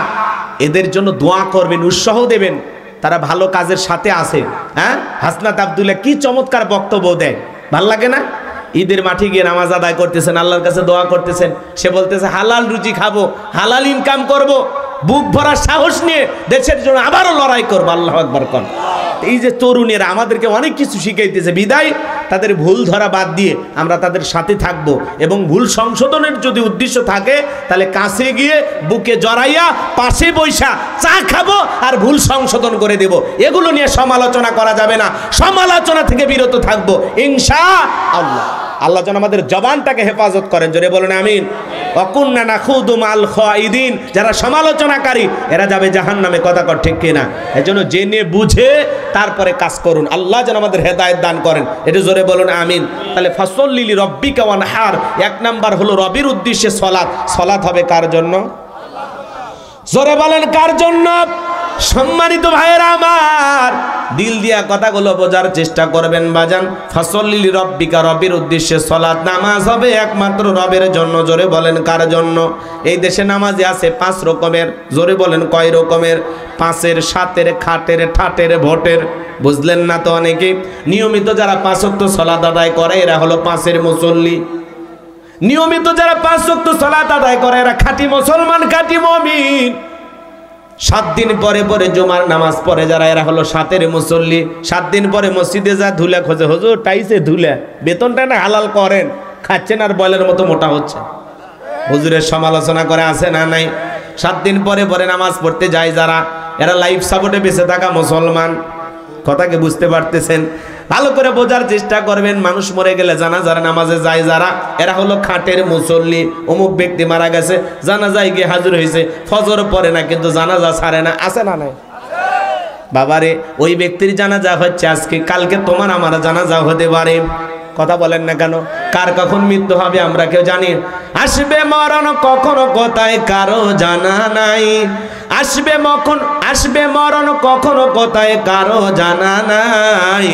এদের জন্য দোয়া করবেন, উৎসাহ দেবেন, তারা ভালো কাজের সাথে আছে। হ্যাঁ, হাসনাত আব্দুল্লাহ কি চমৎকার বক্তব্য দেয়, ভাল লাগে না? ঈদের মাঠে গিয়ে নামাজ আদায় করতেছেন, আল্লাহর কাছে দোয়া করতেছেন, সে বলতেছে হালাল রুজি খাবো, হালাল ইনকাম করব, বুক ভরা সাহস নিয়ে দেশের জন্য আবারও লড়াই করবো। আল্লাহু আকবার কোন। এই যে তরুণেরা আমাদেরকে অনেক কিছু শিখাইতেছে, বিদায় তাদের ভুল ধরা বাদ দিয়ে আমরা তাদের সাথে থাকব, এবং ভুল সংশোধনের যদি উদ্দেশ্য থাকে তাহলে কাছে গিয়ে বুকে জড়াইয়া পাশে বৈশা চা খাবো আর ভুল সংশোধন করে দেব। এগুলো নিয়ে সমালোচনা করা যাবে না, সমালোচনা থেকে বিরত থাকবো ইনশাআল্লাহ। আল্লাহ যেন আমাদের জবানটাকে হেফাজত করেন, জোরে বলেন আমিন। ওয়াকুন্না নাখুদু মাল খাইদিন, যারা সমালোচনাকারী এরা যাবে জাহান্নামে, কথা কর ঠিক কিনা? এজন্য জেনে বুঝে তারপরে কাজ করুন, আল্লাহ যেন আমাদের হেদায়েত দান করেন, এটা জোরে বলুন আমিন। তাহলে ফাসল্লি লিরাব্বিকা ওয়ানহার, এক নাম্বার হলো রবির উদ্দেশ্যে সালাত। সালাত হবে কার জন্য? জোরে বলেন কার জন্য? সম্মানিত ভাইয়েরা আমার, দিল দিয়া কথাগুলো বোঝার চেষ্টা করবেন বাজান। ফাসল্লি লিরাব্বিকা, রবির উদ্দেশ্যে সালাত, নামাজ হবে একমাত্র রবের জন্য। জোরে বলেন কার জন্য? এই দেশে নামাজে আছে 5 রকমের, জোরে বলেন কয় রকমের? 5-এর, 7-এর, খাটের, ঠাটের, ভোটের। বুঝলেন না তো অনেকে? নিয়মিত যারা 5 ওয়াক্ত সালাত আদায় করে এরা হলো 5-এর মুসল্লি। নিয়মিত যারা 5 ওয়াক্ত সালাত আদায় করে এরা খাঁটি মুসলমান, খাঁটি মুমিন। 7 দিন পরে পরে জুমার নামাজ পড়ে যারা, এরা হলো 7-এর মুসল্লি। 7 দিন পরে মসজিদে যা ধুলা খোঁজে, হুজুর টাইসে ধুলা, বেতনটা না হালাল করেন, খাচ্ছেন আর বয়লের মতো মোটা হচ্ছে, হুজুরের সমালোচনা করে আছে না নাই? 7 দিন পরে পরে নামাজ পড়তে যায় যারা, এরা লাইফ সাপোর্টে বেঁচে থাকা মুসলমান। কথাকে বুঝতে পারতেছেন? ভালো করে বোঝার চেষ্টা করবেন। মানুষ মরে গেলে জানাজার নামাজে যায় যারা, এরা হলো খাটের মুসল্লি। অমুক ব্যক্তি মারা গেছে, জানাজায় গিয়ে হাজির হয়েছে, ফজর পড়ে না কিন্তু জানাজা ছাড়ে না, আছে না নাই? বাবারে, ওই ব্যক্তির জানাজা হচ্ছে আজকে, কালকে তোমার আমার জানাজা হতে পারে। কথা বলেন না কেন? কার কখন মৃত্যু হবে আমরা কেউ জানি? আসবে মরণ কখনো কোথায় কারো জানা নাই, আসবে মরণ কখনো কোথায় কারো জানা নাই।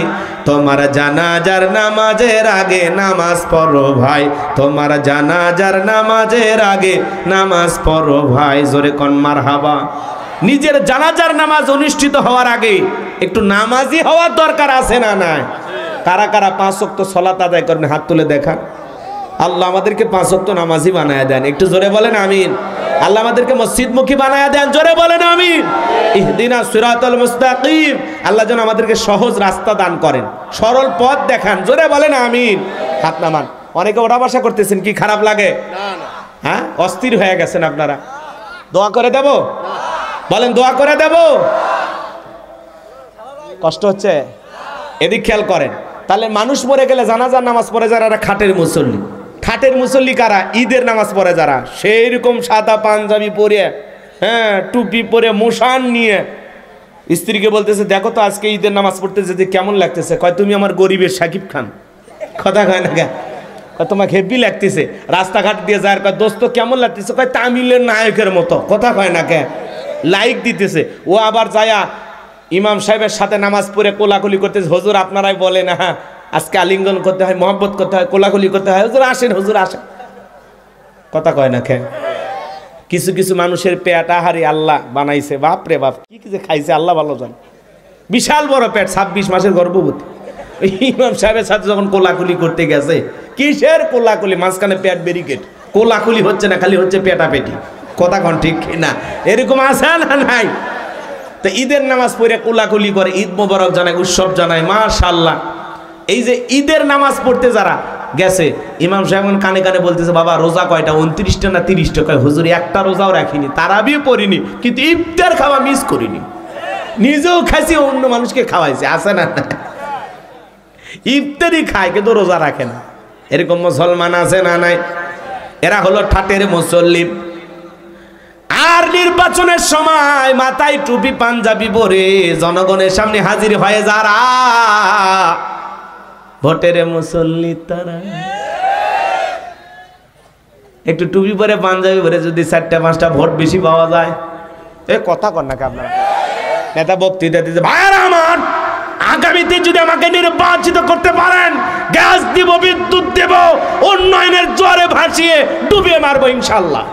তোমার জানাজার নামাজের আগে নামাজ পড়ো ভাই, তোমার জানাজার নামাজের আগে নামাজ পড়ো ভাই। জোরে কোন মারহাবা। নিজের জানাজার নামাজ অনুষ্ঠিত হওয়ার আগে একটু নামাজি হওয়ার দরকার আছে না নাই? কারা কারা 5 ওয়াক্ত সালাত আদায় করেন হাত তুলে দেখা। আল্লাহ আমাদেরকে 5 ওয়াক্ত নামাজি বানায়া দেন, একটু জোরে বলেন আমিন। আল্লাহ আমাদেরকে মসজিদমুখী বানায়া দেন, জোরে বলেন আমিন। ইহদিনাস সিরাতাল মুস্তাকিম, আল্লাহ যেন আমাদেরকে সহজ রাস্তা দান করেন, সরল পথ দেখান, জোরে বলেন আমিন। হাত নামান। অনেকে ওরা বাসা করতেছেন, কি খারাপ লাগে? হ্যাঁ, অস্থির হয়ে গেছেন আপনারা। দোয়া করে দেব? বলেন দোয়া করে দেব? কষ্ট হচ্ছে? এদিক খেয়াল করেন। তাহলে মানুষ মরে গেলে জানাজার নামাজ পড়ে যারা, খাটের মুসল্লি। খাটের মুসল্লি কারা? ঈদের নামাজ পড়ে যারা, সেই রকম সাদা পাঞ্জাবি পরে, হ্যাঁ টুপি পরে, মুশান নিয়ে স্ত্রীকে বলতেছে, দেখো তো আজকে ঈদের নামাজ পড়তে যেতে কেমন লাগতেছে। কয় তুমি আমার গরিবের শাকিব খান। কথা কয় না কেন? তোমাকে হেভি লাগতেছে। রাস্তাঘাট দিয়ে যায়, কয় দোস্ত কেমন লাগতেছে? কয় তামিলের নায়কের মতো। কথা কয় না কে? লাইক দিতেছে। ও আবার যায়া ইমাম সাহেবের সাথে নামাজ পড়ে কোলাকুলি করতেছে, হুজুর আপনারাই বলে না, হ্যাঁ আজকে আলিঙ্গন করতে হয়, মহব্বত করতে হয়, কোলাকুলি করতে হয়, হুজুর আসেন, হুজুর আসেন। কথা কয় না কে? কিছু কিছু মানুষের পেট আহারে আল্লাহ বানাইছে, বাপ রে বাপ, কি যে খাইছে আল্লাহ ভালো জানে। বিশাল বড় পেট, 26 মাসের গর্ভবতী। ইমাম সাহেবের সাথে যখন কোলাকুলি করতে গেছে, কিসের কোলাকুলি, মাঝখানে পেট ব্যারিকেড, কোলাকুলি হচ্ছে না, খালি হচ্ছে পেটাপেটি। কথা কন ঠিক না? এরকম আছে না নাই? তো ঈদের নামাজ পড়ে কোলাকুলি করে, ঈদ মোবারক জানায়, উৎসব জানায়, মাশাআল্লাহ। এই যে ঈদের নামাজ পড়তে যারা গেছে, ইমাম সাহেব কানে কানে বলতেছে, বাবা রোজা কয়টা? 29টা না 30টা? কয় হুজুর একটা রোজাও রাখিনি, তারাবিও পড়িনি, কিন্তু ইফতার খাওয়া মিস করিনি, নিজেও খাইছি, অন্য মানুষকে খাওয়াইছে, আছে না? ইফতারি খায় কিন্তু রোজা রাখে না। এরকম মুসলমান আছে না নাই? এরা হলো ঠাটের মুসল্লি। আর নির্বাচনের সময় মাথায় টুপি পাঞ্জাবি পরে জনগণের সামনে হাজির হয়ে যারা ভোটের মুসল্লি, তারা একটু টুপি পরে পাঞ্জাবি পরে যদি 4-5টা ভোট বেশি পাওয়া যায়, কথা কর নাকি আপনারা? নেতা বক্তৃতা দিতে, ভাইরা আমার, আগামীতে যদি আমাকে নির্বাচিত করতে পারেন, গ্যাস দিব, বিদ্যুৎ দেব, উন্নয়নের জোয়ারে ভাসিয়ে ডুবিয়ে মারবো ইনশাল্লাহ।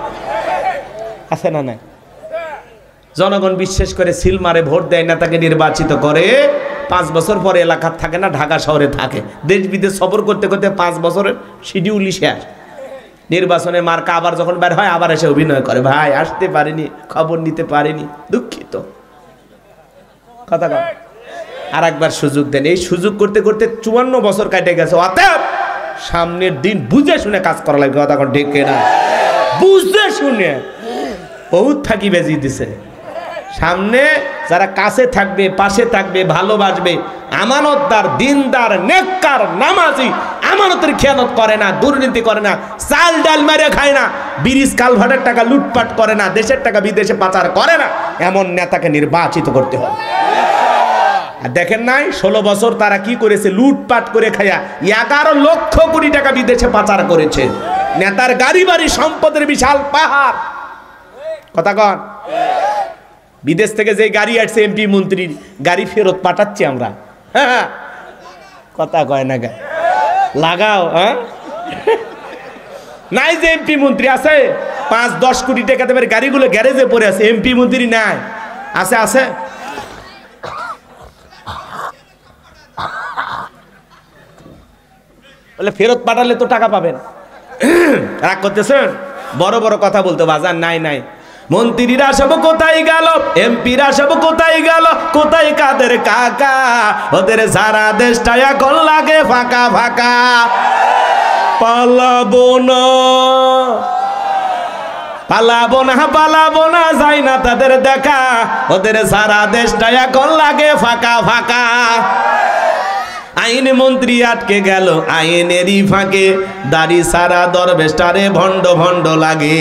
আছে না নাই? জনগণ বিশ্বাস করে সিল মারে ভোট দেয়, নেতাকে নির্বাচিত করে, 5 বছর পরে এলাকার থাকে না, ঢাকা শহরে থাকে। দেশ বিদেশ সফর করতে করতে 5 বছরের শিডিউলই শেষ। নির্বাচনে মার্কা আবার যখন বের হয় আবার এসে অভিনয় করে, ভাই আসতে পারিনি, খবর নিতে পারিনি, দুঃখিত। কথা কয়, আর একবার সুযোগ দেন। এই সুযোগ করতে করতে 54 বছর কাটে গেছে। অতএব সামনের দিন বুঝে শুনে কাজ করা লাগবে। কথা কন ঠিক না? বুঝে শুনে বহুত থাকি বেজি দিছে। সামনে যারা কাছে থাকবে, পাশে থাকবে, ভালোবাসবে, আমানতদার, দিনদার, নেককার, নামাজি, আমানতের খেয়ানত করে না, দুর্নীতি করে না, চাল ডাল মেরে খায় না, ব্রিজ কালভার্টের টাকা লুটপাট করে না, দেশের টাকা বিদেশে পাচার করে না, এমন নেতাকে নির্বাচিত করতে হবে। আর দেখেন নাই 16 বছর তারা কি করেছে? লুটপাট করে খায়া 11 লক্ষ কোটি টাকা বিদেশে পাচার করেছে। নেতার গাড়ি বাড়ি সম্পদের বিশাল পাহাড়। কথা কন, বিদেশ থেকে যে গাড়ি আসছে এমপি মন্ত্রীর গাড়ি ফেরত পাঠাচ্ছি আমরা। হ্যাঁ, কথা কয় না গা, লাগাও। হ্যাঁ, নাই যে এমপি মন্ত্রী আছে 5-10 কোটি টাকা দেবের গাড়িগুলো গ্যারেজে পড়ে আছে, এমপি মন্ত্রী নাই। আছে আছে বলে ফেরত পাঠালে তো টাকা পাবেন। রাগ করতেছেন? বড় বড় কথা বলতে বাজার নাই নাই। মন্ত্রীরা সব কোথায় গেল, এমপিরা সব কোথায় গেল, কোথায় কাদের কাকা, ওদের সারা দেশটা এখন লাগে ফাঁকা ফাঁকা। পালাবো না, পালাবো না, পালাবো না, যাই না তাদের দেখা, ওদের সারা দেশটা এখন লাগে ফাঁকা ফাঁকা। আইন মন্ত্রী আটকে গেল আইনেরই ফাঁকে, দাড়ি সারা দরবেশটারে ভণ্ড ভণ্ড লাগে।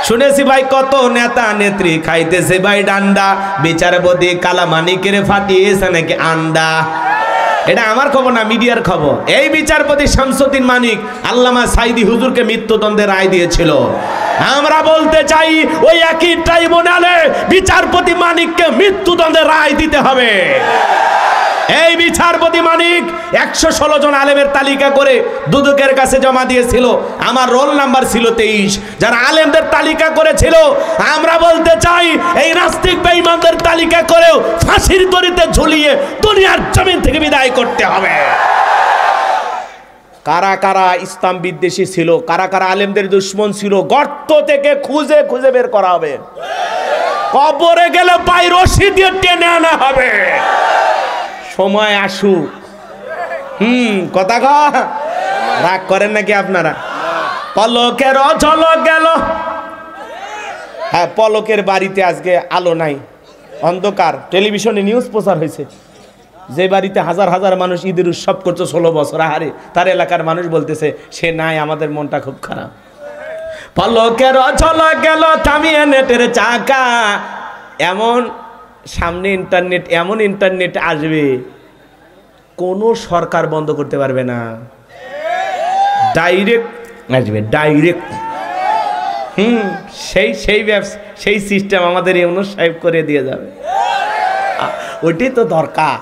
শুনেছি ভাই কত নেতা নেত্রী খাইতেছে ভাই ডান্ডা, বিচারপতি কালামানিকের ফাটিয়েছে নাকি আন্ডা। এটা আমার খবর না, মিডিয়ার খবর। এই বিচারপতি শামসুদ্দিন মানিক আল্লামা সাইদি হুজুরকে মৃত্যুদণ্ডের রায় দিয়েছিল। আমরা বলতে চাই ওই একই ট্রাইব্যুনালে বিচারপতি মানিককে মৃত্যুদণ্ডের রায় দিতে হবে। এই বিচারপতি মানিক 116 জন আলেমের তালিকা করে দুদকের কাছে জমা দিয়েছিল। আমার রোল নাম্বার ছিল 23। যারা আলেমদের তালিকা করেছিল, আমরা বলতে চাই এই নাস্তিক বেঈমানদের তালিকা করেও ফাঁসির দড়িতে ঝুলিয়ে দুনিয়ার জমিন থেকে বিদায় করতে হবে। কারা কারা ইসলাম বিদ্বেষী ছিল, কারা কারা আলেমদের দুশমন ছিল, গর্ত থেকে খুঁজে খুঁজে বের করা হবে। কবরে গেলে পায়ে রশি দিয়ে টেনে আনা হবে। সময় আসুক। কথা কয়, রাগ করেন নাকি আপনারা? পলকের ঝলক গেল। হ্যাঁ, পলকের বাড়িতে আজকে আলো নাই, অন্ধকার। টেলিভিশনে নিউজ প্রচার হয়েছে, যে বাড়িতে হাজার হাজার মানুষ ঈদের উৎসব করছে 16 বছর, আহারে তার এলাকার মানুষ বলতেছে সে নাই, আমাদের মনটা খুব খারাপ। পলকের ঝলক গেল থামিয়ে নেটের চাকা। এমন সামনে ইন্টারনেট, এমন ইন্টারনেট আসবে কোনো সরকার বন্ধ করতে পারবে না। ডাইরেক্ট আসবে, ডাইরেক্ট। সেই সিস্টেম আমাদের ইউনূস সাহেব করে দিয়ে যাবে। ওইটাই তো দরকার।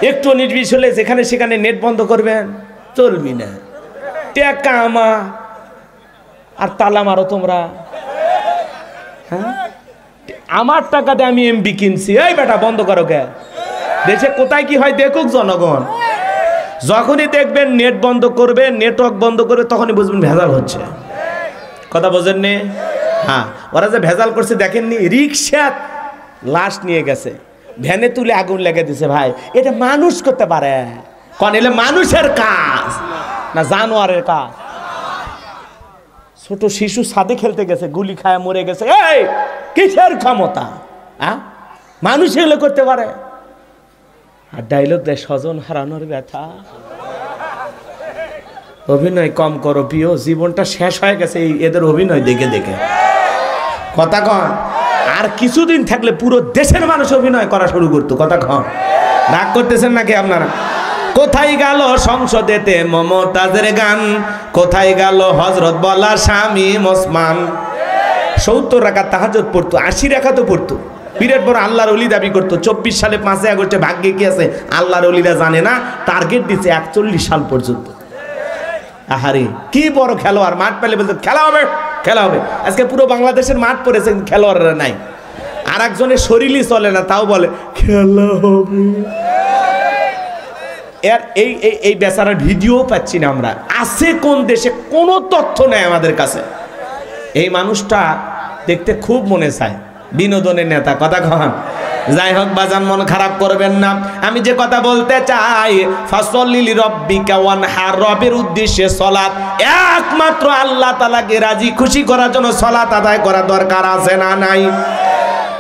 একটু নির্বিষ হলে যেখানে সেখানে নেট বন্ধ করবেন, চলবি না। টেকা আমা আর তালা মারো তোমরা। হ্যাঁ, আমার টাকা দিয়ে আমি এমবি কিনছি, এই বেটা বন্ধ করো কে। দেশে কোথায় কি হয় দেখুক জনগণ। যখনই দেখবেন নেট বন্ধ করবে, নেটওয়ার্ক বন্ধ করবে, তখনই বুঝবেন ভেজাল হচ্ছে। কথা বোঝেন নি? হ্যাঁ, ওরা যে ভেজাল করছে দেখেননি? রিক্সা লাশ নিয়ে গেছে, ভ্যানে তুলে আগুন লেগে দিছে। ভাই এটা মানুষ করতে পারে? কোন এলে মানুষের কাজ না জানোয়ারের কাজ? ছোট শিশু ছাদে খেলতে গেছে, গুলি খায় মরে গেছে। এই কিসের ক্ষমতা? মানুষ এগুলো করতে পারে? আর ডায়লগ দেয় স্বজন হারানোর ব্যথা। অভিনয় কম করো প্রিয়, জীবনটা শেষ হয়ে গেছে এদের অভিনয় দেখে দেখে। কথা কন, আর কিছুদিন থাকলে পুরো দেশের মানুষ অভিনয় করা শুরু করতো। কথা কন, রাগ করতেছেন নাকি আপনারা? কোথায় গেল সংসদেতে মমতাজের গান, কোথায় গেল হযরত বলা স্বামী ওসমান? 70 রাকাত তাহাজ্জুদ পড়তো, 80 রাকাতও পড়তো, বিরাট বড় আল্লাহর ওলি দাবি করতো। 24 সালে 5 আগস্টে ভাগ্যে কি আছে আল্লাহর ওলিরা জানে না, টার্গেট দিচ্ছে 41 সাল পর্যন্ত। আহারে কি বড় খেলোয়াড়, মাঠ পেলে বলতো খেলা হবে খেলা হবে। আজকে পুরো বাংলাদেশের মাঠ পড়েছে, খেলোয়াড়রা নাই। আর একজনের শরীরই চলে না, তাও বলে খেলা হবে। এর এই বেচারার ভিডিও পাচ্ছি না আমরা। আছে কোন দেশে, কোনো তথ্য নেই আমাদের কাছে। এই মানুষটা দেখতে খুব মনে চায়, বিনোদনের নেতা। কথা কন, যাই হোক বাজান মন খারাপ করবেন না। আমি যে কথা বলতে চাই, ফাসল্লি লিরাব্বিকা ওয়ানহার, রবের উদ্দেশ্যে সালাত, একমাত্র আল্লাহ তাআলাকে রাজি খুশি করার জন্য সালাত আদায় করা দরকার আছে না নাই?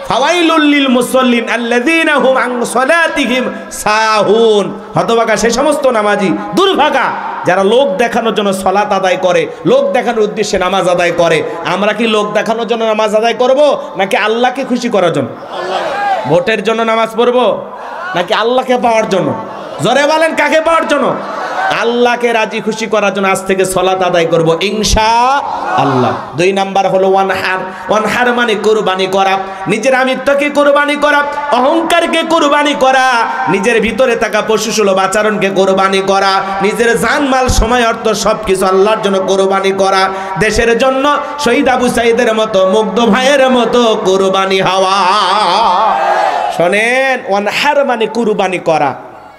ফাওয়াইলুল লিল মুসাল্লিন আল্লাযীনা হুম আন সালাতিহিম সাহুন। হতভাগা সে সমস্ত নামাজি, দুর্ভাগা যারা লোক দেখানোর জন্য সালাত আদায় করে, লোক দেখানোর উদ্দেশ্যে নামাজ আদায় করে। আমরা কি লোক দেখানোর জন্য নামাজ আদায় করব, নাকি আল্লাহকে খুশি করার জন্য? ভোটের জন্য নামাজ পড়বো নাকি আল্লাহকে পাওয়ার জন্য? জোরে বলেন, কাকে পাওয়ার জন্য? আল্লাহকে রাজি খুশি করার জন্য আজ থেকে সালাত আদায় করব ইনশাআল্লাহ। 2 নাম্বার হলো ওয়ানহার। ওয়ানহার মানে কুরবানি করা, নিজের আমিত্বকে কুরবানি করা, অহংকারকে কুরবানি করা, নিজের ভিতরে থাকা পশুসুলভ আচরণকে কুরবানি করা, নিজের জানমাল সময় অর্থ সবকিছু আল্লাহর জন্য কুরবানি করা, দেশের জন্য শহীদ আবু সাঈদের মতো, মুগ্ধ ভাইয়ের মতো কুরবানি হওয়া। শোনেন, ওয়ানহার মানে কুরবানি করা।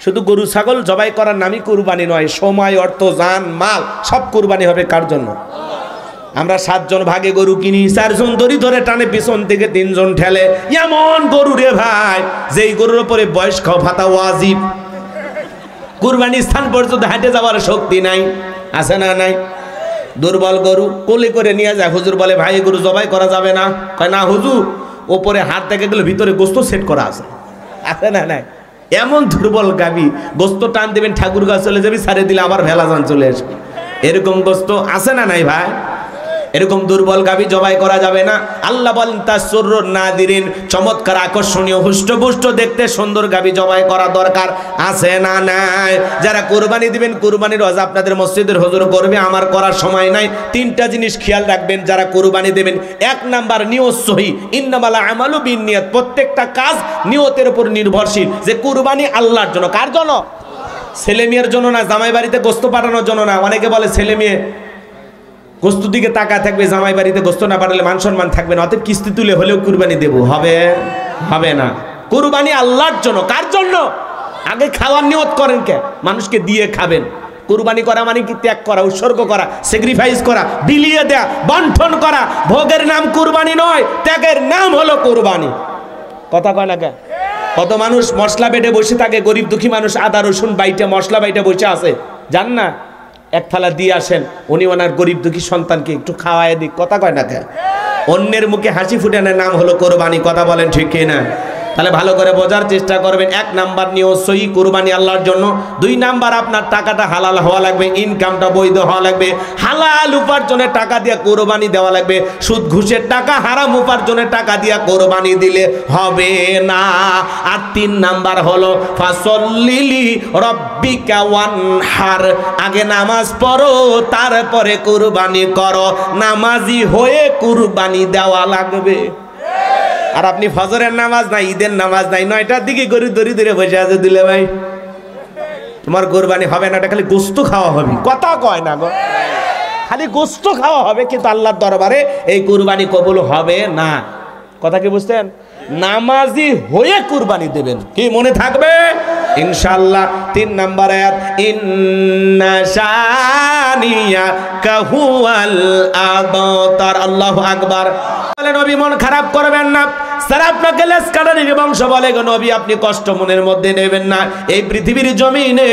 শুধু গরু ছাগল জবাই করার নামই কুরবানি নয়, সময় অর্থ জান মাল সব কুরবানি হবে কার জন্য? আমরা 7 জন ভাগে গরু কিনি, 4 জন দড়ি ধরে টানে, পিছন থেকে 3 জন ঠেলে। এমন গরু রে ভাই, যেই গরুর উপরে বয়স্ক ভাতা ওয়াজিব, কুরবানি স্থান পর্যন্ত হাঁটে যাওয়ার শক্তি নাই, আছে না নাই? দুর্বল গরু কোলে করে নিয়ে যায়, হুজুর বলে ভাই গরু জবাই করা যাবে না। কয় না হুজুর, ওপরে হাত থেকে গেলে ভিতরে গোস্ত সেট করা আছে, আছে না নাই? এমন দুর্বল গাবি, গোস্ত টান দেবেন ঠাকুর গাছ চলে যাবি, ছাড়ে দিলে আবার ভেলাজান চলে আসবে। এরকম গোস্ত আছে না নাই ভাই? এরকম দুর্বল গাবি জবাই করা যাবে না। আল্লাহ বলেন তাসরুর নাদিরিন, চমৎকার আকর্ষণীয় হুষ্টপুষ্ট দেখতে সুন্দর গাবি জবাই করা দরকার আছে না নাই? যারা কুরবানি দিবেন, কুরবানির ওয়াজ আপনাদের মসজিদের হুজুর করবে, আমার করার সময় নাই। 3টা জিনিস খেয়াল রাখবেন যারা কুরবানি দেবেন। 1 নাম্বার নিয়ত সহি, ইন্নামাল আমালু বিন্নিয়াত। প্রত্যেকটা কাজ নিয়তের উপর নির্ভরশীল, যে কুরবানি আল্লাহর জন্য। কার জন্য? ছেলে মেয়ের জন্য না, জামাই বাড়িতে গোস্ত পাঠানোর জন্য না। অনেকে বলে ছেলে মেয়ে গোস্ত দিকে তাকা থাকবে, জামাই বাড়িতে গোস্ত না পাঠালে মান সম্মান থাকবে না, অতএব কিস্তি তুলে হলেও কুরবানি দেব, হবে হবে না। কুরবানি আল্লাহর জন্য। কার জন্য? আগে খাওয়ার নিয়ত করেন, কে মানুষকে দিয়ে খাবেন। কুরবানি করা মানে কি? ত্যাগ করা, উৎসর্গ করা, স্যাক্রিফাইস করা, বিলিয়ে দেয়া, বন্টন করা। ভোগের নাম কুরবানি নয়, ত্যাগের নাম হলো কুরবানি। কথা কয় না কে? কত মানুষ মশলা বেটে বসে থাকে, গরিব দুঃখী মানুষ আদা রসুন বাইটে মশলা বাইটে বসে আছে, জান না? 1 থালা দিয়ে আসেন, উনি ওনার গরিব দুঃখী সন্তানকে একটু খাওয়ায় দিক। কথা কয় না কে? অন্যের মুখে হাসি ফুটানোর নাম হলো কোরবানি। কথা বলেন ঠিক কিনা? তাহলে ভালো করে বোঝার চেষ্টা করবেন। 1 নাম্বার নিয়ত সহি, কুরবানি আল্লাহর জন্য। 2 নাম্বার আপনার টাকাটা হালাল হওয়া লাগবে, ইনকামটা বৈধ হওয়া লাগবে। হালাল উপার্জনের টাকা দিয়ে কুরবানি দেওয়া লাগবে। সুদ ঘুষের টাকা, হারাম উপার্জনের টাকা দিয়ে কুরবানি দিলে হবে না। আর 3 নাম্বার হলো ফাসল্লি লিরাব্বিকা ওয়ানহার। আগে নামাজ পড়ো, তারপরে কুরবানি করো। নামাজি হয়ে কুরবানি দেওয়া লাগবে। আর আপনি ফজরের নামাজ নাই, ঈদের নামাজ নাই, 9টার দিকে গরু দড়ি ধরে বসে আছে, দিলে ভাই তোমার কুরবানি হবে না, এটা খালি গোস্ত খাওয়া হবে। কথা কয় না গো, খালি গোস্ত খাওয়া হবে, কিন্তু আল্লাহর দরবারে এই কুরবানি কবুল হবে না। কথা কি বুঝতেন? নামাজি হয়ে কুরবানি দেবেন, কি মনে থাকবে ইনশাআল্লাহ। 3 নাম্বার আয়াত, ইন্না শানিয়াকা হুয়াল আবতার। আল্লাহু আকবার। বলে নবী মন খারাপ করবেন না, স্যার আপনাকে লেস কাটারির বংশ বলে গো নবী, আপনি কষ্ট মনের মধ্যে নেবেন না। এই পৃথিবীর জমিনে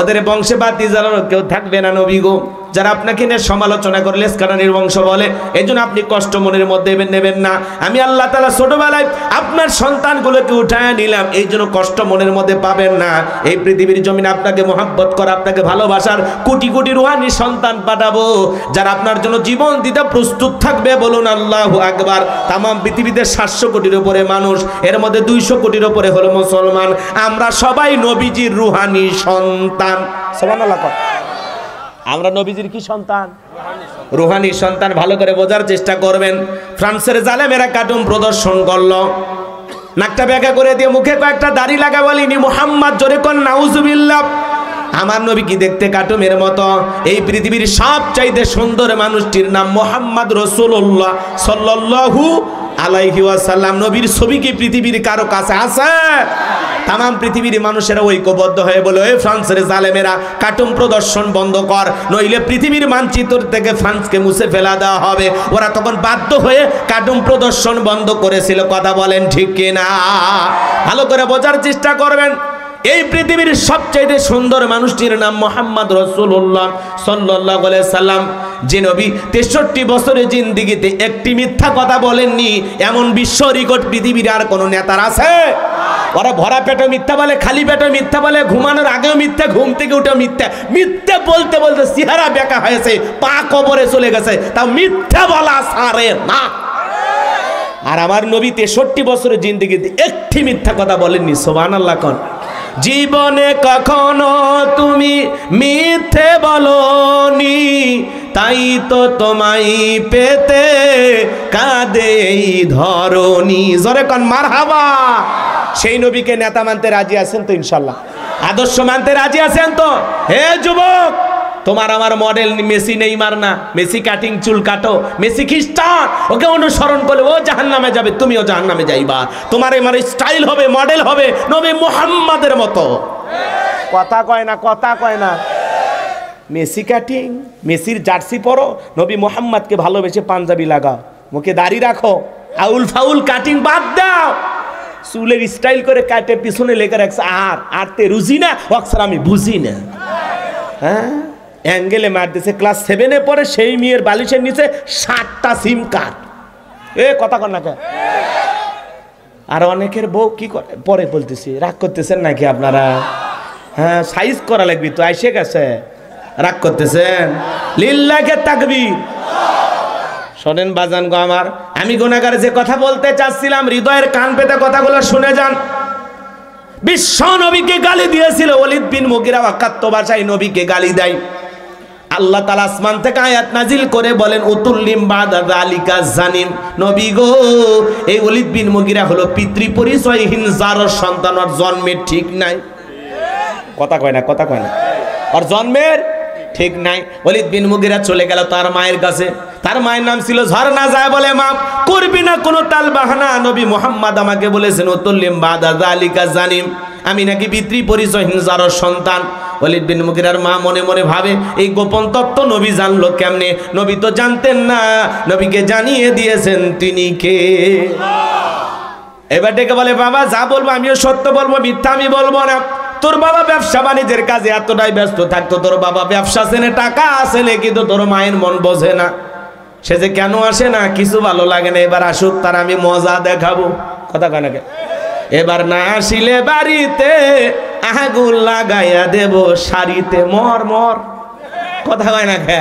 ওদের বংশে বাতি জ্বালানোর কেউ থাকবে না নবী গো। যারা আপনাকে নিয়ে সমালোচনা করে লেসকাটানির বংশ বলে, এই জন্য আপনি কষ্ট মনের মধ্যে নেবেন না। আমি আল্লাহ তাআলা ছোটবেলায় আপনার সন্তানগুলোকে উঠায় নিলাম, এই জন্য কষ্ট মনের মধ্যে পাবেন না। এই পৃথিবীর জমিনে আপনাকে মহব্বত করা, আপনাকে ভালোবাসার কোটি কোটি রুহানি সন্তান পাঠাবো, যারা আপনার জন্য জীবন দিতে প্রস্তুত থাকবে। বলুন আল্লাহু আকবার। তাম পৃথিবীতে 700 কোটির উপরে মানুষ, এর মধ্যে 200 কোটির উপরে হলো মুসলমান। আমরা সবাই নবীজির রুহানি সন্তান। সুবহানাল্লাহ। আমরা নবীজির কি সন্তান? রুহানি সন্তান। ভালো করে বোঝার চেষ্টা করবেন। ফ্রান্সের জালেমেরা কার্টুন প্রদর্শন করলো, নাকটা ব্যাকা করে দিয়ে মুখে কয়েকটা দাড়ি লাগা বলিনি মুহাম্মদ, জোরে কোন নাউজুবিল্লাহ। আমার নবী কি দেখতে কার্টুনের মতো? এই পৃথিবীর সবচাইতে সুন্দর মানুষটির নাম মুহাম্মদ রাসূলুল্লাহ সাল্লাল্লাহু আলাইহি ওয়াসাল্লাম। নবীর ছবি কি পৃথিবীর কারো কাছে আছে? তাম পৃথিবীর মানুষেরা ঐক্যবদ্ধ হয়ে বলে, ওই ফ্রান্সের জালেমেরা কার্টুন প্রদর্শন বন্ধ কর, নইলে পৃথিবীর মানচিত্র থেকে ফ্রান্সকে মুছে ফেলা দেওয়া হবে। ওরা তখন বাধ্য হয়ে কার্টুন প্রদর্শন বন্ধ করেছিল। কথা বলেন ঠিক কিনা? ভালো করে বোঝার চেষ্টা করবেন। এই পৃথিবীর সবচেয়ে সুন্দর মানুষটির নাম মুহাম্মদ রাসূলুল্লাহ সাল্লাল্লাহু আলাইহি সাল্লাম, যে নবী 63 বছরের জিন্দেগিতে একটি মিথ্যা কথা বলেননি। এমন বিশ্ব রেকর্ড পৃথিবীর আর কোন নেতার আছে? ওরা ভরা পেটে মিথ্যা বলে, খালি পেটে মিথ্যা বলে, ঘুমানোর আগেও মিথ্যা, ঘুম থেকে উঠে মিথ্যা। মিথ্যা বলতে বলতে চেহারা বেঁকা হয়েছে, পা কবরে চলে গেছে, তাও মিথ্যা বলা ছাড়ে না। আর আমার নবী 63 বছরের জিন্দেগিতে একটি মিথ্যা কথা বলেননি। সুবহানাল্লাহ। কোন জীবনে কখনো তুমি মিথ্যে বলনি, তাই তো তোমায় পেতে কাঁদে এই ধরনী। জোরে কোন মারহাবা। সেই নবীকে নেতা মানতে রাজি আছেন তো? ইনশাল্লাহ। আদর্শ মানতে রাজি আছেন তো? হে যুবক, তোমার আমার মডেল মেসি নেইমার না। মেসি কাটিং চুল কাটো, মেসি খ্রিস্টান, ওকে অনুসরণ করলে ও জাহান্নামে যাবে, তুমিও জাহান্নামে যাইবা। তোমার আমার স্টাইল হবে, মডেল হবে নবী মুহাম্মাদের মতো। কথা কয় না, কথা কয় না। মেসি কাটিং, মেসির জার্সি পরো, নবী মুহাম্মদকে ভালোবেসে পাঞ্জাবি লাগাও, মুখে দাড়ি রাখো, আউল ফাউল কাটিং বাদ দাও, চুলের স্টাইল করে কাটে পিছনে লেগে রাখছে আর আরতে রুজি না, অক্সর আমি বুঝি না। হ্যাঁ, অ্যাঙ্গেলে মার দিছে। ক্লাস 7-এ পরে সেই মেয়ের বালিশের নিচে 7টা সিম কার্ড। এ কথা কর না কে? আর অনেকের বউ কি করে পরে বলতেছি, রাগ করতেছেন নাকি আপনারা? হ্যাঁ, সাইজ করা লাগবে তো, আইসে গেছে, রাগ করতেছেন? লিল্লাহে তাকবীর। শোনেন বাজান গো আমার, আমি গুনাহগার যে কথা বলতে চাচ্ছিলাম, হৃদয়ের কান পেতে কথাগুলো শুনে যান। বিশ্ব নবীকে গালি দিয়েছিল ওলীদ বিন মুগীরা, ওয়াকাত্ত ভাষায় নবীকে গালি দেয়। আল্লাহ তাআলা আসমান থেকে আয়াত নাজিল করে বলেন, উতুল্লিম বাদা যালিকা জানিম। নবী গো, এই ওলীদ বিন মুগীরা হলো পিতৃ পরিচয়হীন, যার সন্তান ওর জন্মের ঠিক নাই। কথা কয় না, কথা কয় না। ওর জন্মের ঠিক নাই। ওলীদ বিন মুগীরা চলে গেল তার মায়ের কাছে। তার মায়ের নাম ছিল ঝর্ণা। যায় বলে, মা করবি না কোনো তাল বাহানা, নবী মুহাম্মদ আমাকে বলেছেন উতুল্লিম বাদা যালিকা জানিম, আমি নাকি পিতৃ পরিচয়হীন যার সন্তান। ওলীদ বিন মুগীরার মা মনে মনে ভাবে, এই গোপন তত্ত্ব নবী জানলো কেমনে? নবী তো জানতেন না, নবীকে জানিয়ে দিয়েছেন তিনি কে। এবার ডেকে বলে, বাবা যা বলবো আমিও সত্য বলবো, মিথ্যা আমি বলবো না। তোর বাবা ব্যবসা বাণিজ্যের কাজে এতটাই ব্যস্ত থাকতো, তোর বাবা ব্যবসা চেনে, টাকা আসেনে, কিন্তু তোর মায়ের মন বোঝে না। সে যে কেন আসে না, কিছু ভালো লাগে না। এবার আসুক, তার আমি মজা দেখাবো। কথা কয় না কে? এবার না আসিলে বাড়িতে আগুন লাগাইয়া দেব শাড়িতে, মর মর। কথা কয় না কে?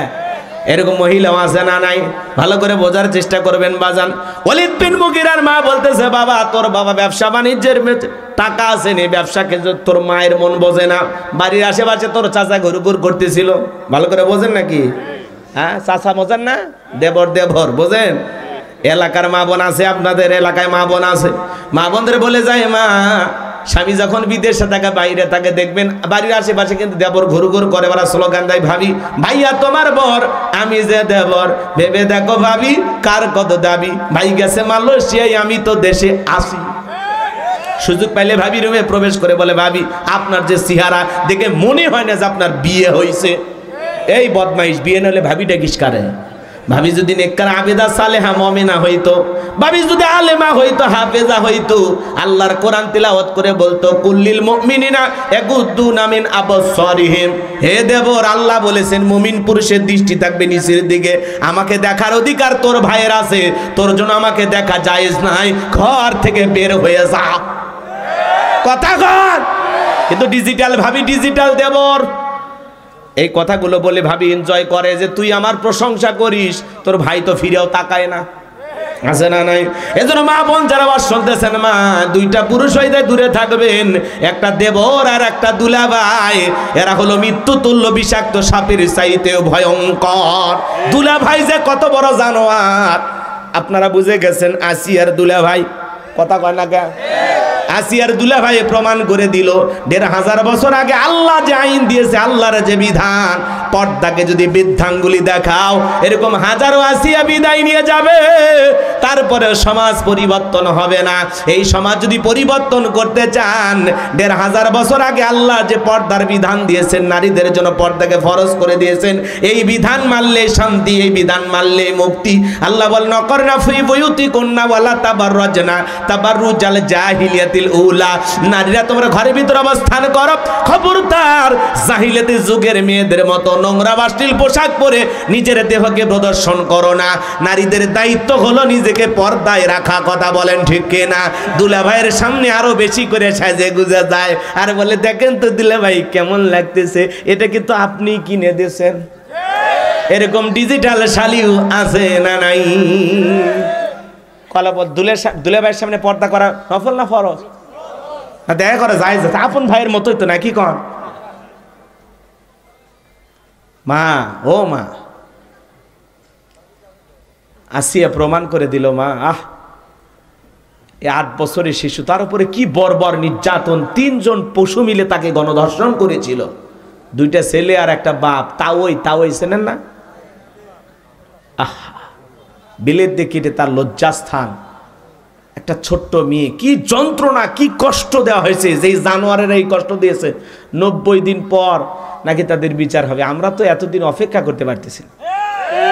এরকম মহিলা আছে না নাই? ভালো করে বোঝার চেষ্টা করবেন বাজান। ওলীদ বিন মুগীরার মা বলতেছে, বাবা তোর বাবা ব্যবসা বাণিজ্যের টাকা আছে নি, ব্যবসাকে তোর মায়ের মন বোঝে না। বাড়ির আশেপাশে তোর চাচা ঘুরঘুর করতেছিল। ভালো করে বোঝেন নাকি? হ্যাঁ, চাচা বোঝেন না? দেবর দেবর বোঝেন? এলাকার মা বোন আছে, আপনাদের এলাকায় মা বোন আছে। মা বোনদের বলে যায়, মা স্বামী যখন বিদেশে থাকে, বাইরে থাকে, দেখবেন বাড়ির আশেপাশে কিন্তু দেবর ঘুরঘুর করে, ওরা স্লোগান দেয়, ভাবি ভাইয়া তোমার বর, আমি যে দেবর, ভেবে দেখো ভাবি কার কত দাবি, ভাই গেছে মালয়েশিয়ায়, আমি তো দেশে আসি। সুযোগ পাইলে ভাবি রুমে প্রবেশ করে বলে, ভাবি আপনার যে চেহারা দেখে মনে হয় না যে আপনার বিয়ে হয়েছে। এই বদমাইশ, বিয়ে নলে ভাবিটা কিস কারে? ভাবি যদি নেককার আবেদা সালেহা মুমিনা হইতো, ভাবি যদি আলেমা হইতো, হাফেজা হইতো, আল্লাহর কোরআন তিলাওয়াত করে বলতো কুল্লিল মুমিনিনা ইয়াগুদ্দুনা মিন আবসারিহিম। হে দেবর, আল্লাহ বলেছেন মুমিন পুরুষের দৃষ্টি থাকবে নিচের দিকে। আমাকে দেখার অধিকার তোর ভাইয়ের আছে, তোর জন্য আমাকে দেখা জায়েজ নাই, ঘর থেকে বের হয়ে যা। কথা কর। কিন্তু ডিজিটাল ভাবি, ডিজিটাল দেবর এই কথাগুলো বলে ভাবি এনজয় করে যে তুই আমার প্রশংসা করিস, তোর ভাই তো ফিরেও তাকায় না, আছে না নাই? এজন্য মা বোন যারা বাস শুনতেছেন, মা দুইটা পুরুষ হইতে দূরে থাকবেন, একটা দেবর আর একটা দুলাভাই। এরা হলো মৃত্যু তুল্য বিষাক্ত সাপের চাইতেও ভয়ঙ্কর। দুলাভাই যে কত বড় জানোয়ার আপনারা বুঝে গেছেন। আসিয়ার দুলাভাই, কথা কয় না কে? আসিয়ার দুলাভাই প্রমাণ করে দিল ১৫০০ বছর আগে আল্লাহ যে আইন দিয়েছে, আল্লাহর যে বিধান, পর্দাকে যদি বৃদ্ধাঙ্গুলি দেখাও এরকম হাজারো আসিয়া বিদায় নিয়ে যাবে, তারপরে সমাজ পরিবর্তন হবে না। এই সমাজ যদি পরিবর্তন করতে চান, ১৫০০ বছর আগে আল্লাহ যে পর্দার বিধান দিয়েছেন, নারীদের জন্য পর্দাকে ফরজ করে দিয়েছেন, এই বিধান মানলে শান্তি, এই বিধান মানলে মুক্তি। আল্লাহ বলেন নকরনা ফি বুয়ুতিকুন্না ওয়ালা তাবাররাজনা তাবাররুজাল জাহিলিয়াতিল উলা। নারীরা তোমরা ঘরের ভিতর অবস্থান করো, খবরদার জাহিলিয়াতি যুগের মেয়েদের মতো নোংরা অশ্লীল পোশাক পরে নিজের দেহকে প্রদর্শন করো না। নারীদের দায়িত্ব হলো নিজেকে পর্দায় রাখা। কথা বলেন ঠিক কিনা? দুলাভাইয়ের সামনে আরো বেশি করে সাজে গুজে যায় আর বলে দেখেন তো দুলাভাই কেমন লাগতেছে, এটা কিন্তু আপনি কিনে দিয়েছেন। এরকম ডিজিটাল শালিও আছে না নাই? কলাপদ দুলাভাইয়ের সামনে পর্দা করা নফল না ফরজ? দেখা করে যায় আপন ভাইয়ের মতোই তো নাকি কন? মা, ও মা, আসিয়া প্রমাণ করে দিল মা, এই ৮ বছরের শিশু, তার উপরে কি বর্বর নির্যাতন। ৩ জন পশু মিলে তাকে গণধর্ষণ করেছিল, 2টা ছেলে আর একটা বাপ। তাওই চেনেন না? বিলেত দিয়ে কেটে তার লজ্জাস্থান, একটা ছোট্ট মেয়ে, কি যন্ত্রণা, কি কষ্ট দেওয়া হয়েছে। যেই জানোয়ারের এই কষ্ট দিয়েছে, 90 দিন পর নাকি তাদের বিচার হবে। আমরা তো এতদিন অপেক্ষা করতে পারতেছি।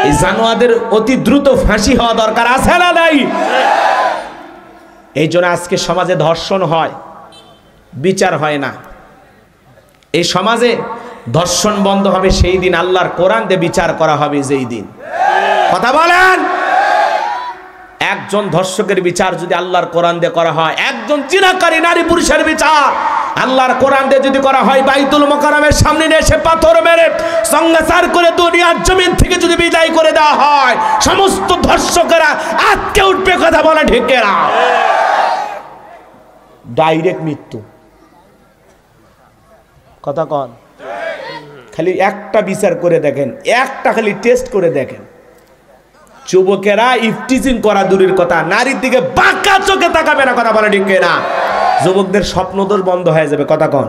এই জানোয়ারদের অতি দ্রুত ফাঁসি হওয়া দরকার, আছে না নাই? এই জন্য আজকে সমাজে ধর্ষণ হয়, বিচার হয় না। এই সমাজে ধর্ষণ বন্ধ হবে সেই দিন, আল্লাহর কোরআন দিয়ে বিচার করা হবে যেই দিন। কথা বলেন। একজন ধর্ষকের বিচার যদি আল্লাহর কোরআন দিয়ে করা হয়, একজন জিনাকারী নারী পুরুষের বিচার আল্লাহর কোরআন দিয়ে যদি করা হয়, বাইতুল মুকাররমের সামনে নিয়ে এসে পাথর মেরে সংসার করে দুনিয়ার জমিন থেকে যদি বিদায় করে দেওয়া হয়, সমস্ত ধর্ষকেরা আটকে উঠবে। কথা বলে ঠিক না? ডাইরেক্ট মৃত্যু। কথা কন। খালি একটা বিচার করে দেখেন, একটা খালি টেস্ট করে দেখেন। যুবকেরা ইফটিজিং করা দূরের কথা, নারীর দিকে বাঁকা চোখে তাকাবে না। কথা বলে ঠিক না? যুবকদের স্বপ্নদোষ বন্ধ হয়ে যাবে। কথা কন।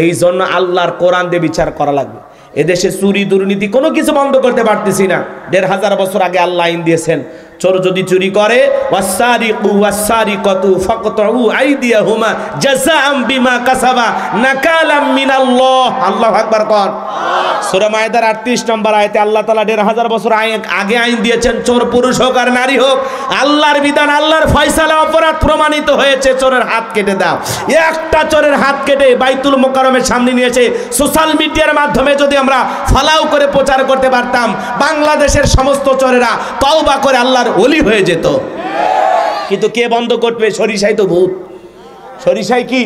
এই জন্য আল্লাহর কোরআন দিয়ে বিচার করা লাগবে। এদেশে চুরি দুর্নীতি কোনো কিছু বন্ধ করতে পারতেছি না। ১৫০০ বছর আগে আল্লাহ আইন দিয়েছেন, চোর যদি চুরি করে, ওয়াসারিকু ওয়াসারিকাতু ফাকতাউ আইদিয়াহুমা জাযাআম বিমা কাসাবা নাকালাম মিনাল্লাহ। আল্লাহু আকবার কোন। সূরা মায়েদার ৩৮ নম্বর আয়াতে আল্লাহ তাআলা ১৫০০ বছর আগে আইন দিয়েছেন, চোর পুরুষ হোক আর নারী হোক, আল্লাহর বিধান, আল্লাহর ফয়সালা অপরাধ প্রমাণিত হয়েছে, চোরের হাত কেটে দাও। একটা চোরের হাত কেটে বাইতুল মুকাররমের সামনে নিয়েছে, সোশ্যাল মিডিয়ার মাধ্যমে যদি আমরা ফলাও করে প্রচার করতে পারতাম, বাংলাদেশের সমস্ত চোরেরা তওবা করে আল্লাহর ওলি হয়ে যেত। কিন্তু কে বন্ধ করবে? সরিষাই তো ভূত। সরিষাই কি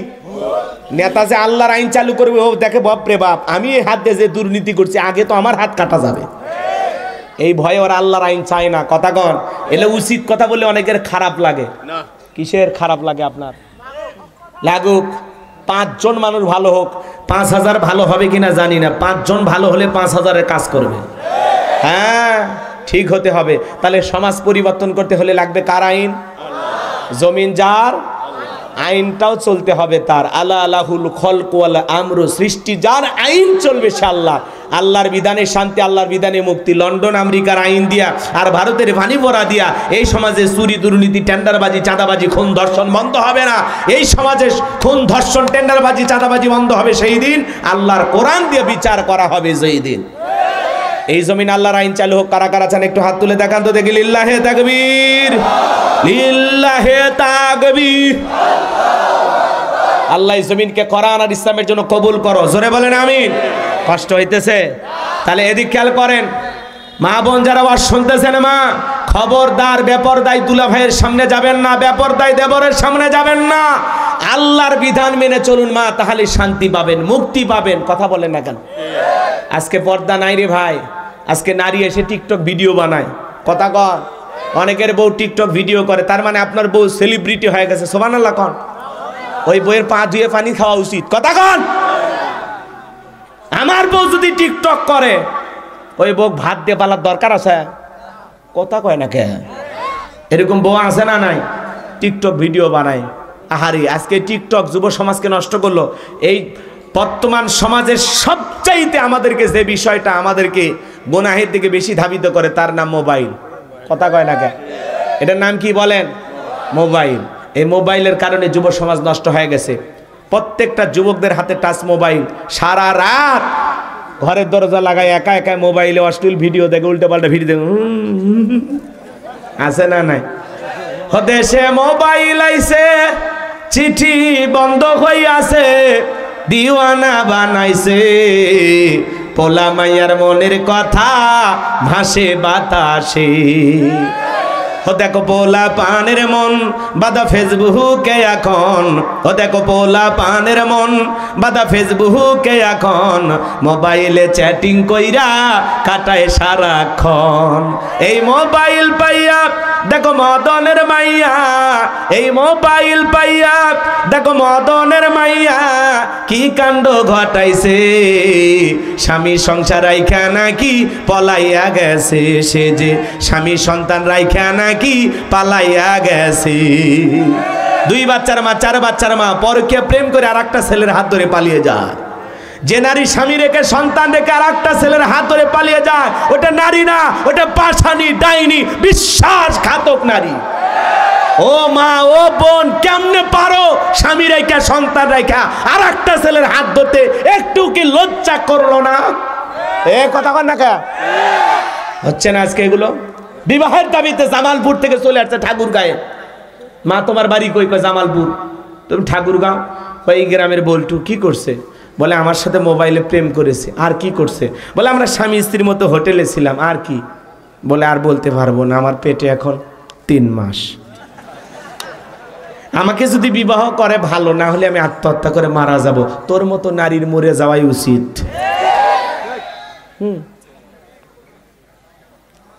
নেতা যে আল্লাহর আইন চালু করবে, ও দেখে বাপরে বাপ, আমি এই হাত দিয়ে যে দুর্নীতি করছি, আগে তো আমার হাত কাটা যাবে, এই ভয়ে ওরা আল্লাহর আইন চায় না। কথা কন। এলে উচিত কথা বলে অনেকের খারাপ লাগে। কিসের খারাপ লাগে আপনার? লাগুক। 5 জন মানুষ ভালো হোক, 5000 ভালো হবে কিনা জানি না, 5 জন ভালো হলে 5000-এর কাজ করবে। হ্যাঁ, ঠিক হতে হবে। তাহলে সমাজ পরিবর্তন করতে হলে লাগবে কার আইন? জমিন যার, আইনটাও চলতে হবে তার। আলা আলাহুল খলকু ওয়াল আমরু, সৃষ্টি যার, আইন চলবে সে আল্লাহ। আল্লাহর বিধানে শান্তি, আল্লাহর বিধানে মুক্তি। লন্ডন আমেরিকার আইন দিয়া আর ভারতের ভানি পড়া দিয়া এই সমাজে চুরি দুর্নীতি টেন্ডারবাজি চাঁদাবাজি খুন ধর্ষণ বন্ধ হবে না। এই সমাজে খুন ধর্ষণ টেন্ডারবাজি চাঁদাবাজি বন্ধ হবে সেই দিন, আল্লাহর কোরআন দিয়ে বিচার করা হবে যেই দিন। এই জমিন আল্লাহর আইন চালু হোক। কারা কারা চান একটু হাত তুলে দেখান তো দেখি। লিল্লাহে তাকবীর, লিল্লাহে তাকবীর। আল্লাহ এই জমিনকে কোরআন আর ইসলামের জন্য কবুল করো, জোরে বলেন আমিন। কষ্ট হইতেছে? তাহলে এদিক খেয়াল করেন, মা বোন যারা ওয়াজ শুনতেছেন, মা খবরদার বেপরদাই দুলা ভাইয়ের সামনে যাবেন না, বেপরদাই দেবরের সামনে যাবেন না। আল্লাহর বিধান মেনে চলুন মা, তাহলে শান্তি পাবেন, মুক্তি পাবেন। কথা বলেন না কেন? আজকে পর্দা নাই রে ভাই, আজকে নারী এসে টিকটক ভিডিও বানায়। কথা কন, অনেকের বউ টিকটক ভিডিও করে, তার মানে আপনার বউ সেলিব্রিটি হয়ে গেছে। সুবহানাল্লাহ কন। ওই বউয়ের পা ধুয়ে পানি খাওয়া উচিত। কথা কন। আমার বউ যদি টিকটক করে, ওই বউ ভাত দিয়ে পালার দরকার আছে? কথা কয় না কে? এরকম বউ আছে না নাই? টিকটক ভিডিও বানায়। আহারি, আজকে টিকটক যুব সমাজকে নষ্ট করলো। এই বর্তমান সমাজের সবচাইতে আমাদেরকে যে বিষয়টা আমাদেরকে গুনাহের দিকে বেশি ধাবিত করে, তার নাম মোবাইল। কথা কয় না কে? এটার নাম কি বলেন? মোবাইল। এই মোবাইলের কারণে যুব সমাজ নষ্ট হয়ে গেছে। প্রত্যেকটা যুবকদের হাতে টাচ মোবাইল, সারা রাত ঘরের দরজা লাগায় একা একা মোবাইলে অশ্লীল ভিডিও দেখে, উল্টো পাল্টা ভিডিও দেখে। আছে না নাই? দেশে মোবাইল আইছে, চিঠি বন্ধ হইয়াছে, দিওয়ানা বানাইছে, পোলা মাইয়ার মনের কথা ভাসে বাতাসে। ও দেখো পোলা পানের মন বাদা ফেসবুকে এখন, ও দেখো পোলা পানের মন বাদা ফেসবুকে এখন, মোবাইলে চ্যাটিং কইরা কাটায় সারাক্ষণ। এই মোবাইল পাইয়া দেখো মদনের মাইয়া, এই মোবাইল পাইয়া দেখো মদনের মাইয়া কি কাণ্ড ঘটাইছে। স্বামী সংসার রাইখা নাকি পলাইয়া গেছে, সে যে স্বামী সন্তান রাইখা নাকি পালাইয়া গেছে। 2 বাচ্চার মা, 4 বাচ্চার মা পরকে প্রেম করে আর একটা ছেলের হাত ধরে পালিয়ে যায়। যে নারী স্বামী রেখে সন্তান রেখে আর একটা ছেলের হাত ধরে পালিয়ে যায়, ওটা নারী না, ওটা পাশানি, ডাইনি, বিশ্বাসঘাতক নারী। ও মা, ও বোন, কেমনে পারো স্বামী রেখা সন্তান রেখা আর একটা ছেলের হাত ধরতে? একটু কি লজ্জা করলো না? এ কথা কন না কে? হচ্ছে না আজকে এগুলো? বিবাহের দাবিতে জামালপুর থেকে চলে আসছে ঠাকুরগাঁয়ে। মা তোমার বাড়ি কই? কয় জামালপুর। তুমি ঠাকুরগাঁও? কয় এই গ্রামের বল্টু। কি করছে? বলে আমার সাথে মোবাইলে প্রেম করেছে। আর কি করছে? বলে আমরা স্বামী স্ত্রীর মতো হোটেলে ছিলাম। আর কি? বলে আর বলতে পারবো না, আমার পেটে এখন 3 মাস। আমাকে যদি বিবাহ করে ভালো, না হলে আমি আত্মহত্যা করে মারা যাব। তোর মতো নারীর মরে যাওয়াই উচিত।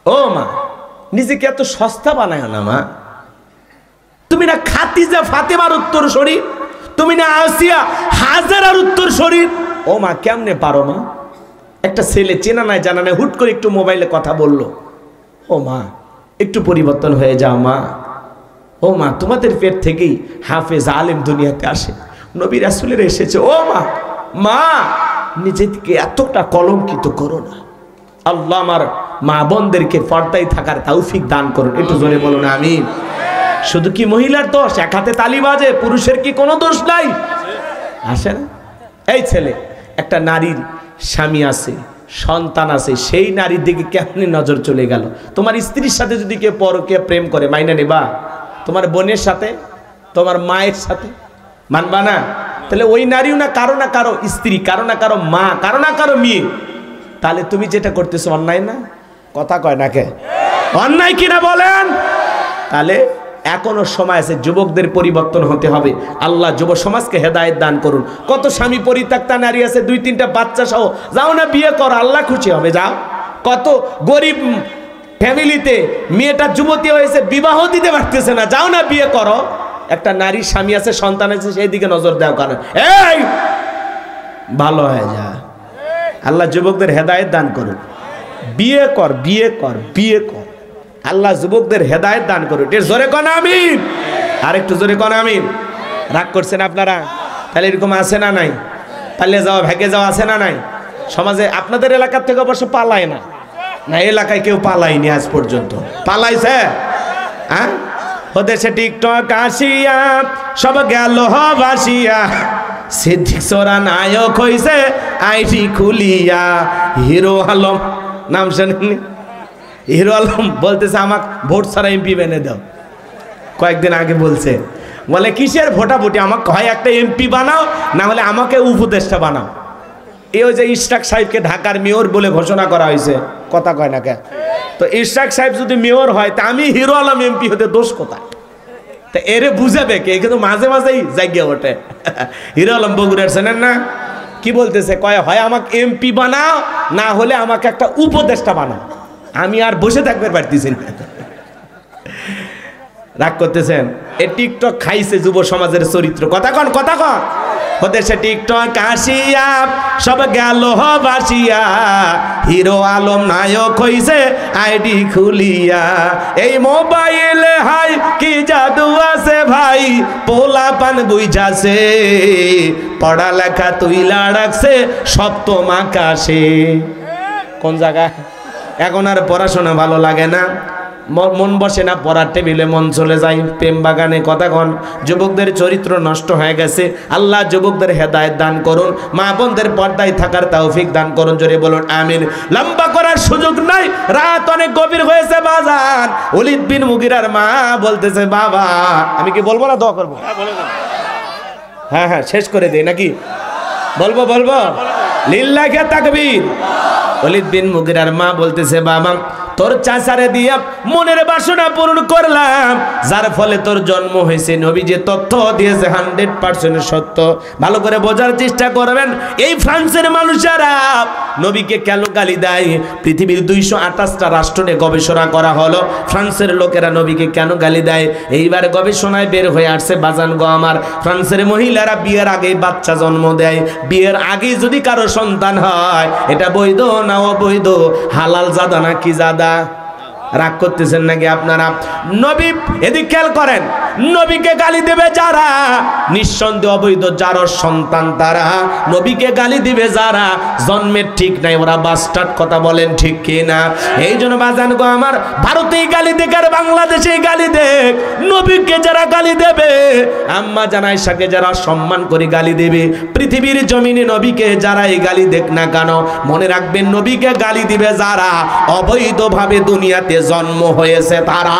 ও মা, নিজেকে এত সস্তা বানায় না মা। তুমি না খাদিজা ফাতেমার উত্তর শরীর, তুমি না আসিয়া হাজারার উত্তর শরীর। ও মা, কেমনে পারো মা? একটা ছেলে চেনা নাই জানা নাই, হুট করে একটু মোবাইলে কথা বললো। ও মা, একটু পরিবর্তন হয়ে যাও মা। ও মা, তোমাদের পেট থেকেই হাফেজ আলেম দুনিয়াতে আসে, নবী রাসূলের এসেছে। ও মা, মা নিজেকে এতটা কলঙ্কিত করো না। আল্লাহ আমার মা বোনদেরকে পর্দায় থাকার তৌফিক দান করুন। একটু জোরে বলুন আমিন। শুধু কি মহিলার দোষ? এক হাতে তালি বাজে, পুরুষের কি কোনো দোষ নাই? আসে না? এই ছেলে, একটা নারীর স্বামী আছে, সন্তান আছে, সেই নারীর দিকে কেমনি নজর চলে গেল? তোমার স্ত্রীর সাথে যদি কেউ পরকে প্রেম করে, মাইনা নেবা? তোমার বোনের সাথে, তোমার মায়ের সাথে মানবা না? তাহলে ওই নারীও না কারো স্ত্রী, কারো না কারো মা, কারো না কারো মেয়ে। তাহলে তুমি যেটা করতেছো অন্যায় না? কথা কয় না কে? অন্যায় কিনা বলেন? তাহলে এখনো সময় আছে, যুবকদের পরিবর্তন হতে হবে। আল্লাহ যুব সমাজকে হেদায়েত দান করুন। কত স্বামী পরিত্যক্তা নারী আছে, 2-3টা বাচ্চা সহ, যাও না বিয়ে করো, আল্লাহ খুশি হবে, যাও। কত গরিব ফ্যামিলিতে মেয়েটা যুবতী হয়েছে, বিবাহ দিতে পারতেছে না, যাও না বিয়ে করো। একটা নারীর স্বামী আছে, সন্তান আছে, সেই দিকে নজর দাও। কারণ এই ভালো হয়ে যা। আল্লাহ যুবকদের হেদায়েত দান করুন। বিয়ে কর, বিয়ে কর, বিয়ে কর। আল্লাহ যুবকদের হেদায়েত দান করুন। এর জোরে কোন আমিন। আর একটু জোরে কোন আমিন। রাগ করছেন আপনারা? তাহলে এরকম আছে না নাই? পালিয়ে যাওয়া, ভেগে যাওয়া আছে না নাই? সমাজে আপনাদের এলাকার থেকে অবশ্য পালায় না, না এলাকায় কেউ পালায়নি আজ পর্যন্ত। পালাইছে? হ্যাঁ, ওদের সে টিকটক আসিয়া সব গেল ভাসিয়া, সিদ্দিক সোরা নায়ক হইছে আইডি খুলিয়া। হিরো আলম নাম শোনেননি? হিরো আলম বলতেছে আমাকে ভোট ছাড়া এমপি বেনে দাও। কয়েকদিন আগে বলছে, বলে কিসের ভোটাভুটি, আমাকে হয় একটা এমপি বানাও, না হলে আমাকে উপদেষ্টা বানাও। এই যে ইশরাক সাহেবকে ঢাকার মেয়র বলে ঘোষণা করা হয়েছে, কথা কয় না কে? তো ইশরাক সাহেব যদি মেয়র হয় তা আমি হিরো আলম এমপি হতে দোষ কোথায়? তা এরে বুঝাবে কে? কিন্তু মাঝে মাঝেই জায়গা ওঠে। হিরো আলম বগুড়ার চেনেন না? কি বলতেছে, কয় হয় আমাকে এমপি বানাও, না হলে আমাকে একটা উপদেষ্টা বানাও। আমি আর বসে থাকতে পারতেছি না। রাগ করতেছেন? এই টিকটক খাইছে যুব সমাজের চরিত্র। কথা কন, কথা কন। হতেছে টিকটক আসিয়া সব গেল বাসিয়া, হিরো আলম নায়ক হইছে আইডি খুলিয়া। এই মোবাইলে হাই কি জাদু আছে ভাই, পোলা পান বুঝাছে, পড়ালেখা তুইলা রাখছে সপ্তম আকাশে। কোন জায়গা? এখন আর পড়াশোনা ভালো লাগে না, মন বসে না, পড়ার টেবিলে মন চলে যায় প্রেম বাগানে। কতক্ষণ যুবকদের চরিত্র নষ্ট হয়ে গেছে। আল্লাহ যুবকদের হেদায়েত দান করুন, মা বোনদের পর্দায় থাকার তৌফিক দান করুন। জোরে বলুন আমিন। লম্বা করার সুযোগ নাই, রাত অনেক গভীর হয়েছে বাজান। ওলীদ বিন মুগীরার মা বলতেছে, বাবা আমি কি বলবো না দোয়া করবো? হ্যাঁ হ্যাঁ শেষ করে দেই নাকি? বলবো বলবো? লিল্লাহি তাকবীর। ওলীদ বিন মুগীরার মা বলতেছে, বাবা তোর চাচারে দিয়া মনের বাসনা পূরণ করলাম, যার ফলে তোর জন্ম হয়েছে। নবী যে তথ্য দিয়েছে 100% সত্য। ভালো করে বোঝার চেষ্টা করবেন। এই ফ্রান্সের মানুষেরা নবীকে কেন গালি দেয়? পৃথিবীর 228টা রাষ্ট্র নিয়ে গবেষণা করা হলো, ফ্রান্সের লোকেরা নবীকে কেন গালি দেয়। এইবার গবেষণায় বের হয়ে আসছে বাজান গো আমার, ফ্রান্সের মহিলারা বিয়ের আগেই বাচ্চা জন্ম দেয়। বিয়ের আগে যদি কারো সন্তান হয়, এটা বৈধ না অবৈধ, হালাল জাদা না কি জাদা? রাগ করতেছেন নাকি আপনারা? নবী এদিক খেয়াল করেন, নবীকে গালি দেবে যারা নিঃসন্দেহ অবৈধ, যার সন্তান তারা। নবীকে গালি দিবে যারা জন্মের ঠিক নাই, ওরা বাস্টার্ড। কথা বলেন ঠিক কি না? এই জন্য বাজান গো আমার, ভারতেই গালি দেখ আর বাংলাদেশেই গালি দেখ, নবীকে যারা গালি দেবে, আম্মা জান আয়েশাকে যারা সম্মান করে গালি দেবে, পৃথিবীর জমিনে নবীকে যারাই গালি দেখ না কেন, মনে রাখবেন নবীকে গালি দিবে যারা অবৈধভাবে দুনিয়াতে জন্ম হয়েছে, তারা।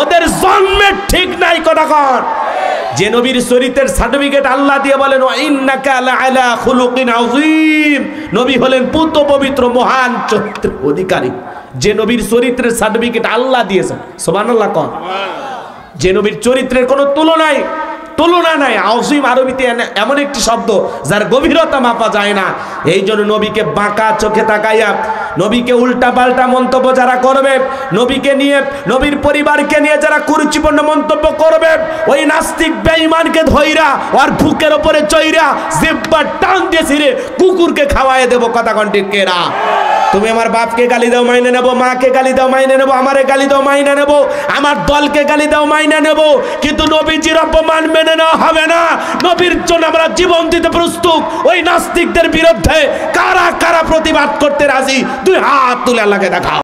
ওদের জন্মের ঠিক নাই। কথা কর। যে নবীর চরিত্রের সার্টিফিকেট আল্লাহ দিয়ে বলেন, ইন্নাকা লাআলা খুলুকিন আযীম, নবী হলেন পুত পবিত্র মহান চরিত্রের অধিকারী। যে নবীর চরিত্রের সার্টিফিকেট আল্লাহ দিয়েছেন, সুবহানাল্লাহ কর। যে নবীর চরিত্রের কোনো তুলনা নাই। আযীম আরবিতে এমন একটি শব্দ যার গভীরতা মাপা যায় না। এই জন্য নবীকে বাঁকা চোখে তাকাইয়া, নবীকে উল্টা পাল্টা মন্তব্য যারা করবে, নবীকে নিয়ে, নবীর পরিবারকে নিয়ে যারা কুরুচিপূর্ণ মন্তব্য করবে, ওই নাস্তিক বেঈমানকে ধইরা আর বুকের উপরে চইরা জিহ্বা টান দিয়ে ছিঁড়ে কুকুরকে খাওয়ায় দেব। কথা কোন ঠিক কেরা? তুমি আমার বাপকে গালি দাও মাইনে নেব, মাকে গালি দাও মাইনে নেব, আমারে গালি দাও মাইনে নেব, আমার দলকে গালি দাও মাইনে নেব, কিন্তু নবীজির অপমান মেনে নেওয়া হবে না। নবীর জন্য আমরা জীবন দিতে প্রস্তুত। ওই নাস্তিকদের বিরুদ্ধে কারা কারা প্রতিবাদ করতে রাজি? দুই হাত তুলে আল্লাহকে দেখাও।